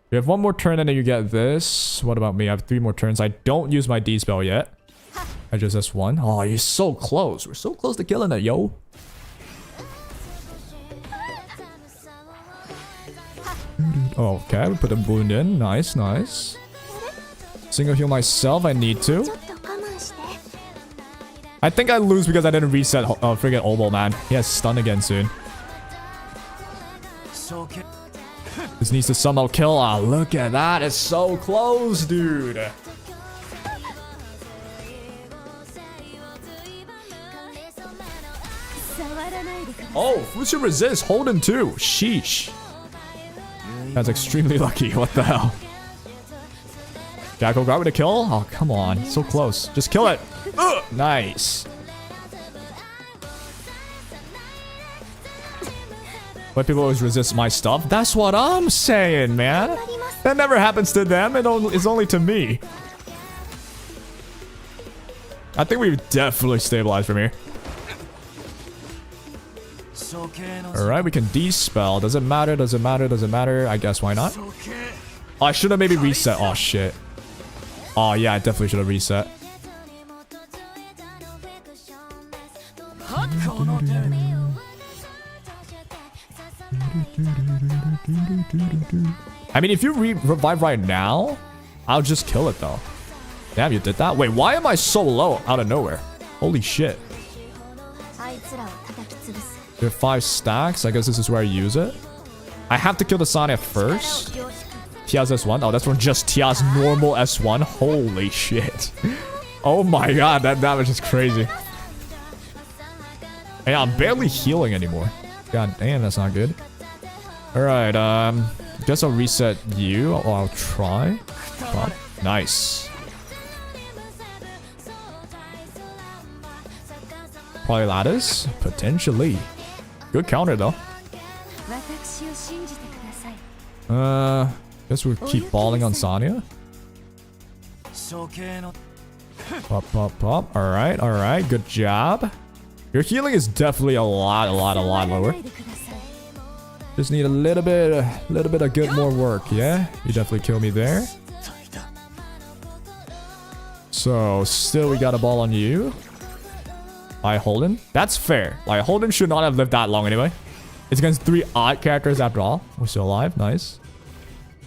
We have 1 more turn and then you get this. What about me? I have 3 more turns. I don't use my D-spell yet. I just S1. Oh, you're so close. We're so close to killing it, yo. Oh, okay, we put a wound in. Nice, nice. Single heal myself. I need to. I think I lose because I didn't reset friggin' Obel, man. He has stun again soon. This needs to somehow kill. Ah, look at that. It's so close, dude. Oh, Fusu resist. Holden too. Sheesh. That's extremely lucky. What the hell? Jackal got rid of kill? Oh, come on. So close. Just kill it. Ugh. Nice. Why people always resist my stuff? That's what I'm saying, man. That never happens to them. It's only to me. I think we've definitely stabilized from here. Alright, we can D-spell. Does it matter? Does it matter? Does it matter? I guess why not? Oh, I should have maybe reset. Oh, shit. Oh, yeah, I definitely should have reset. I mean, if you revive right now, I'll just kill it, though. Damn, you did that? Wait, why am I so low out of nowhere? Holy shit. There are 5 stacks. I guess this is where I use it. I have to kill the Sonya first. Tia's S1. Oh, that's from just Tia's normal S1. Holy shit. Oh my god, that damage is crazy. Yeah, I'm barely healing anymore. God damn, that's not good. Alright, guess I'll reset you. Or I'll try. Pop. Nice. Probably lattice? Potentially. Good counter though. Guess we'll keep balling on Sonya. Pop, pop, pop. Alright, alright. Good job. Your healing is definitely a lot lower. Just need a little bit of good more work, yeah? You definitely kill me there. So, still we got a ball on you. By Holden. That's fair. Like, Holden should not have lived that long anyway. It's against 3 odd characters after all. We're still alive. Nice.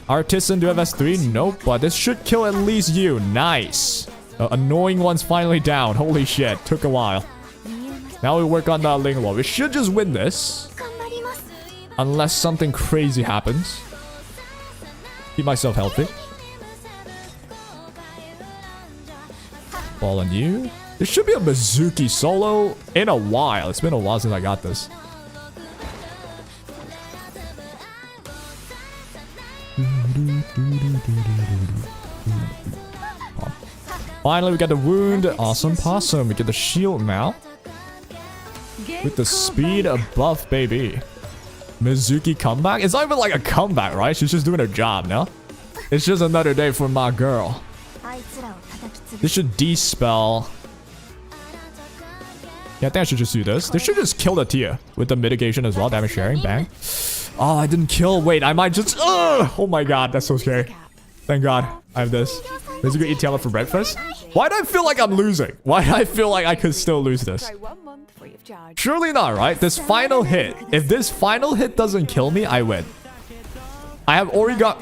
Artisan, do you have S3? Nope, but this should kill at least you. Nice. The annoying one's finally down. Holy shit. Took a while. Now we work on the Ling Wall. We should just win this. Unless something crazy happens. Keep myself healthy. Ball on you. There should be a Mizuki solo in a while. It's been a while since I got this. Finally, we got the wound. Awesome possum. We get the shield now. With the speed of buff, baby. Mizuki comeback? It's not even like a comeback, right? She's just doing her job, no? It's just another day for my girl. This should dispel. Yeah, I think I should just do this. This should just kill the Tia with the mitigation as well. Damage sharing. Bang. Oh, I didn't kill. Wait, I might just... Oh my god, that's so scary. Thank god I have this. Let's go eat Tiamat for breakfast. Why do I feel like I'm losing? Why do I feel like I could still lose this? Surely not, right? This final hit. If this final hit doesn't kill me, I win. I have already got...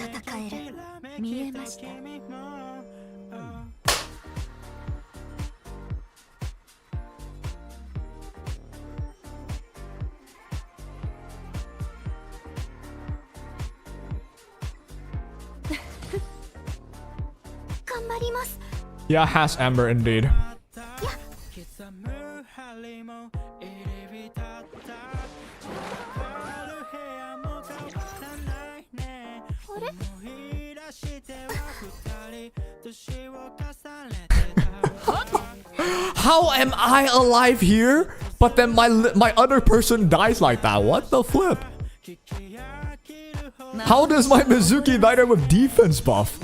Yeah, has Amber indeed. How am I alive here? But then my other person dies like that. What the flip? How does my Mizuki die there with defense buff?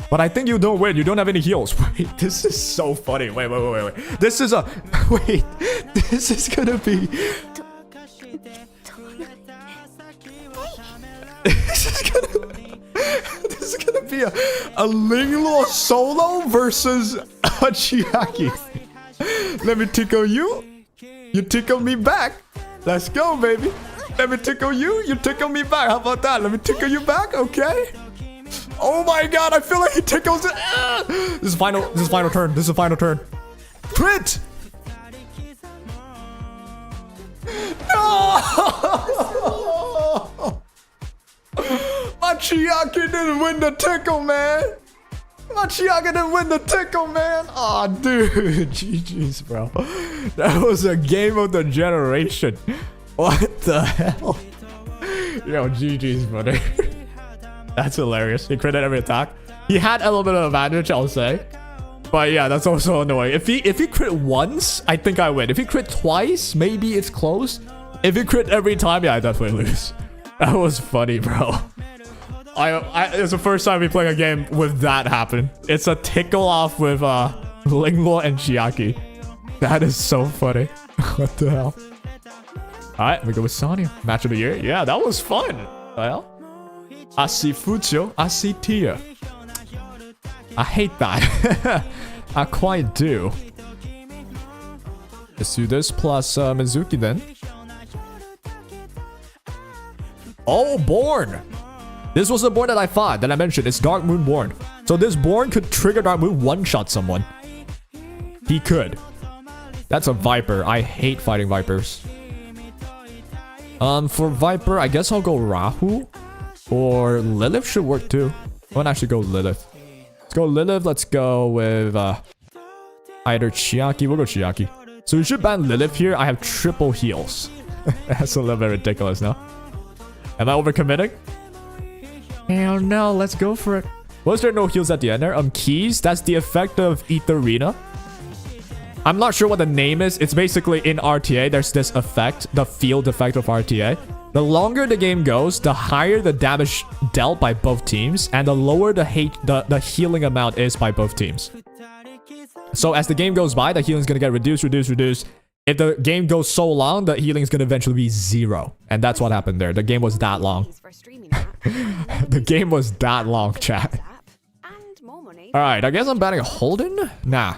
But I think you don't win. You don't have any heals. Wait, this is so funny. Wait. This is a... Wait. This is gonna be... This is gonna be a Linglo solo versus a Chiaki. Let me tickle you. You tickle me back. Let's go, baby. Let me tickle you. You tickle me back. How about that? Let me tickle you back. Okay. Oh my god, I feel like he tickles it. This is final turn. This is the final turn. Crit! No! Machiaki didn't win the tickle, man. Machiaki didn't win the tickle, man. Aw, dude. GG's, bro. That was a game of the generation. What the hell? Yo, GG's, brother. That's hilarious. He critted every attack. He had a little bit of advantage, I'll say. But yeah, that's also annoying. If he crit once, I think I win. If he crit twice, maybe it's close. If he crit every time, yeah, I definitely lose. That was funny, bro. It's the first time we play a game with that happen. It's a tickle off with Linglo and Chiaki. That is so funny. What the hell? Alright, we go with Sonya. Match of the year. Yeah, that was fun. Well. Asifucho, Asitia. I hate that. I quite do. Let's do this plus Mizuki then. Oh, Born. This was the Born that I fought, that I mentioned. It's Dark Moon Born. So this Born could trigger Dark Moon, one-shot someone. He could. That's a Viper. I hate fighting Vipers. For Viper, I guess I'll go Rahu. Or Lilith should work too. I want to actually go Lilith. Let's go Lilith. Let's go with either Chiaki. We'll go Chiaki. So we should ban Lilith here. I have triple heals. That's a little bit ridiculous now. Am I overcommitting? Hell no, let's go for it. Was there no heals at the end there? Keys, that's the effect of etheria. I'm not sure what the name is. It's basically in RTA, there's this effect, the field effect of RTA. The longer the game goes, the higher the damage dealt by both teams, and the lower the healing amount is by both teams. So as the game goes by, the healing is going to get reduced. If the game goes so long, the healing is going to eventually be 0. And that's what happened there. The game was that long. The game was that long, chat. Alright, I guess I'm banning Holden? Nah.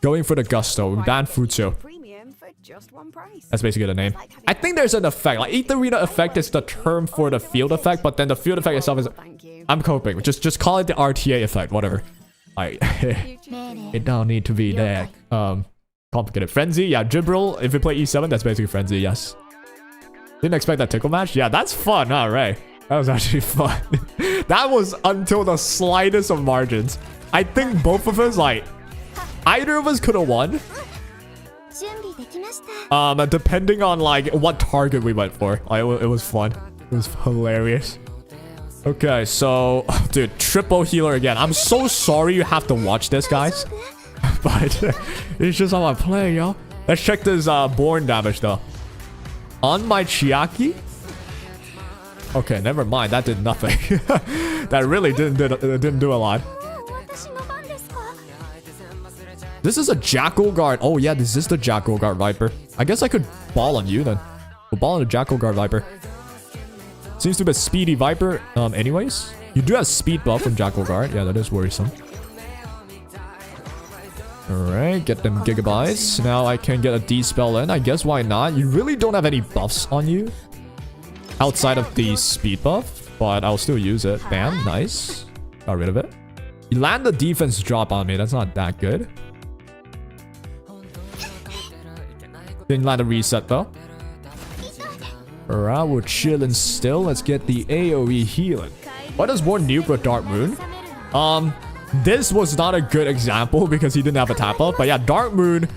Going for the Gusto. Ban Futsu. That's basically the name. I think there's an effect. Like, etheria effect is the term for the field effect, but then the field effect itself is... I'm coping. Just call it the RTA effect, whatever. Like, it don't need to be that complicated. Frenzy, yeah, Gibril. If you play E7, that's basically Frenzy, yes. Didn't expect that tickle match. Yeah, that's fun. All right. That was actually fun. That was until the slightest of margins. I think both of us, like, either of us could have won. Depending on, like, what target we went for. Like, it was fun. It was hilarious. Okay, so, dude, triple healer again. I'm so sorry you have to watch this, guys. But it's just how I play, yo. Let's check this Born damage, though. On my Chiaki? Okay, never mind. That did nothing. That really didn't do a lot. This is a Jackal Guard. Oh, yeah, this is the Jackal Guard Viper. I guess I could ball on you, then. We'll ball on the Jackal Guard Viper. Seems to be a speedy Viper. Anyways, you do have speed buff from Jackal Guard. Yeah, that is worrisome. Alright, get them gigabytes. Now I can get a D-spell in. I guess why not? You really don't have any buffs on you outside of the speed buff, but I'll still use it. Bam, nice. Got rid of it. You land the defense drop on me. That's not that good. Didn't land a reset though. Alright, we're chilling still. Let's get the AoE healing. What does Born nuke with Dark Moon? This was not a good example because he didn't have a tap up. But yeah, Dark Moon.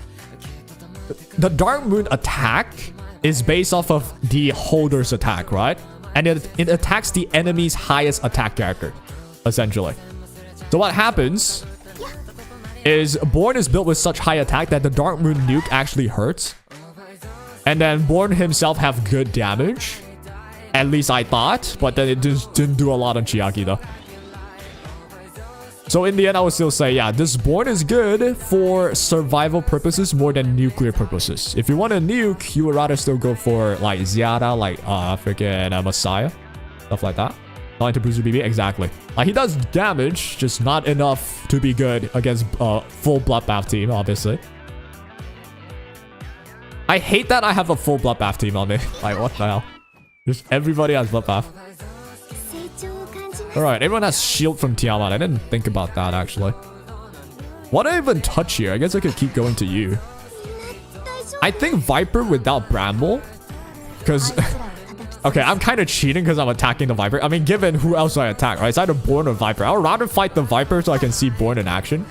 The Dark Moon attack is based off of the holder's attack, right? And it attacks the enemy's highest attack character, essentially. So what happens is Born is built with such high attack that the Dark Moon nuke actually hurts. And then Born himself have good damage. At least I thought. But then it just didn't do a lot on Chiaki though. So in the end, I would still say, yeah, this Born is good for survival purposes more than nuclear purposes. If you want a nuke, you would rather still go for like Ziara, like freaking Messiah. Stuff like that. Not to boost BB, exactly. He does damage, just not enough to be good against full Bloodbath team, obviously. I hate that I have a full Bloodbath team on me. Like, what the hell? Just everybody has Bloodbath. Alright, everyone has shield from Tiamat. I didn't think about that, actually. What do I even touch here? I guess I could keep going to you. I think Viper without Bramble. Because... okay, I'm kind of cheating because I'm attacking the Viper. I mean, given who else I attack, right? It's either Born or Viper. I would rather fight the Viper so I can see Born in action.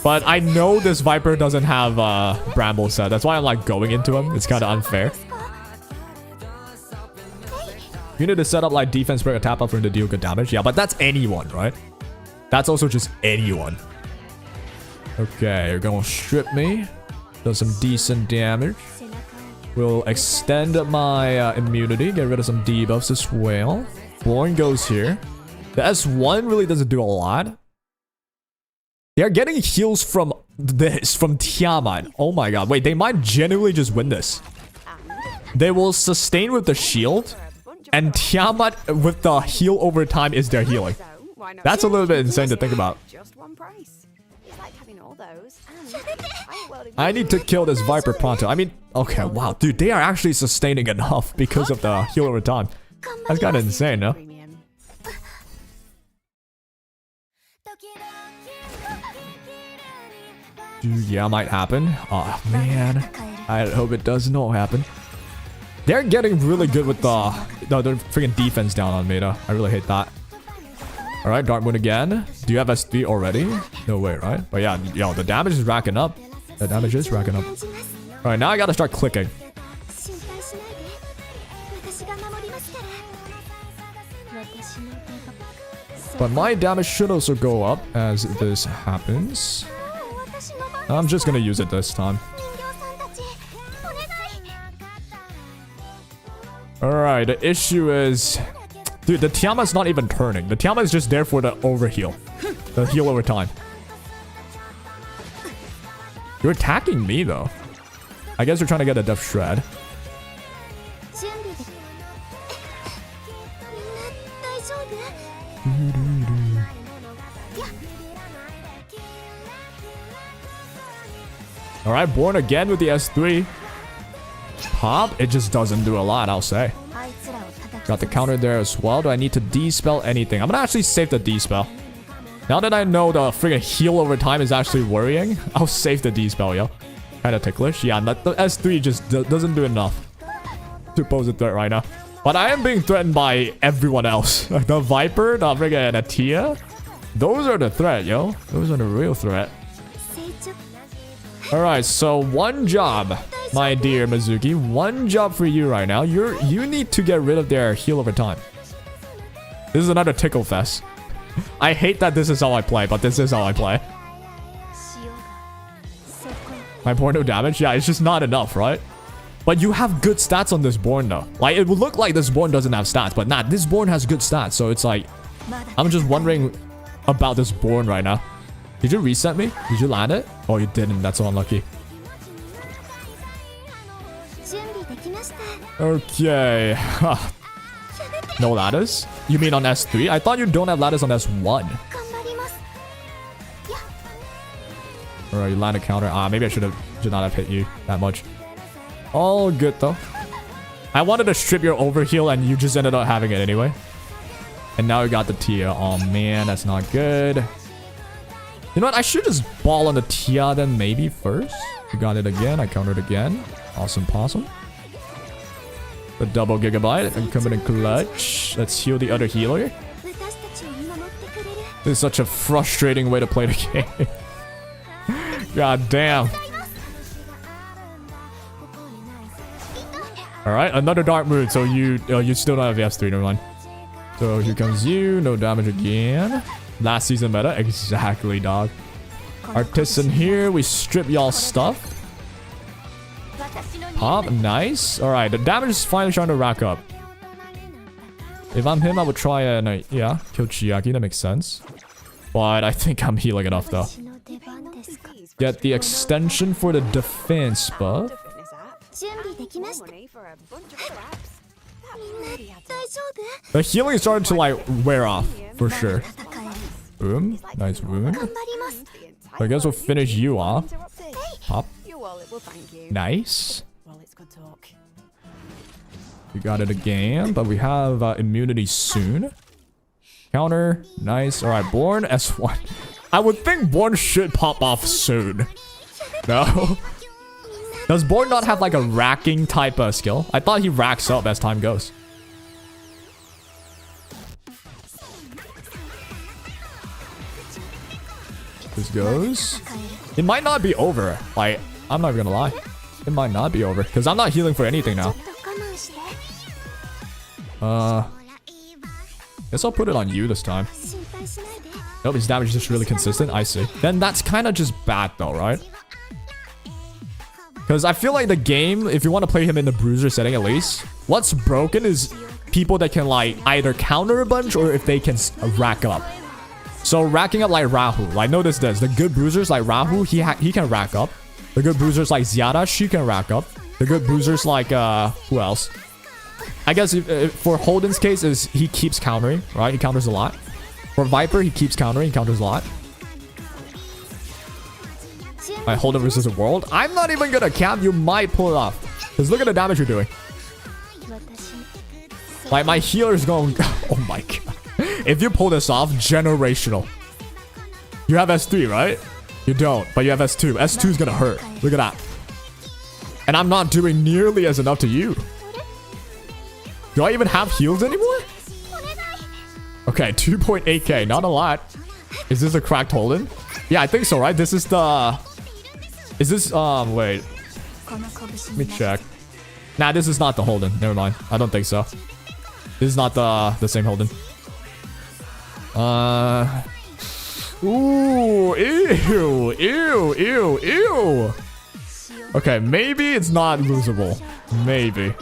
But I know this Viper doesn't have Bramble set. That's why I'm like going into him. It's kind of unfair. You need to set up like defense break or tap up for him to deal good damage. Yeah, but that's anyone, right? That's also just anyone. Okay, you're gonna strip me. Does some decent damage. We'll extend my immunity. Get rid of some debuffs as well. Born goes here. The S1 really doesn't do a lot. They are getting heals from this, from Tiamat. Oh my god. Wait, they might genuinely just win this. They will sustain with the shield. And Tiamat with the heal over time is their healing. That's a little bit insane to think about. I need to kill this Viper pronto. I mean, okay, wow. Dude, they are actually sustaining enough because of the heal over time. That's kind of insane, no? Yeah, might happen. Oh, man. I hope it does not happen. They're getting really good with the freaking defense down on me, though. I really hate that. Alright, Dark Moon again. Do you have SD already? No way, right? But yeah, yo, the damage is racking up. The damage is racking up. Alright, now I gotta start clicking. But my damage should also go up as this happens. I'm just gonna use it this time. Alright, the issue is... Dude, the Tiama's not even turning. The Tiama is just there for the overheal. The heal over time. You're attacking me, though. I guess you're trying to get a Death Shred. Alright, Born again with the S3. Pop, it just doesn't do a lot, I'll say. Got the counter there as well. Do I need to dispel anything? I'm gonna actually save the dispel. Now that I know the friggin' heal over time is actually worrying, I'll save the dispel, yo. Kinda ticklish. Yeah, the S3 just doesn't do enough to pose a threat right now. But I am being threatened by everyone else. The Viper, the friggin' etheria. Those are the threat, yo. Those are the real threat. Alright, so one job, my dear Mizuki. One job for you right now. You need to get rid of their heal over time. This is another tickle fest. I hate that this is how I play, but this is how I play. My Born no damage? Yeah, it's just not enough, right? But you have good stats on this Born, though. Like, it would look like this Born doesn't have stats, but nah, this Born has good stats. So it's like, I'm just wondering about this Born right now. Did you reset me? Did you land it? Oh, you didn't. That's so unlucky. Okay. No ladders? You mean on S3? I thought you don't have ladders on S1. Alright, you land a counter. Ah, maybe I should not have hit you that much. All good, though. I wanted to strip your overheal, and you just ended up having it anyway. And now you got the Tia. Oh, man. That's not good. You know what? I should just ball on the Tia then maybe first. You got it again. I countered again. Awesome possum. The double gigabyte. I'm coming in clutch. Let's heal the other healer. This is such a frustrating way to play the game. God damn. Alright, another Dark Moon. So you still don't have the S3, never mind. So here comes you. No damage again. Last season meta. Exactly, dog. Artisan here. We strip y'all stuff. Pop. Nice. Alright, the damage is finally starting to rack up. If I'm him, I would try and, yeah, kill Chiaki. That makes sense. But I think I'm healing enough, though. Get the extension for the defense buff. The healing is starting to, like, wear off. For sure. Boom. Nice wound. I guess we'll finish you off. Pop. Nice. We got it again, but we have immunity soon. Counter. Nice. Alright, Born S1. I would think Born should pop off soon. No? Does Born not have like a racking type of skill? I thought he racks up as time goes. This goes. It might not be over. Like, I'm not gonna lie. It might not be over. Because I'm not healing for anything now. Guess I'll put it on you this time. Nope, his damage is just really consistent. I see. Then that's kind of just bad though, right? Because I feel like the game, if you want to play him in the bruiser setting at least, what's broken is people that can like either counter a bunch or if they can rack up. So racking up like Rahu, like notice this, the good bruisers like Rahu, he can rack up. The good bruisers like Ziara, she can rack up. The good bruisers like who else? I guess if, for Holden's case is he keeps countering, right? He counters a lot. For Viper, he keeps countering, he counters a lot. Alright, Holden versus the world. I'm not even gonna cap, you might pull it off. Because look at the damage you're doing. Like my healer's going, oh my god. If you pull this off, generational. You have S3, right? You don't, but you have S2. S2 is gonna hurt. Look at that. And I'm not doing nearly as enough to you. Do I even have heals anymore? Okay, 2.8k. Not a lot. Is this a cracked Holden? Yeah, I think so, right? This is the... Is this... wait. Let me check. Nah, this is not the Holden. Never mind. I don't think so. This is not the same Holden. Ooh, ew, ew, ew, ew. Okay, maybe it's not losable. Maybe.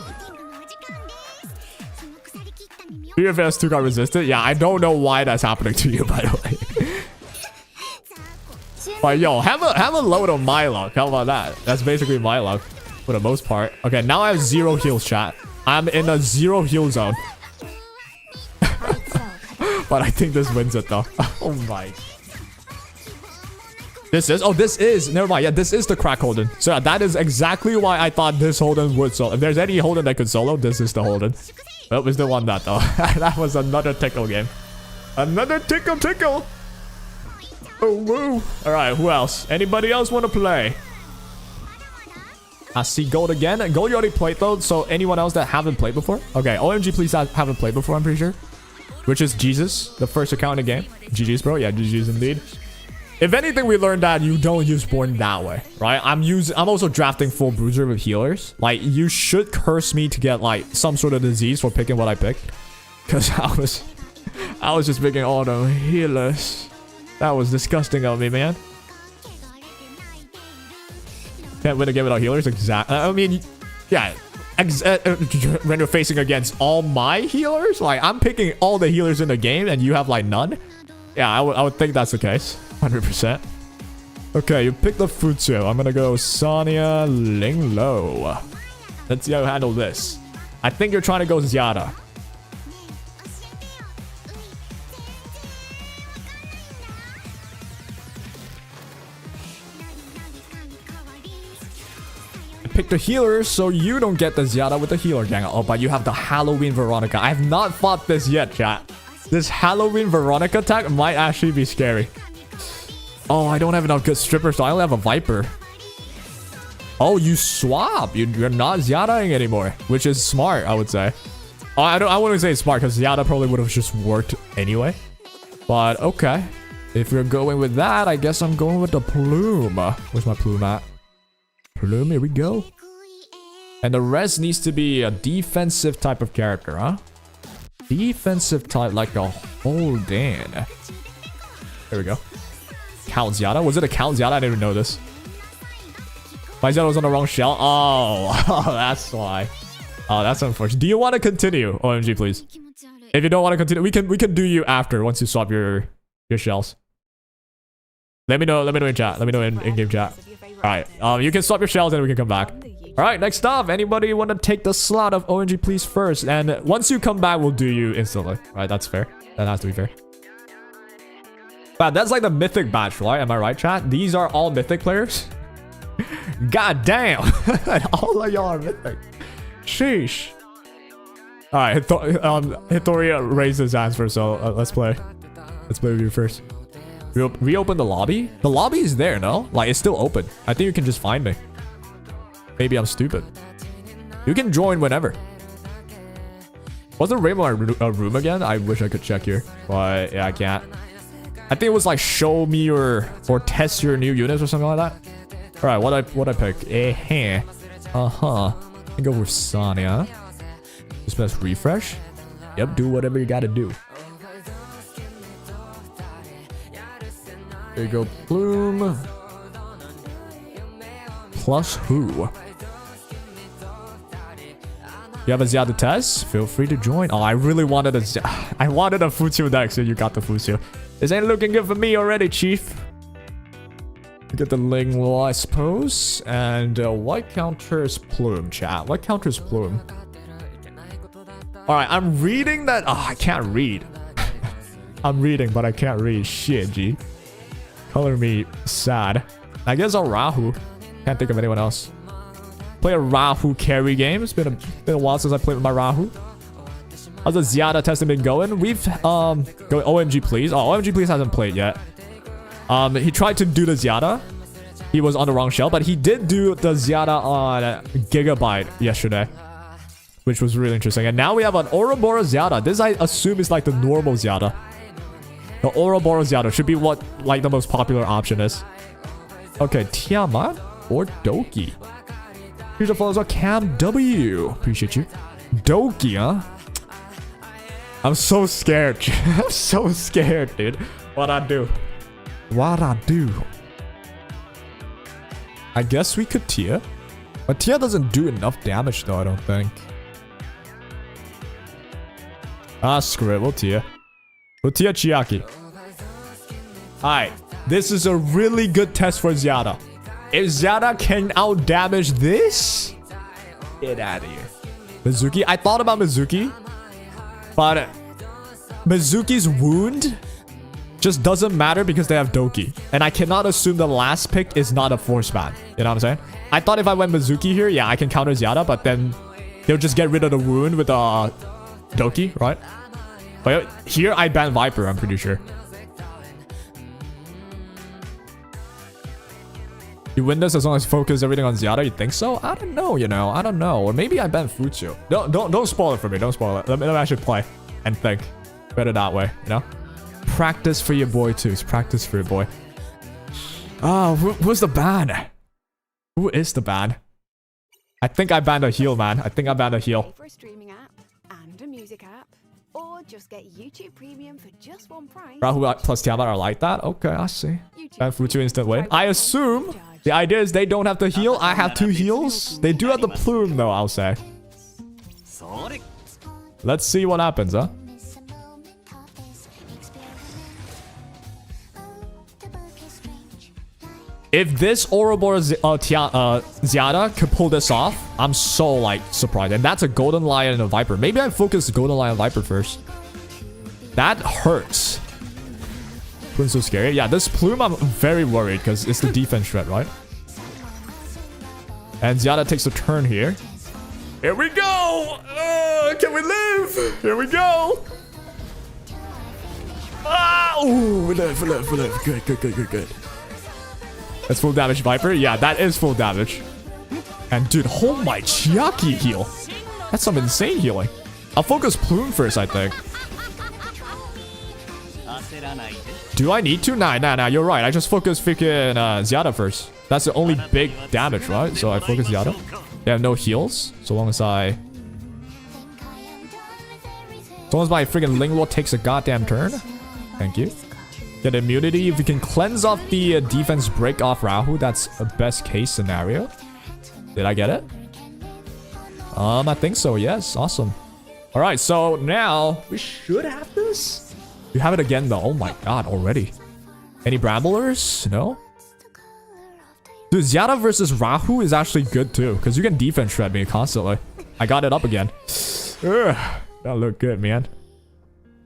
BFS 2 got resisted. Yeah, I don't know why that's happening to you, by the way. But yo, have a load of my luck. How about that? That's basically my luck for the most part. Okay, now I have 0 heals, chat. I'm in a 0 heal zone. But I think this wins it though. Oh my. This is, never mind. Yeah, this is the crack Holden. So yeah, that is exactly why I thought this Holden would solo. If there's any Holden that could solo, this is the Holden. Oh, we still won that though. That was another tickle game. Another tickle. Oh, woo. All right, who else? Anybody else want to play? I see Gold again. Gold you already played though, so anyone else that haven't played before? Okay, OMG please haven't played before, I'm pretty sure. Which is Jesus, the first account in the game. GG's, bro. Yeah, GG's indeed. If anything, we learned that you don't use Born that way, right? I'm also drafting full bruiser with healers. Like, you should curse me to get like some sort of disease for picking what I picked. Because I was just picking all the healers. That was disgusting of me, man. Can't win a game without healers. Exactly. I mean, yeah. When you're facing against all my healers, like I'm picking all the healers in the game and you have like none. Yeah, I would think that's the case. 100%. Okay, you picked the Futsu. I'm gonna go Sonya Ling Lo. Let's see how you handle this. I think you're trying to go Zyada. Pick the healer so you don't get the Zyada with the healer gang. Oh, but you have the Halloween Veronica. I have not fought this yet, chat. This Halloween Veronica attack might actually be scary. Oh, I don't have enough good strippers, so I only have a Viper. Oh, you swap. You're not Zyadaing anymore, which is smart, I would say. Oh, I wouldn't say it's smart because Zyada probably would have just worked anyway. But okay. If you're going with that, I guess I'm going with the Plume. Where's my Plume at? Plume, here we go. And the rest needs to be a defensive type of character, huh? Defensive type like a Holden. There we go. Count Zyada? Was it a Count Zyada? I didn't even know this. My Zyada was on the wrong shell. Oh, that's why. Oh, that's unfortunate. Do you want to continue? OMG, please. If you don't want to continue, we can do you after once you swap your shells. Let me know in chat. Let me know in game chat. Alright, you can swap your shells and we can come back. Alright, next up, anybody want to take the slot of OMG please first? And once you come back, we'll do you instantly. Right, that's fair. That has to be fair. Wow, that's like the mythic batch, right? Am I right, chat? These are all mythic players? God damn. All of y'all are mythic. Sheesh. Alright, Etheria raised his hands first, so let's play. Let's play with you first. Reopen the lobby? The lobby is there, no? Like, it's still open. I think you can just find me. Maybe I'm stupid. You can join whenever. Was the Rainbow room again? I wish I could check here. But, yeah, I can't. I think it was like, show me or test your new units or something like that. Alright, what I pick? Uh-huh. I can go with Sonya. Just press refresh. Yep, do whatever you gotta do. There you go, Plume. Plus who? You have a Zyada test? Feel free to join. Oh, I really wanted a Futsu deck, so you got the Futsu. This ain't looking good for me already, Chief. Get the Ling Lo, I suppose. And what counters Plume, chat? What counters Plume? Alright, I'm reading that. Oh, I can't read. I'm reading, but I can't read. Shit, G. Color me sad. I guess I'll Rahu. Can't think of anyone else. Play a Rahu carry game. It's been a while since I played with my Rahu. How's the Zyada testing been going? We've going OMG please. Oh, OMG please hasn't played yet. He tried to do the Zyada. He was on the wrong shell, but he did do the Zyada on Gigabyte yesterday, which was really interesting. And now we have an Ouroboros Zyada. This, I assume, is like the normal Zyada. The Ouroboros Zyada should be what like the most popular option is. Okay, Tiamat or Doki. Here's the follows up Cam W. Appreciate you. Doki, huh? I'm so scared. I'm so scared, dude. What I do? What I do? I guess we could Tia. But Tia doesn't do enough damage though, I don't think. Ah, screw it. We'll Tia. We'll Tia Chiaki. Alright. This is a really good test for Zyada. If Zyada can out-damage this, get out of here. Mizuki. I thought about Mizuki, but Mizuki's wound just doesn't matter because they have Doki. And I cannot assume the last pick is not a force ban. You know what I'm saying? I thought if I went Mizuki here, yeah, I can counter Zyada, but then they'll just get rid of the wound with Doki, right? But here I ban Viper, I'm pretty sure. You win this as long as focus everything on Zyada. You think so? I don't know, you know. I don't know. Or maybe I ban Futsu. Don't spoil it for me. Don't spoil it. Let me actually play and think. Better that way, you know? Practice for your boy too. It's practice for your boy. Oh, who's the ban? Who is the ban? I think I banned a heal, man. I think I banned a heal. For a streaming app and a music app, or just get YouTube Premium for just one price. Rahu plus Tiamat are like that? Okay, I see. Ban Futsu instant win. I assume the idea is they don't have to heal. I have 2 heals. They do have the plume though, I'll say. Let's see what happens, huh? If this Ouroboros Zyada could pull this off, I'm so like surprised. And that's a Golden Lion and a Viper. Maybe I focus Golden Lion Viper first. That hurts. Plume's so scary. Yeah, this Plume I'm very worried because it's the defense threat, right? And Zyada takes a turn here. Here we go! Can we live? Here we go! Ah! Ooh, we live. Good. That's full damage, Viper. Yeah, that is full damage. And dude, oh my Chiaki heal. That's some insane healing. I'll focus Plume first, I think. Do I need to? Nah, you're right. I just focus freaking Zyada first. That's the only big damage, right? So I focus Zyada. They have no heals. So long as my freaking Linguo takes a goddamn turn. Thank you. Get immunity. If we can cleanse off the defense break off Rahu, that's a best case scenario. Did I get it? I think so, yes. Awesome. Alright, so now we should have this. We have it again though. Oh my god, already. Any Bramblers? No? Dude, Zyada versus Rahu is actually good too, because you can defense shred me constantly. I got it up again. Ugh, that look good, man.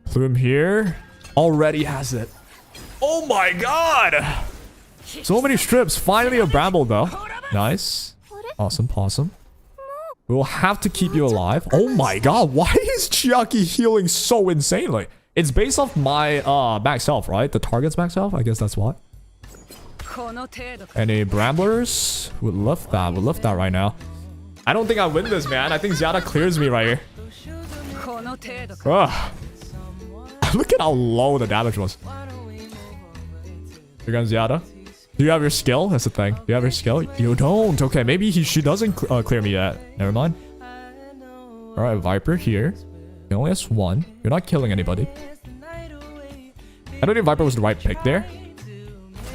Plume here. Already has it. Oh my god! So many strips. Finally a Bramble though. Nice. Awesome. We'll have to keep you alive. Oh my god, why is Chiaki healing so insanely? It's based off my max health, right? The target's max health? I guess that's why. Any Bramblers? Would love that. Would love that right now. I don't think I win this, man. I think Zyada clears me right here. Ugh. Look at how low the damage was. Here comes Zyada. Do you have your skill? That's the thing. Do you have your skill? You don't. Okay, maybe she doesn't clear me yet. Never mind. Alright, Viper here. He only has 1. You're not killing anybody. I don't think Viper was the right pick there.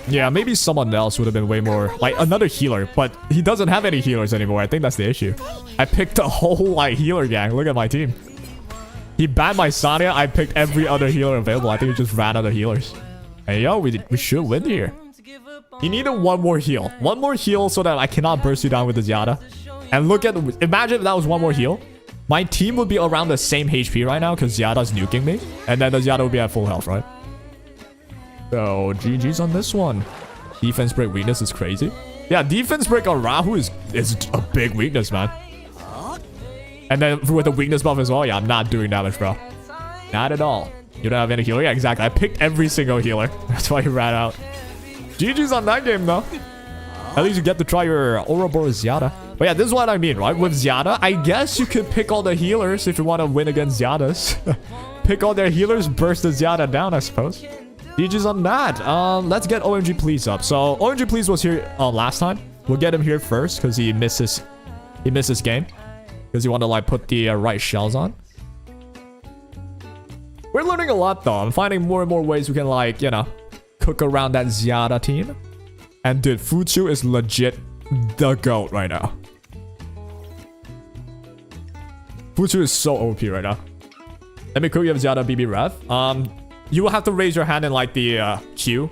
Yeah, maybe someone else would have been way more... Like, another healer. But he doesn't have any healers anymore. I think that's the issue. I picked a whole, like, healer gang. Look at my team. He banned my Sonya. I picked every other healer available. I think he just ran out of healers. Hey, yo, we should win here. You need one more heal. One more heal so that I cannot burst you down with the Zyada. And look at... Imagine if that was one more heal. My team would be around the same HP right now because Zyada's nuking me. And then the Zyada would be at full health, right? So, GG's on this one. Defense break weakness is crazy. Yeah, defense break on Rahu is a big weakness, man. And then with the weakness buff as well, yeah, I'm not doing damage, bro. Not at all. You don't have any healer? Yeah, exactly. I picked every single healer. That's why he ran out. GG's on that game, though. At least you get to try your Ouroboros Zyada. But yeah, this is what I mean, right? With Zyada, I guess you could pick all the healers if you want to win against Zyadas. Pick all their healers, burst the Zyada down, I suppose. GG's on that. Let's get OMG Please up. So OMG Please was here last time. We'll get him here first because he missed his game. Because he wanted to like put the right shells on. We're learning a lot though. I'm finding more and more ways we can like, you know, cook around that Zyada team. And dude, Futsu is legit the GOAT right now. Futsu is so OP right now. Let me cook you have Zyada BB Rev. You will have to raise your hand in like the queue.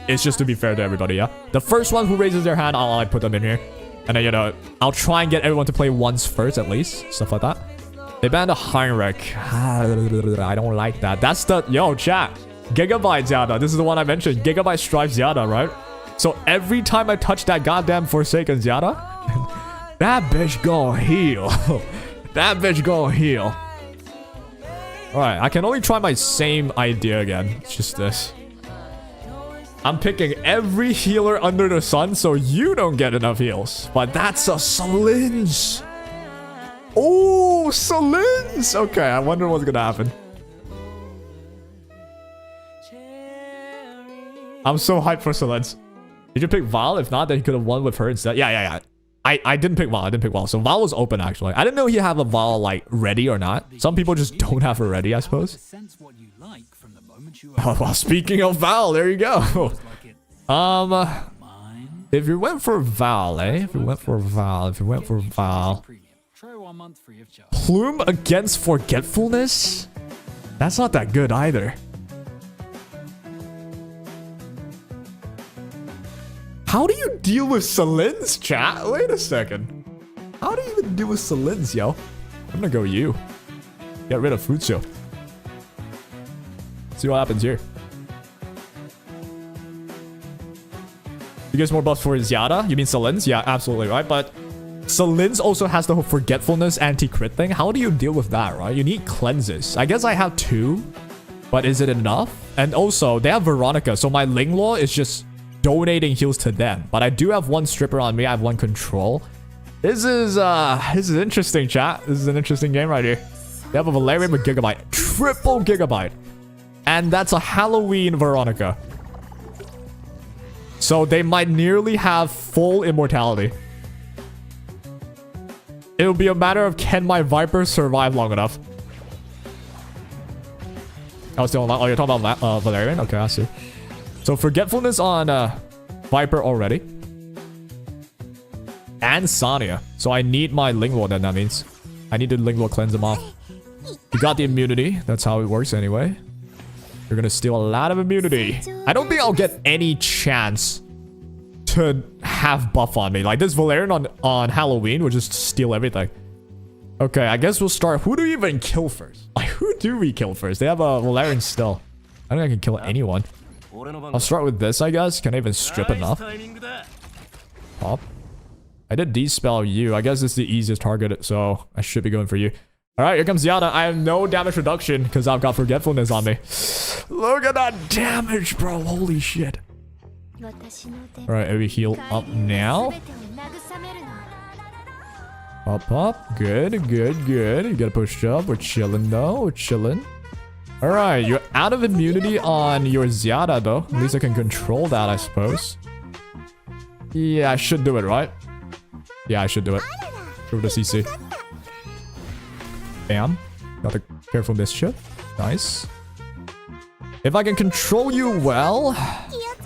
It's just to be fair to everybody, yeah? The first one who raises their hand, I'll like put them in here. And then, you know, I'll try and get everyone to play once first at least. Stuff like that. They banned a Heinrich. I don't like that. That's the... Yo, chat. Gigabyte Zyada. This is the one I mentioned. Gigabyte Strife Zyada, right? So every time I touch that goddamn Forsaken Zyada, that bitch gon' heal. That bitch gon' heal. Alright, I can only try my same idea again. It's just this. I'm picking every healer under the sun so you don't get enough heals. But that's a Salins. Oh, Salins. Okay, I wonder what's gonna happen. I'm so hyped for Salins. Did you pick Val? If not, then you could have won with her instead. Yeah. I didn't pick Val. So Val was open, actually. I didn't know he had a Val, like, ready or not. Some people just don't have her ready, I suppose. Oh, well, speaking of Val, there you go. If you went for Val, eh? If you went for Val. Plume against Forgetfulness? That's not that good either. How do you deal with Salins, chat? Wait a second. How do you even deal with Salins, yo? I'm gonna go you. Get rid of Futsu. See what happens here. You guys more buffs for Zyada? You mean Salins? Yeah, absolutely, right? But Salins also has the whole Forgetfulness anti-crit thing. How do you deal with that, right? You need cleanses. I guess I have 2. But is it enough? And also, they have Veronica. So my Linglaw is just... donating heals to them. But I do have 1 stripper on me. I have 1 control. This is interesting, chat. This is an interesting game right here. They have a Valerian with Gigabyte. Triple Gigabyte. And that's a Halloween Veronica. So they might nearly have full immortality. It'll be a matter of can my Viper survive long enough. Oh, still not. Oh, you're talking about Valerian? Okay, I see. So Forgetfulness on Viper already. And Sonya. So I need my Linglaw then, that means. I need to Linglaw cleanse him off. You got the immunity. That's how it works anyway. You're gonna steal a lot of immunity. I don't think I'll get any chance to have buff on me. Like this Valerian on Halloween will just steal everything. Okay, I guess we'll start. Who do we even kill first? Like, who do we kill first? They have a Valerian still. I don't think I can kill anyone. I'll start with this, I guess. Can I even strip enough? Pop. I did de-spell you. I guess it's the easiest target, so I should be going for you. Alright, here comes Zyada. I have no damage reduction because I've got Forgetfulness on me. Look at that damage, bro. Holy shit. Alright, we heal up now. Up. Good. You gotta push up. We're chilling, though. We're chilling. Alright, you're out of immunity on your Zyada, though. At least I can control that, I suppose. Yeah, I should do it, right? Yeah, I should do it. Go to CC. Bam. Got the careful mischief. Nice. If I can control you well,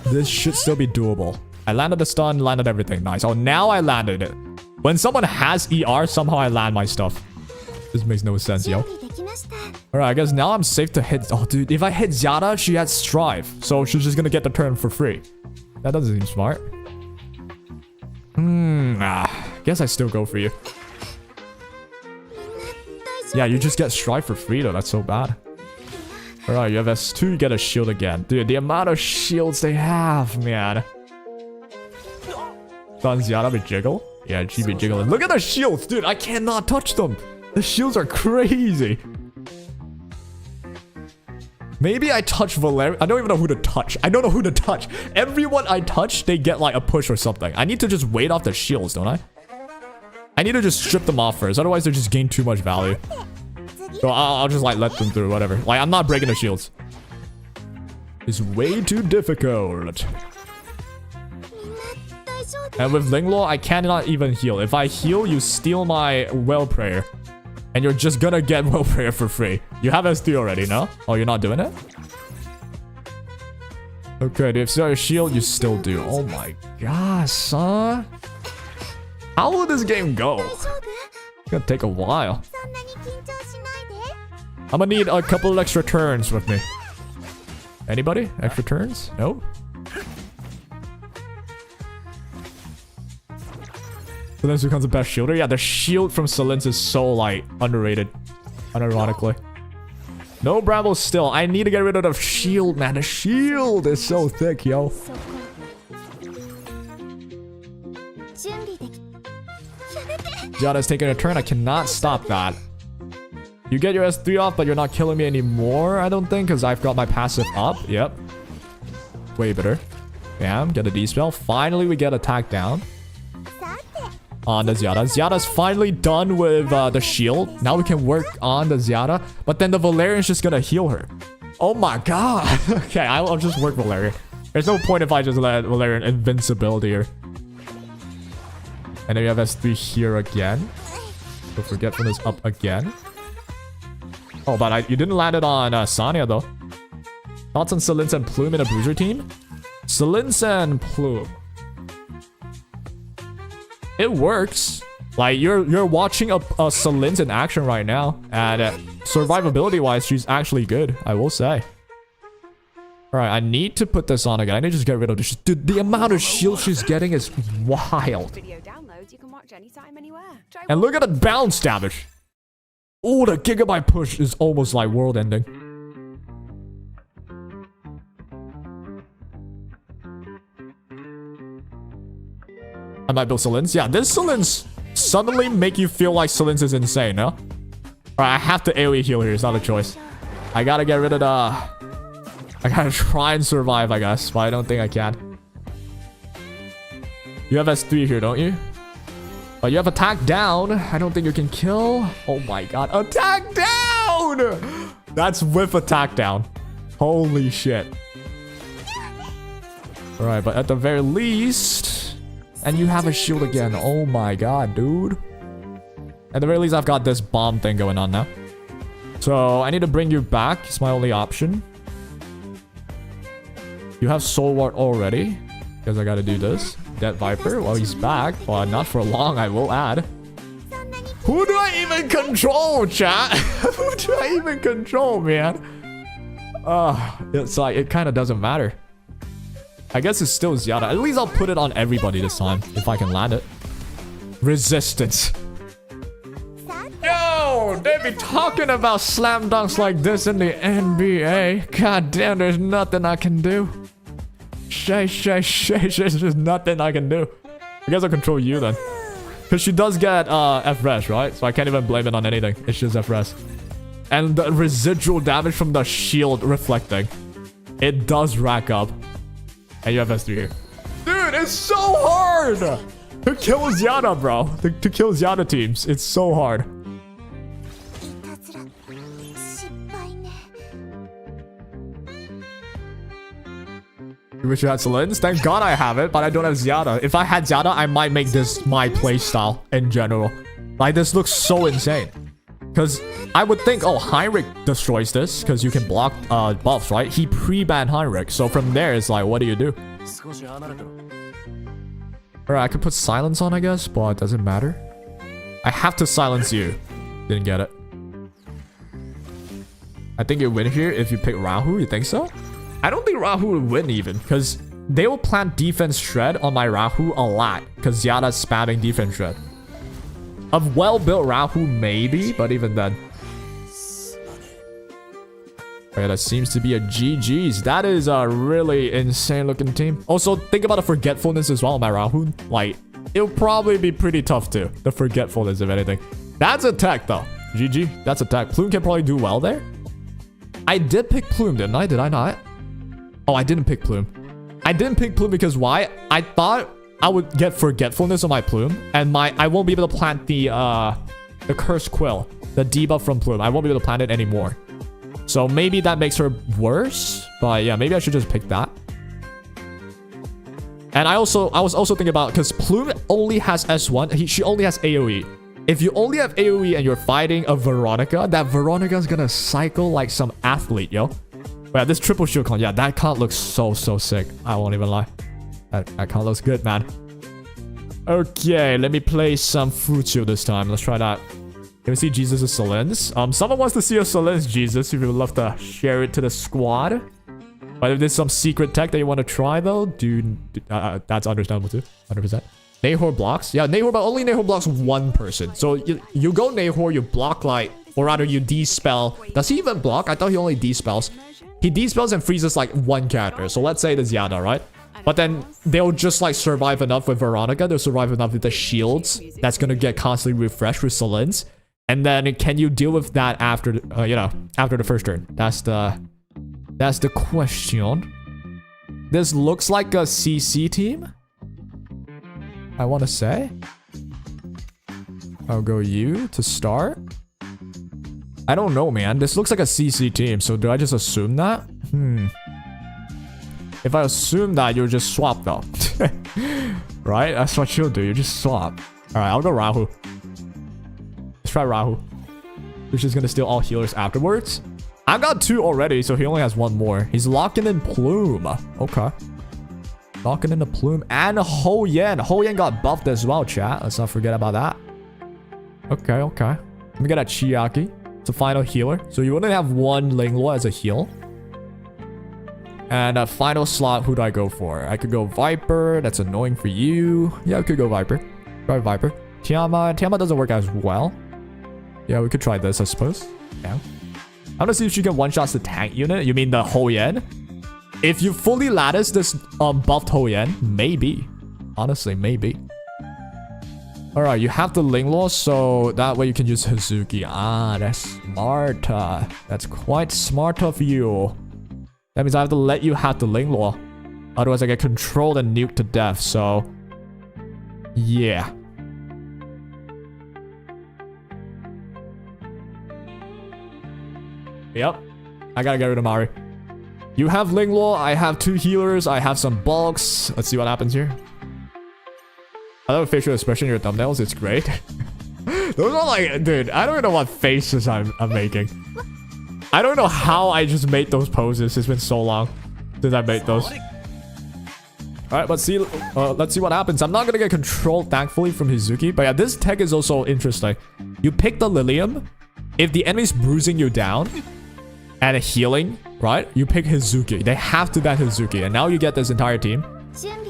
this should still be doable. I landed the stun, landed everything. Nice. Oh, now I landed it. When someone has ER, somehow I land my stuff. This makes no sense, yo. Alright, I guess now I'm safe to hit... Oh, dude, if I hit Zyada, she has Strive. So she's just gonna get the turn for free. That doesn't seem smart. Guess I still go for you. Yeah, you just get Strive for free, though. That's so bad. Alright, you have S2, you get a shield again. Dude, the amount of shields they have, man. Done Zyada with Jiggle? Yeah, she be jiggling. Look at the shields, dude. I cannot touch them. The shields are crazy. Maybe I touch Valerian. I don't even know who to touch. I don't know who to touch. Everyone I touch, they get like a push or something. I need to just wait off their shields, don't I? I need to just strip them off first. Otherwise, they just gain too much value. So I'll just like let them through, whatever. Like, I'm not breaking the shields. It's way too difficult. And with Linglaw, I cannot even heal. If I heal, you steal my Well Prayer. And you're just gonna get Well Prayer for free. You have S3 already, no? Oh, you're not doing it? Okay, if you have a shield, you still do. Oh my gosh, son. How will this game go? It's gonna take a while. I'm gonna need a couple extra turns with me. Anybody? Extra turns? No? Selins becomes the best shielder. Yeah, the shield from Selins is so, like, underrated. Unironically. No Bravo still. I need to get rid of the shield, man. The shield is so thick, yo. Yada's taking a turn. I cannot stop that. You get your S3 off, but you're not killing me anymore, I don't think, because I've got my passive up. Yep. Way better. Bam, get a D-spell. Finally, we get attack down. On the Zyada. Zyada's finally done with the shield. Now we can work on the Zyada. But then the Valerian's just gonna heal her. Oh my god. Okay, I'll just work Valerian. There's no point if I just let Valerian invincibility here. And then we have S3 here again. So Forgetfulness up again. Oh, but you didn't land it on Sania though. Thoughts on Selins and Plume in a Bruiser team? Selins and Plume. It works. Like, you're watching a Selins in action right now. And survivability wise, she's actually good, I will say. Alright, I need to put this on again. I need to just get rid of this. Dude, the amount of shield she's getting is wild. Video downloads you can watch anytime, anywhere. And look at the bounce damage. Oh, the gigabyte push is almost like world ending. I might build Selins. Yeah, this Selins suddenly make you feel like Selins is insane, no? Alright, I have to AoE heal here. It's not a choice. I gotta get rid of the... I gotta try and survive, I guess. But I don't think I can. You have S3 here, don't you? But you have attack down. I don't think you can kill. Oh my god. Attack down! That's with attack down. Holy shit. Alright, but at the very least... And you have a shield again. Oh my god, dude. At the very least, I've got this bomb thing going on now. So, I need to bring you back. It's my only option. You have Soul Ward already. Because I gotta do this. Dead Viper. Well, he's back. But not for long, I will add. Who do I even control, chat? Who do I even control, man? It's like, it kind of doesn't matter. I guess it's still Zyada. At least I'll put it on everybody this time, if I can land it. Resistance. Yo, they be talking about slam dunks like this in the NBA. God damn, there's nothing I can do. There's just nothing I can do. I guess I'll control you then. Because she does get F-res, right? So I can't even blame it on anything. It's just F-res. And the residual damage from the shield reflecting. It does rack up. And you have S3 here. Dude, it's so hard to kill Zyada, bro. To kill Zyada teams. It's so hard. You wish you had Selins? Thank god I have it, but I don't have Zyada. If I had Zyada, I might make this my playstyle in general. Like, this looks so insane. Because I would think, oh, Heinrich destroys this because you can block buffs, right? He pre-banned Heinrich. So from there, it's like, what do you do? Alright, I could put silence on, I guess, but it doesn't matter. I have to silence you. Didn't get it. I think you win here if you pick Rahu. You think so? I don't think Rahu will win even because they will plant defense shred on my Rahu a lot because Zyada's spamming defense shred. A well-built Rahu, maybe, but even then. Okay, that seems to be a GG's. That is a really insane-looking team. Also, think about the forgetfulness as well, my Rahu. Like, it'll probably be pretty tough too. The forgetfulness, if anything. That's a tech, though. GG. That's a tech. Plume can probably do well there. I did pick Plume, didn't I? Did I not? Oh, I didn't pick Plume. I didn't pick Plume because why? I thought I would get Forgetfulness on my Plume, and I won't be able to plant the Cursed Quill, the debuff from Plume. I won't be able to plant it anymore. So maybe that makes her worse. But yeah, maybe I should just pick that. And I was also thinking about, because Plume only has S1, she only has AoE. If you only have AoE and you're fighting a Veronica, that Veronica is gonna cycle like some athlete, yo. But yeah, this triple shield con, yeah, that con looks so sick. I won't even lie. That con looks good, man. Okay, let me play some Futsu this time. Let's try that. Can we see Jesus' Solens? Someone wants to see a Solens Jesus. If you would love to share it to the squad. But if there's some secret tech that you want to try though, dude, that's understandable too. 100%. Nahor blocks? Yeah, Nahor, but only Nahor blocks one person. So you go Nahor, you block like, or rather you dispel. Does he even block? I thought he only dispels. He dispels and freezes like one character. So let's say the Ziada, right? But then they'll just like survive enough with Veronica. They'll survive enough with the shields. That's gonna get constantly refreshed with Solens. And then can you deal with that after, you know, after the first turn? That's the question. This looks like a CC team, I want to say. I'll go you to start. I don't know, man. This looks like a CC team, so do I just assume that? If I assume that, you'll just swap though. Right? That's what you'll do. You just swap. Alright, I'll go Rahu. Let's try Rahu. Which is gonna steal all healers afterwards. I've got 2 already, so he only has 1 more. He's locking in Plume. Okay. Locking in the Plume and Ho Yen. Ho Yen got buffed as well, chat. Let's not forget about that. Okay. Let me get a Chiaki. It's a final healer. So you only have 1 Linglo as a heal. And a final slot, who do I go for? I could go Viper. That's annoying for you. Yeah, we could go Viper. Try Viper. Tiama doesn't work as well. Yeah, we could try this, I suppose. Yeah. I want to see if she can one-shot the tank unit. You mean the Ho Yen? If you fully lattice this buffed Ho Yen, maybe. Honestly, maybe. Alright, you have the Linglo, so that way you can use Hazuki. Ah, that's smart. That's quite smart of you. That means I have to let you have the Linglo. Otherwise, I get controlled and nuked to death, so... yeah. Yep. I gotta get rid of Mari. You have Linglo, I have 2 healers, I have some bulks. Let's see what happens here. I love facial expression in your thumbnails, it's great. Those are like, dude, I don't even know what faces I'm making. I don't know how I just made those poses. It's been so long since I made those. Alright, let's see what happens. I'm not gonna get controlled, thankfully, from Hizuki. But yeah, this tech is also interesting. You pick the Lilium. If the enemy's bruising you down and healing, right? You pick Hizuki. They have to ban Hizuki. And now you get this entire team.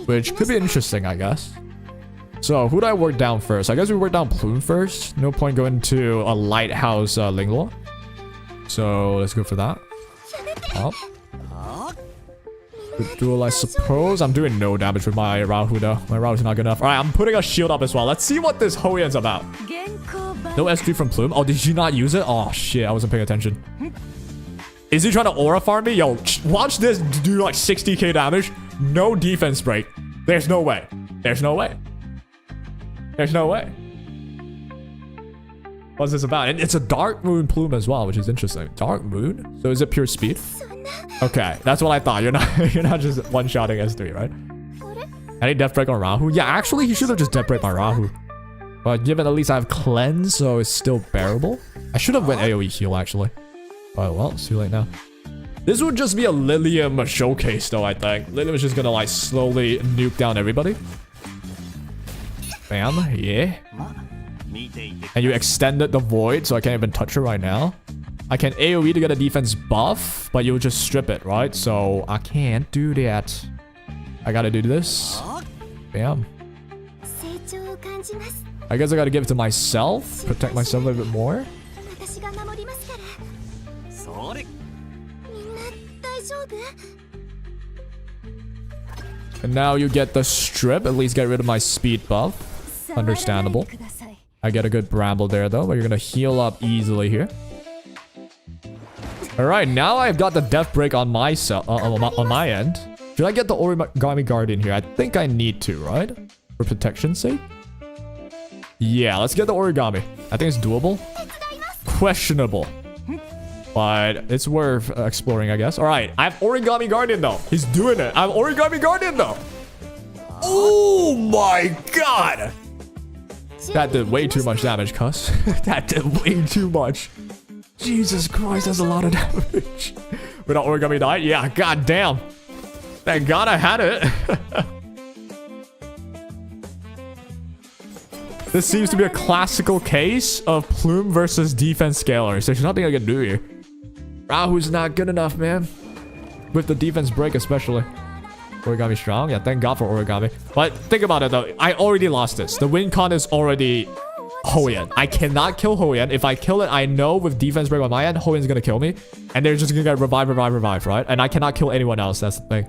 Which could be interesting, I guess. So, who do I work down first? I guess we work down Plume first. No point going to a Lighthouse Linglo. So, let's go for that. Up. Good duel, I suppose. I'm doing no damage with my Rahu though. My Rahu's not good enough. Alright, I'm putting a shield up as well. Let's see what this Ho Yen's about. No S3 from Plume. Oh, did she not use it? Oh, shit. I wasn't paying attention. Is he trying to aura farm me? Yo, watch this do like 60k damage. No defense break. There's no way. There's no way. There's no way. What's this about? And it's a Dark Moon Plume as well, which is interesting. Dark Moon? So is it pure speed? Okay, that's what I thought. You're not just one-shotting S3, right? Any death break on Rahu? Yeah, actually, he should have just death break my Rahu. But given at least I have cleanse, so it's still bearable. I should have went AoE heal, actually. Oh, well, it's too late now. This would just be a Lilium showcase, though, I think. Lilium is just gonna, like, slowly nuke down everybody. Bam, yeah. And you extended the void, so I can't even touch her right now. I can AoE to get a defense buff, but you'll just strip it, right? So, I can't do that. I gotta do this. Bam. I guess I gotta give it to myself. Protect myself a little bit more. And now you get the strip. At least get rid of my speed buff. Understandable. I get a good bramble there though, but you're gonna heal up easily here. Alright, now I've got the death break on my on my end. Should I get the Origami Guardian here? I think I need to, right? For protection's sake? Yeah, let's get the Origami. I think it's doable. Questionable. But it's worth exploring, I guess. Alright, I have Origami Guardian though. He's doing it. I have Origami Guardian though. Oh my god! That did way too much damage, cuss. That did way too much. Jesus Christ, that's a lot of damage. Without Origami die? Yeah, god damn. Thank god I had it. This seems to be a classical case of Plume versus defense scalers. There's nothing I can do here. Rahu's not good enough, man. With the defense break especially. Origami strong? Yeah, thank god for Origami. But think about it though. I already lost this. The win con is already Hoyen. I cannot kill Hoyen. If I kill it, I know with defense break on my end, Hoyen's gonna kill me. And they're just gonna get revive, right? And I cannot kill anyone else. That's the thing.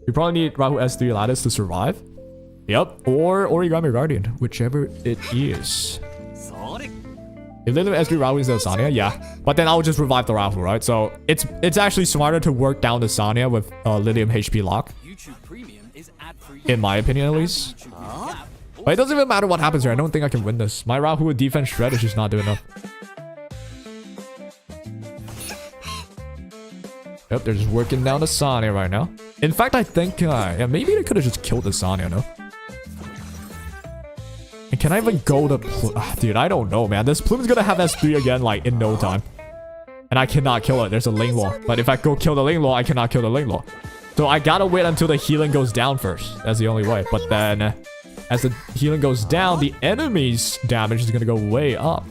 You probably need Rahu S3 Lattice to survive. Yep. Or Origami Guardian. Whichever it is. If Lilium S3 Rahu is the Sanya, yeah. But then I'll just revive the Rahu, right? So it's actually smarter to work down the Sanya with Lilium HP lock. In my opinion, at least. But it doesn't even matter what happens here. I don't think I can win this. My Rahu with defense shred is just not doing enough. Yep, they're just working down the Sanya right now. In fact, I think, yeah, maybe they could have just killed the Sanya, no? And can I even go to dude, I don't know, man. This Plume's gonna have S3 again, like, in no time. And I cannot kill it. There's a Ling Law. But if I go kill the Ling Law, I cannot kill the Ling Law. So I gotta wait until the healing goes down first. That's the only way. But then, as the healing goes down, the enemy's damage is gonna go way up.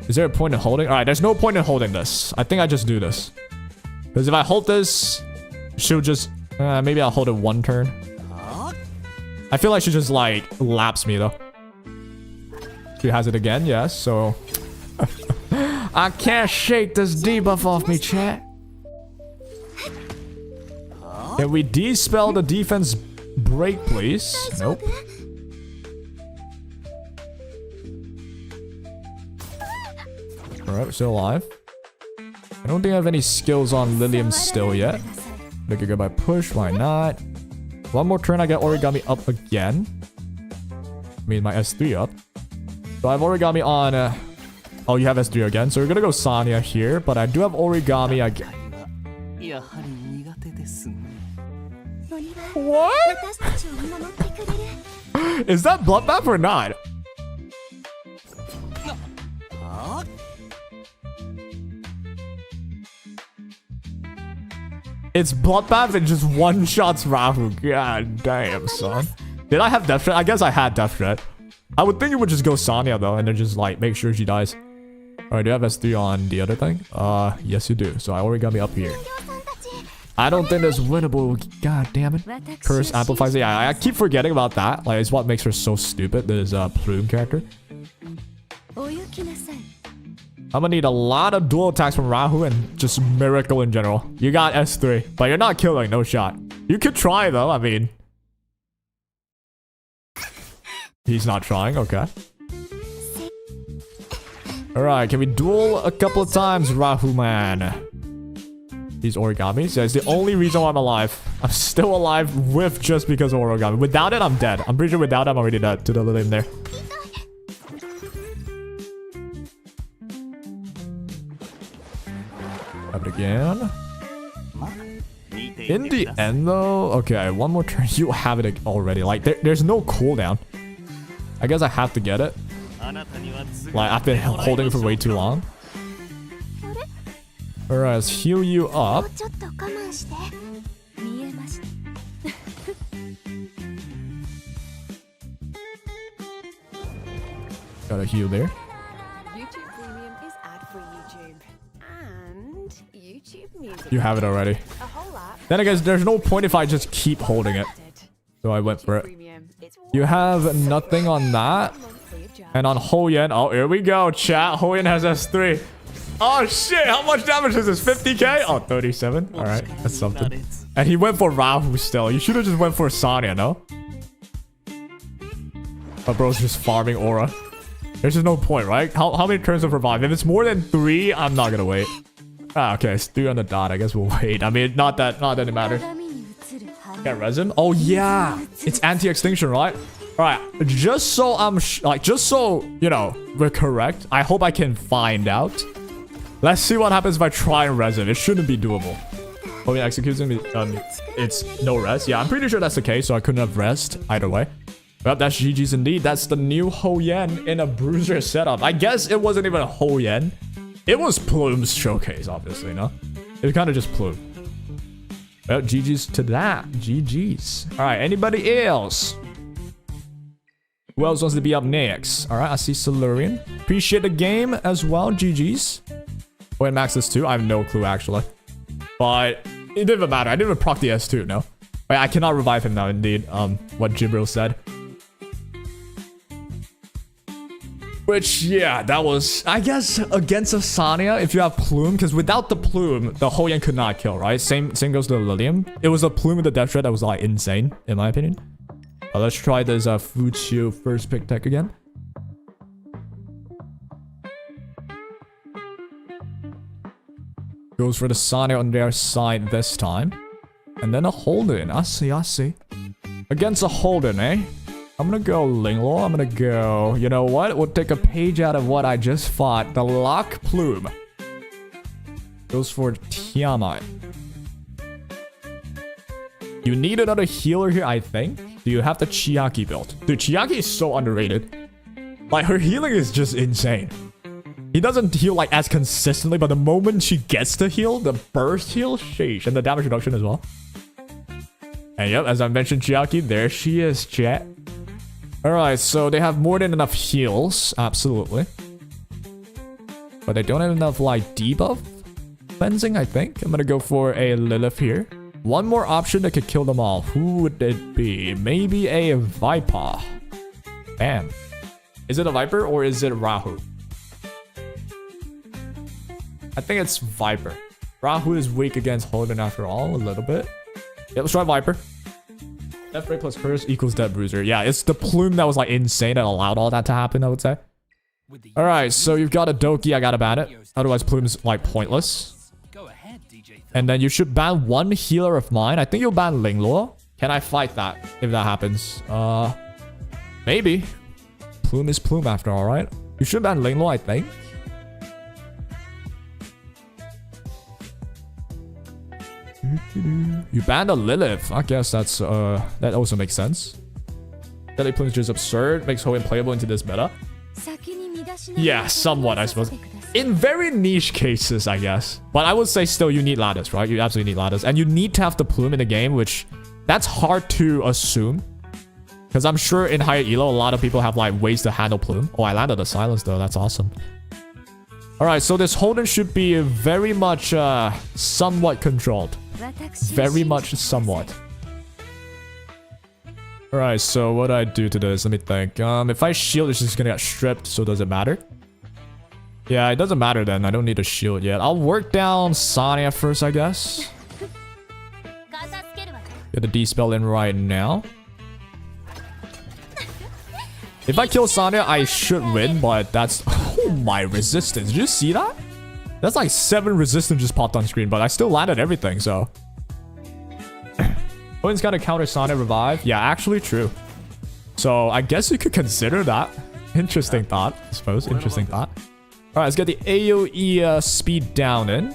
Is there a point in holding? Alright, there's no point in holding this. I think I just do this. Because if I hold this, she'll just... maybe I'll hold it one turn. I feel like she just, like, laps me, though. She has it again, yes, so... I can't shake this debuff off me, chat. Can we dispel the defense break, please? Nope. Alright, we're still alive. I don't think I have any skills on Lilium still yet. Make it go by push, why not? One more turn, I get Origami up again. I mean, my S3 up. So I have Origami on... oh, you have S3 again. So we're gonna go Sanya here, but I do have Origami again. What? Is that Bloodbath or not? It's Bloodbath and just one-shots Rahu. God damn, son. Did I have Death Threat? I guess I had Death Threat. I would think it would just go Sanya, though, and then just, like, make sure she dies. Alright, do you have S3 on the other thing? Yes, you do. So I already got me up here. I don't think that's winnable. God damn it. Curse amplifies it. Yeah, I keep forgetting about that. Like, it's what makes her so stupid. This Plume character. I'm gonna need a lot of dual attacks from Rahu and just Miracle in general. You got S3, but you're not killing. No shot. You could try, though. I mean... He's not trying. Okay. Alright, can we duel a couple of times, Rahu, man? These Origamis. Yeah, it's the only reason why I'm alive. I'm still alive with just because of Origami. Without it, I'm dead. I'm pretty sure without it, I'm already dead to the Lilium there. Have it again. In the end, though... Okay, one more turn. You have it already. Like, there's no cooldown. I guess I have to get it. Like, I've been holding it for way too long. Alright, let's heal you up. Gotta heal there. YouTube Premium is ad-free YouTube. And YouTube Music. You have it already. A whole lot. Then I guess there's no point if I just keep holding it. So I went for it. You have nothing on that. And on Hoyen, oh, here we go, chat. Hoyen has S3. Oh, shit. How much damage is this? 50k? Oh, 37. All right. That's something. And he went for Rahu still. You should have just went for Sanya, no? But bro's just farming aura. There's just no point, right? How many turns of revive? If it's more than 3, I'm not gonna wait. Ah, okay, it's 3 on the dot. I guess we'll wait. I mean, not that it matters. Get resin? Oh yeah, it's anti-extinction, right? All right, just so I'm just so you know we're correct. I hope I can find out. Let's see what happens if I try and resin. It shouldn't be doable. Oh, yeah, executing it's no rest. Yeah, I'm pretty sure that's the case. So I couldn't have rest either way. Well, that's GG's indeed. That's the new Holden in a bruiser setup. I guess it wasn't even a Holden. It was Plume's showcase, obviously, no? It was kind of just Plume. Well, GG's to that. GG's. All right, anybody else? Who else wants to be up next? All right, I see Silurian. Appreciate the game as well. GG's. Oh, and max this too. I have no clue, actually. But it didn't even matter. I didn't even proc the S2, no? Wait, I cannot revive him now, indeed. What Jibril said. Which, yeah, that was, I guess, against Asania, if you have Plume, because without the Plume, the Holden could not kill, right? Same goes to Lilium. It was a Plume with the Death Shred that was, like, insane, in my opinion. Let's try this Fuchio first pick tech again. Goes for the Sonic on their side this time. And then a Holden. I see. Against a Holden, eh? I'm gonna go Linglor. I'm gonna go... You know what? We'll take a page out of what I just fought. The Lock Plume. Goes for Tiamat. You need another healer here, I think. Do you have the Chiaki build? Dude, Chiaki is so underrated. Like, her healing is just insane. He doesn't heal, like, as consistently, but the moment she gets to heal, the burst heal, sheesh. And the damage reduction as well. And yep, as I mentioned, Chiaki, there she is, chat. Alright, so they have more than enough heals, absolutely. But they don't have enough, like, debuff cleansing, I think. I'm gonna go for a Lilith here. One more option that could kill them all. Who would it be? Maybe a Viper. Bam. Is it a Viper or is it Rahu? I think it's Viper. Rahu is weak against Holden after all, a little bit. Yeah, let's try Viper. Death Ray plus Curse equals Death Bruiser. Yeah, it's the Plume that was like insane that allowed all that to happen, I would say. Alright, so you've got a Doki, I got to ban it. Otherwise, Plume's like pointless. And then you should ban one healer of mine. I think you'll ban Linglor. Can I fight that if that happens? Maybe. Plume is Plume after all, right? You should ban Linglor, I think. You banned a Lilith. I guess that's that also makes sense. Deadly Plume is just absurd. Makes Holden playable into this meta. Yeah, somewhat, I suppose. In very niche cases, I guess. But I would say still you need Lattice, right? You absolutely need Lattice. And you need to have the Plume in the game, which that's hard to assume. Because I'm sure in higher elo, a lot of people have like ways to handle Plume. Oh, I landed a Silence though. That's awesome. Alright, so this Holden should be very much somewhat controlled. Very much somewhat. Alright, so what do I do to this? Let me think. If I shield, it's just gonna get stripped, so does it matter? Yeah, it doesn't matter then. I don't need a shield yet. I'll work down Sonya first, I guess. Get the D-spell in right now. If I kill Sonya, I should win, but that's... Oh my resistance. Did you see that? That's like 7 resistance just popped on screen, but I still landed everything, so... Holden's got to counter Sonya revive. Yeah, actually true. So I guess you could consider that. Interesting thought, I suppose. Interesting thought. Alright, let's get the AoE speed down in.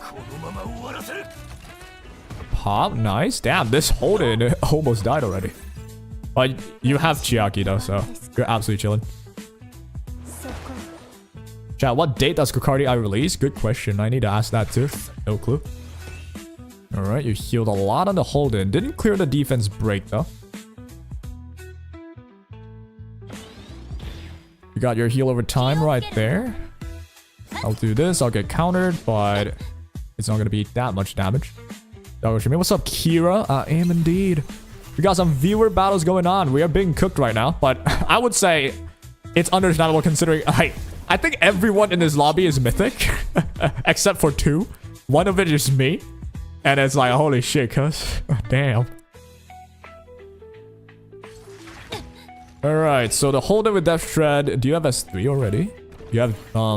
Pop, nice. Damn, this Holden almost died already. But you have Chiaki though, so you're absolutely chilling. Chat, what date does Kokardi I release? Good question. I need to ask that too. No clue. Alright, you healed a lot on the Holden. Didn't clear the defense break though. You got your heal over time right there. I'll do this. I'll get countered, but it's not going to be that much damage. What's up, Kira? I am indeed. We got some viewer battles going on. We are being cooked right now, but I would say it's understandable considering... I think everyone in this lobby is mythic, except for 2. One of it is me. And it's like, holy shit, cuz. Damn. Alright, so the Holden with Death Shred. Do you have S3 already? You have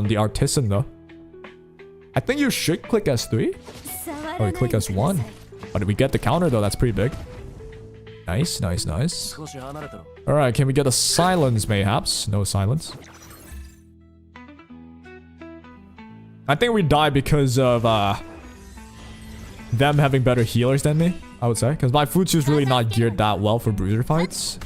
the Artisan though. I think you should click S3. Oh, you click S1. But did we get the counter though? That's pretty big. Nice, nice, nice. Alright, can we get a silence mayhaps? No silence. I think we die because of them having better healers than me, I would say. Because my Futsu is really not geared that well for bruiser fights.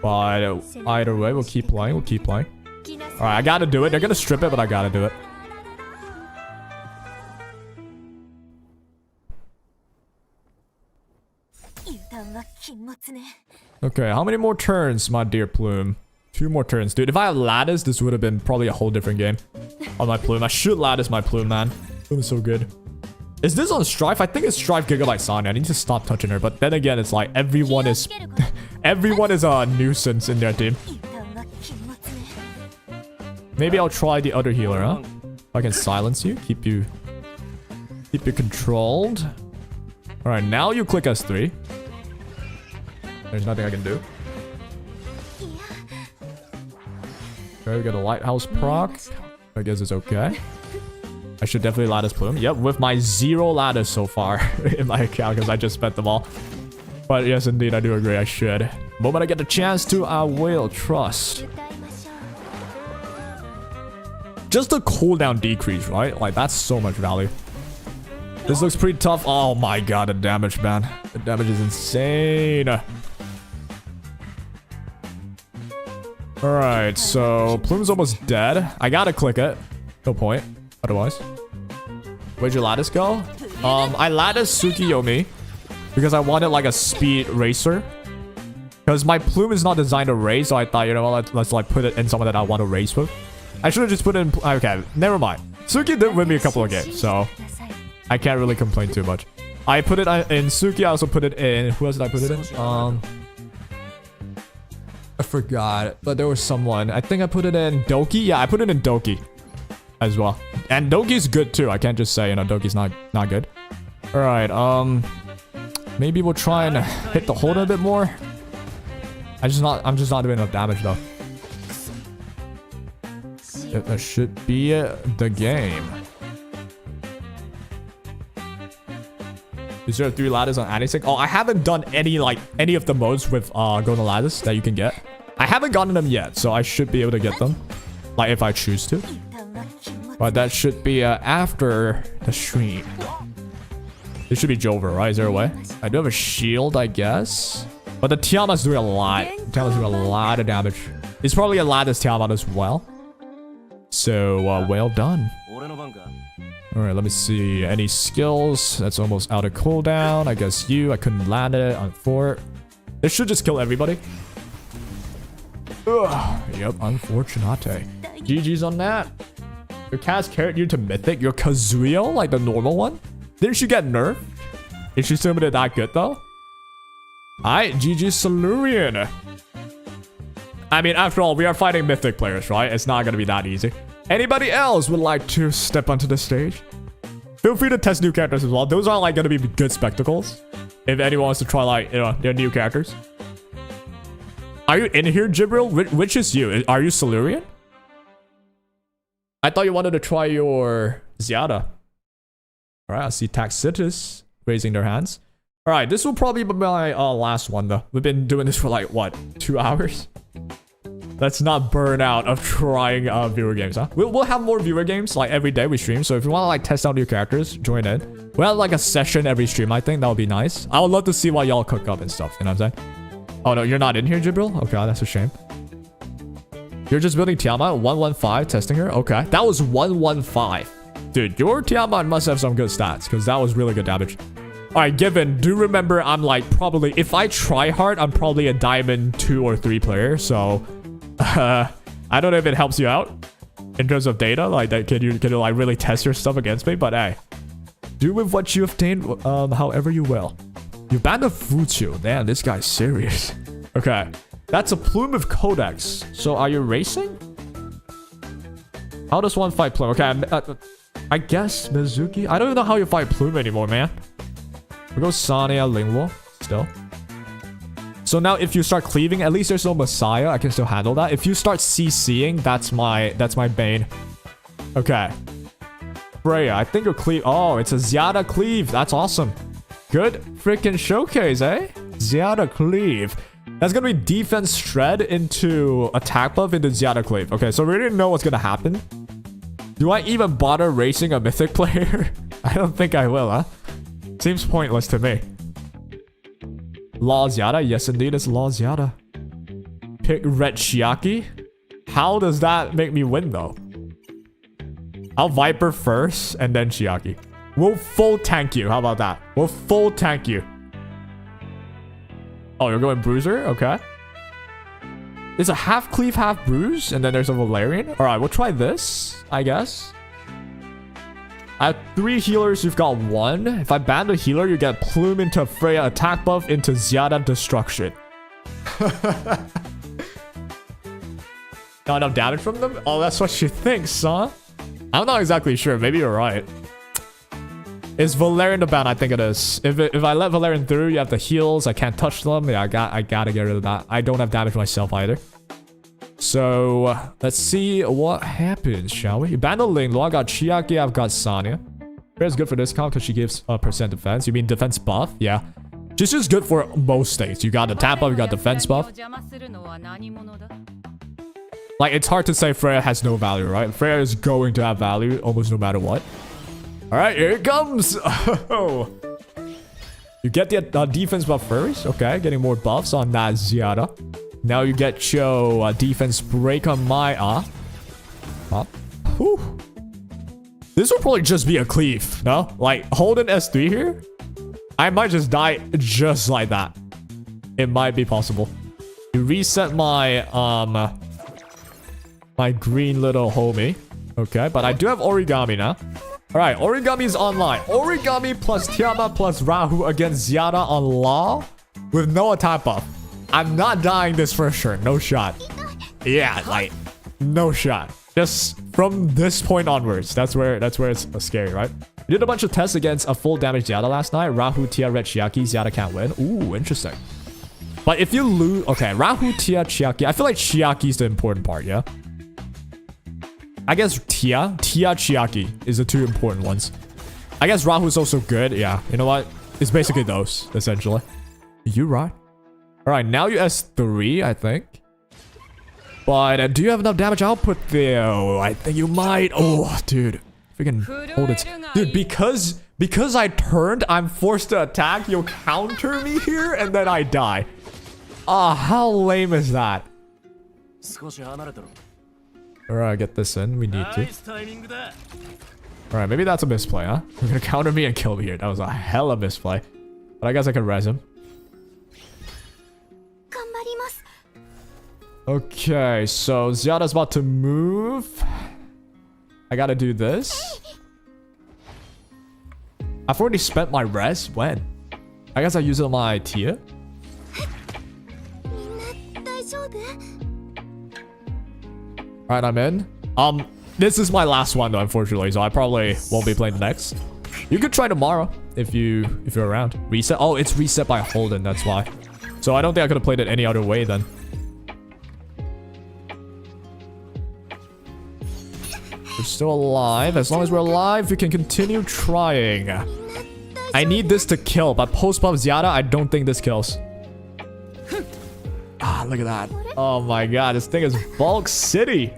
But either way, we'll keep playing. We'll keep playing. Alright, I gotta do it. They're gonna strip it, but I gotta do it. Okay, how many more turns, my dear Plume? 2 more turns. Dude, if I had Lattice, this would have been probably a whole different game on my Plume. I should Lattice my Plume, man. Plume is so good. Is this on Strife? I think it's Strife Gigabyte Sonya. I need to stop touching her. But then again, it's like everyone is... everyone is a nuisance in their team. Maybe I'll try the other healer, huh? If I can silence you. Keep you controlled. Alright, now you click S3. There's nothing I can do. Okay, we got a Lighthouse proc. I guess it's okay. I should definitely Lattice Plume. Yep, with my 0 Lattice so far in my account because I just spent them all. But yes, indeed, I do agree. I should. The moment I get the chance to, I will trust. Just the cooldown decrease, right? Like, that's so much value. This looks pretty tough. Oh my god, the damage, man. The damage is insane. Alright, so Plume's almost dead. I gotta click it. No point. Otherwise. Where'd your Lattice go? I Lattice Tsukiyomi because I wanted like a speed racer. Because my Plume is not designed to race, so I thought, you know what, let's like put it in someone that I want to race with. I should have just put it in... Okay, never mind. Suki did win me a couple of games, so I can't really complain too much. I put it in Suki, I also put it in... Who else did I put it in? I forgot, but there was someone. I think I put it in Doki. Yeah, I put it in Doki as well. And Doki's good too. I can't just say, you know, Doki's not good. All right, maybe we'll try and hit the Holden a bit more. I'm just not doing enough damage though. That should be the game. Is there 3 Lattice on Anisink? Oh, I haven't done any of the modes with Golden Lattice that you can get. I haven't gotten them yet, so I should be able to get them. Like, if I choose to. But that should be after the stream. It should be Jover, right? Is there a way? I do have a shield, I guess. But the Tiamat's doing a lot. Tiamat's doing a lot of damage. It's probably a Lattice Tiamat as well. So, well done. Alright, let me see. Any skills? That's almost out of cooldown. I guess I couldn't land it on fort. This should just kill everybody. Ugh. Yep, unfortunate. GG's on that. Your cast carried you to Mythic. Your Kazuyo, like the normal one. Didn't she get nerfed? Is she still that good though? Alright, GG Silurian. I mean, after all, we are fighting Mythic players, right? It's not gonna be that easy. Anybody else would like to step onto the stage? Feel free to test new characters as well. Those are like gonna be good spectacles. If anyone wants to try like, you know, their new characters. Are you in here, Jibril? Which is you? Are you Silurian? I thought you wanted to try your Ziada. Alright, I see Taxitus raising their hands. Alright, this will probably be my last one though. We've been doing this for like, what, 2 hours? Let's not burn out of trying viewer games, huh? We'll have more viewer games like every day we stream. So if you want to like test out new characters, join in. We'll have like a session every stream. I think that would be nice. I would love to see what y'all cook up and stuff. You know what I'm saying? Oh no, you're not in here, Jibril? Okay, that's a shame. You're just building Tiamat 115, testing her? Okay, that was 115. Dude, your Tiamat must have some good stats because that was really good damage. Alright, Given, do remember I'm like probably, if I try hard, I'm probably a diamond 2 or 3 player. So, I don't know if it helps you out in terms of data. Like, that can you like really test your stuff against me? But hey, do with what you obtained, however you will. You banned a Futsu. Damn, this guy's serious. Okay, that's a Plume of Codex. So, are you racing? How does one fight Plume? Okay, I guess Mizuki. I don't even know how you fight Plume anymore, man. We go Sonya, Lingwo, still. So now if you start cleaving, at least there's no Messiah. I can still handle that. If you start CCing, that's my bane. Okay. Freya, I think you're cleave. Oh, it's a Zyada cleave. That's awesome. Good freaking showcase, eh? Zyada cleave. That's gonna be defense shred into attack buff into Zyada cleave. Okay, so we already know what's gonna happen. Do I even bother racing a mythic player? I don't think I will, huh? Seems pointless to me. Law Zyada? Yes, indeed, it's Law Zyada. Pick Red Chiaki? How does that make me win, though? I'll Viper first, and then Chiaki. We'll full tank you. How about that? We'll full tank you. Oh, you're going Bruiser? Okay. There's a half cleave, half bruise, and then there's a Valerian. Alright, we'll try this, I guess. I have 3 healers, you've got 1. If I ban the healer, you get Plume into Freya attack buff into Zyada destruction. Not enough damage from them? Oh, that's what she thinks, huh? I'm not exactly sure. Maybe you're right. Is Valerian the ban? I think it is. If I let Valerian through, you have the heals. I can't touch them. Yeah, I gotta get rid of that. I don't have damage myself either. So, let's see what happens, shall we? You ban the Linglo. I got Chiaki. I've got Sanya. Freya's good for discount because she gives percent defense. You mean defense buff? Yeah. She's just good for most states. You got the tap buff, you got defense buff. Like, it's hard to say Freya has no value, right? Freya is going to have value almost no matter what. Alright, here it comes! Oh. You get the defense buff first. Okay, getting more buffs on that Zyada. Now you get your defense break on Maya. Whew. This will probably just be a cleave, no? Like, Holden S3 here? I might just die just like that. It might be possible. You reset my, my green little homie. Okay, but I do have Origami now. Alright, Origami is online. Origami plus Tiamat plus Rahu against Zyada on Law with no attack buff. I'm not dying this for sure. No shot. Yeah, like, no shot. Just from this point onwards. That's where it's scary, right? We did a bunch of tests against a full damage Zyada last night. Rahu, Tia, Red Chiaki. Zyada can't win. Ooh, interesting. But if you lose... Okay, Rahu, Tia, Chiaki. I feel like Chiaki's the important part, yeah? I guess Tia, Chiaki is the 2 important ones. I guess Rahu's also good. Yeah, you know what? It's basically those, essentially. You right. Alright, now you S3, I think. But do you have enough damage output there? Oh, I think you might. Oh, dude. Freaking hold it. Dude, because I turned, I'm forced to attack. You'll counter me here, and then I die. Ah, how lame is that? Alright, get this in. We need to. Alright, maybe that's a misplay, huh? You're gonna counter me and kill me here. That was a hella misplay. But I guess I can res him. Okay, so Zyada's about to move. I gotta do this. I've already spent my res. When? I guess I use it on my Tia. Alright, I'm in. This is my last one though, unfortunately, so I probably won't be playing the next. You could try tomorrow if you're around. Reset. Oh, it's reset by Holden, that's why. So I don't think I could have played it any other way then. We're still alive. As long as we're alive, we can continue trying. I need this to kill, but post-buff Zyada, I don't think this kills. Ah, look at that. Oh my god, this thing is Bulk City.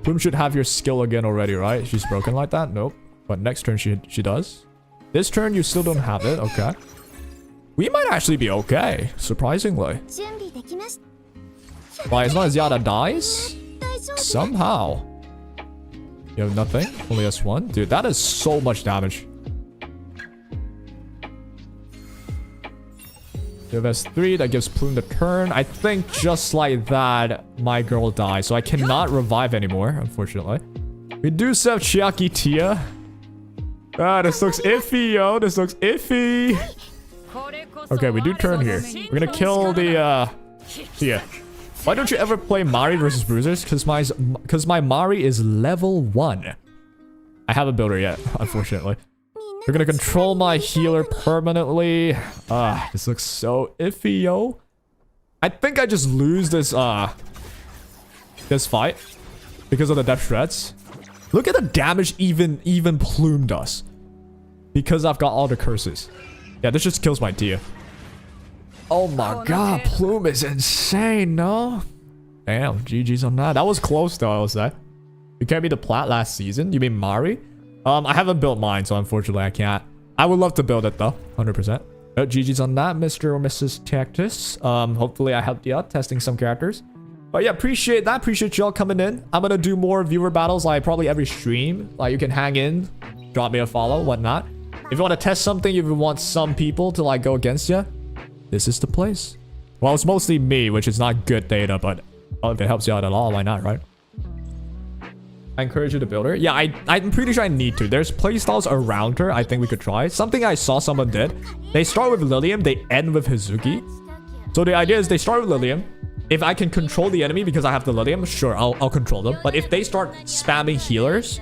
Plume should have your skill again already, right? She's broken like that? Nope. But next turn she does. This turn you still don't have it. Okay. We might actually be okay, surprisingly. Why, as long as Zyada dies? Somehow. You have nothing? Only S1? Dude, that is so much damage. You have S3, that gives Plume the turn. I think just like that, my girl dies. So I cannot revive anymore, unfortunately. We do have Chiaki Tia. Ah, this looks iffy, yo. This looks iffy. Okay, we do turn here. We're gonna kill the, Tia. Why don't you ever play Mari versus Bruisers? Because my Mari is level 1. I haven't built her yet, unfortunately. We're gonna control my healer permanently. This looks so iffy, yo. I think I just lose this fight because of the death shreds. Look at the damage even Plume does. Because I've got all the curses. Yeah, this just kills my deer. Oh my god, Plume is insane, no? Damn, GG's on that. That was close though, I will say. You can't be the plat last season? You mean Mari? I haven't built mine, so unfortunately I can't. I would love to build it though, 100%. Oh, GG's on that, Mr. or Mrs. Cactus. Hopefully I helped you out testing some characters. But yeah, appreciate that. Appreciate y'all coming in. I'm gonna do more viewer battles like probably every stream. Like you can hang in, drop me a follow, whatnot. If you want to test something, if you want some people to like go against you, this is the place. Well, it's mostly me, which is not good data, but if it helps you out at all, why not, right? I encourage you to build her. Yeah, I'm pretty sure I need to. There's playstyles around her I think we could try. Something I saw someone did. They start with Lilium, they end with Hazuki. So the idea is they start with Lilium. If I can control the enemy because I have the Lilium, sure, I'll control them. But if they start spamming healers,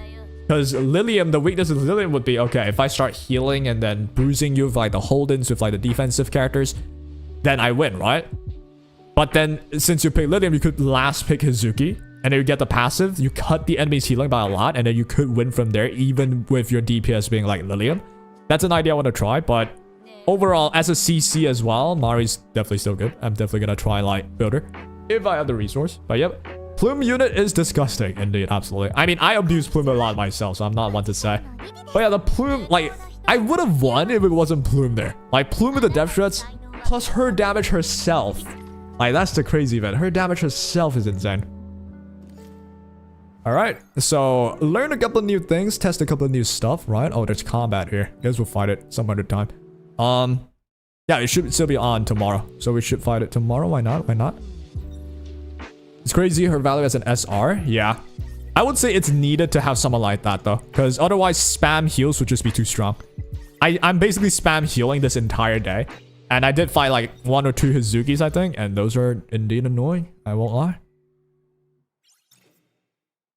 because Lilium, the weakness of Lilium would be, okay, if I start healing and then bruising you with like the Holdens, with like the defensive characters, then I win, right? But then since you pick Lilium, you could last pick Hazuki. And then you get the passive, you cut the enemy's healing by a lot, and then you could win from there, even with your DPS being like Lilium. That's an idea I want to try, but overall, as a CC as well, Mari's definitely still good. I'm definitely going to try like builder if I have the resource. But yep, Plume unit is disgusting, indeed, absolutely. I mean, I abuse Plume a lot myself, so I'm not one to say. But yeah, the Plume, like, I would have won if it wasn't Plume there. Like, Plume with the death shreds, plus her damage herself. Like, that's the crazy event. Her damage herself is insane. Alright, so learn a couple of new things, test a couple of new stuff, right? Oh, there's combat here. Guess we'll fight it some other time. Yeah, it should still be on tomorrow. So we should fight it tomorrow. Why not? Why not? It's crazy her value as an SR. Yeah. I would say it's needed to have someone like that though. Because otherwise spam heals would just be too strong. I'm basically spam healing this entire day. And I did fight like 1 or 2 Hazukis, I think. And those are indeed annoying. I won't lie.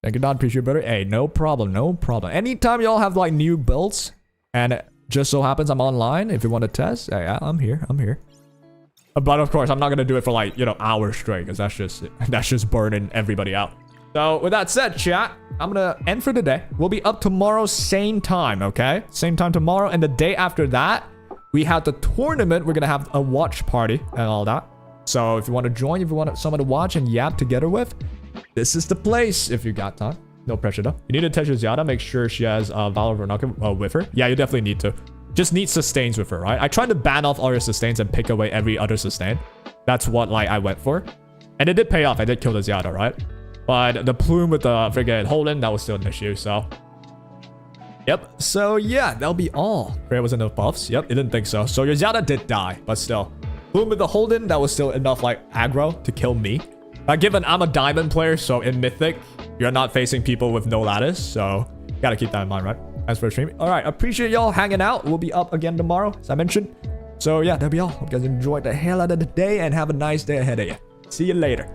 Thank you, Don. Appreciate it, brother. Hey, no problem. No problem. Anytime y'all have like new builds and it just so happens I'm online, if you want to test, hey, I'm here. I'm here. But of course, I'm not going to do it for like, you know, hours straight because that's just burning everybody out. So with that said, chat, I'm going to end for the day. We'll be up tomorrow, same time, okay? Same time tomorrow. And the day after that, we have the tournament. We're going to have a watch party and all that. So if you want to join, if you want someone to watch and yap together with, this is the place if you got time. No pressure though. You need to test your Zyada. Make sure she has Valor Vernaka with her. Yeah, you definitely need to. Just need sustains with her, right? I tried to ban off all your sustains and pick away every other sustain. That's what like I went for. And it did pay off. I did kill the Zyada, right? But the Plume with the friggin' Holden, that was still an issue, so. Yep. So yeah, that'll be all. There was enough buffs. Yep, it didn't think so. So your Zyada did die, but still. Plume with the Holden, that was still enough like aggro to kill me. Given I'm a diamond player, so in Mythic, you're not facing people with no lattice, so gotta keep that in mind, right? As for streaming. All right, appreciate y'all hanging out. We'll be up again tomorrow, as I mentioned. So yeah, that'll be all. Hope you guys enjoyed the hell out of the day and have a nice day ahead of you. See you later.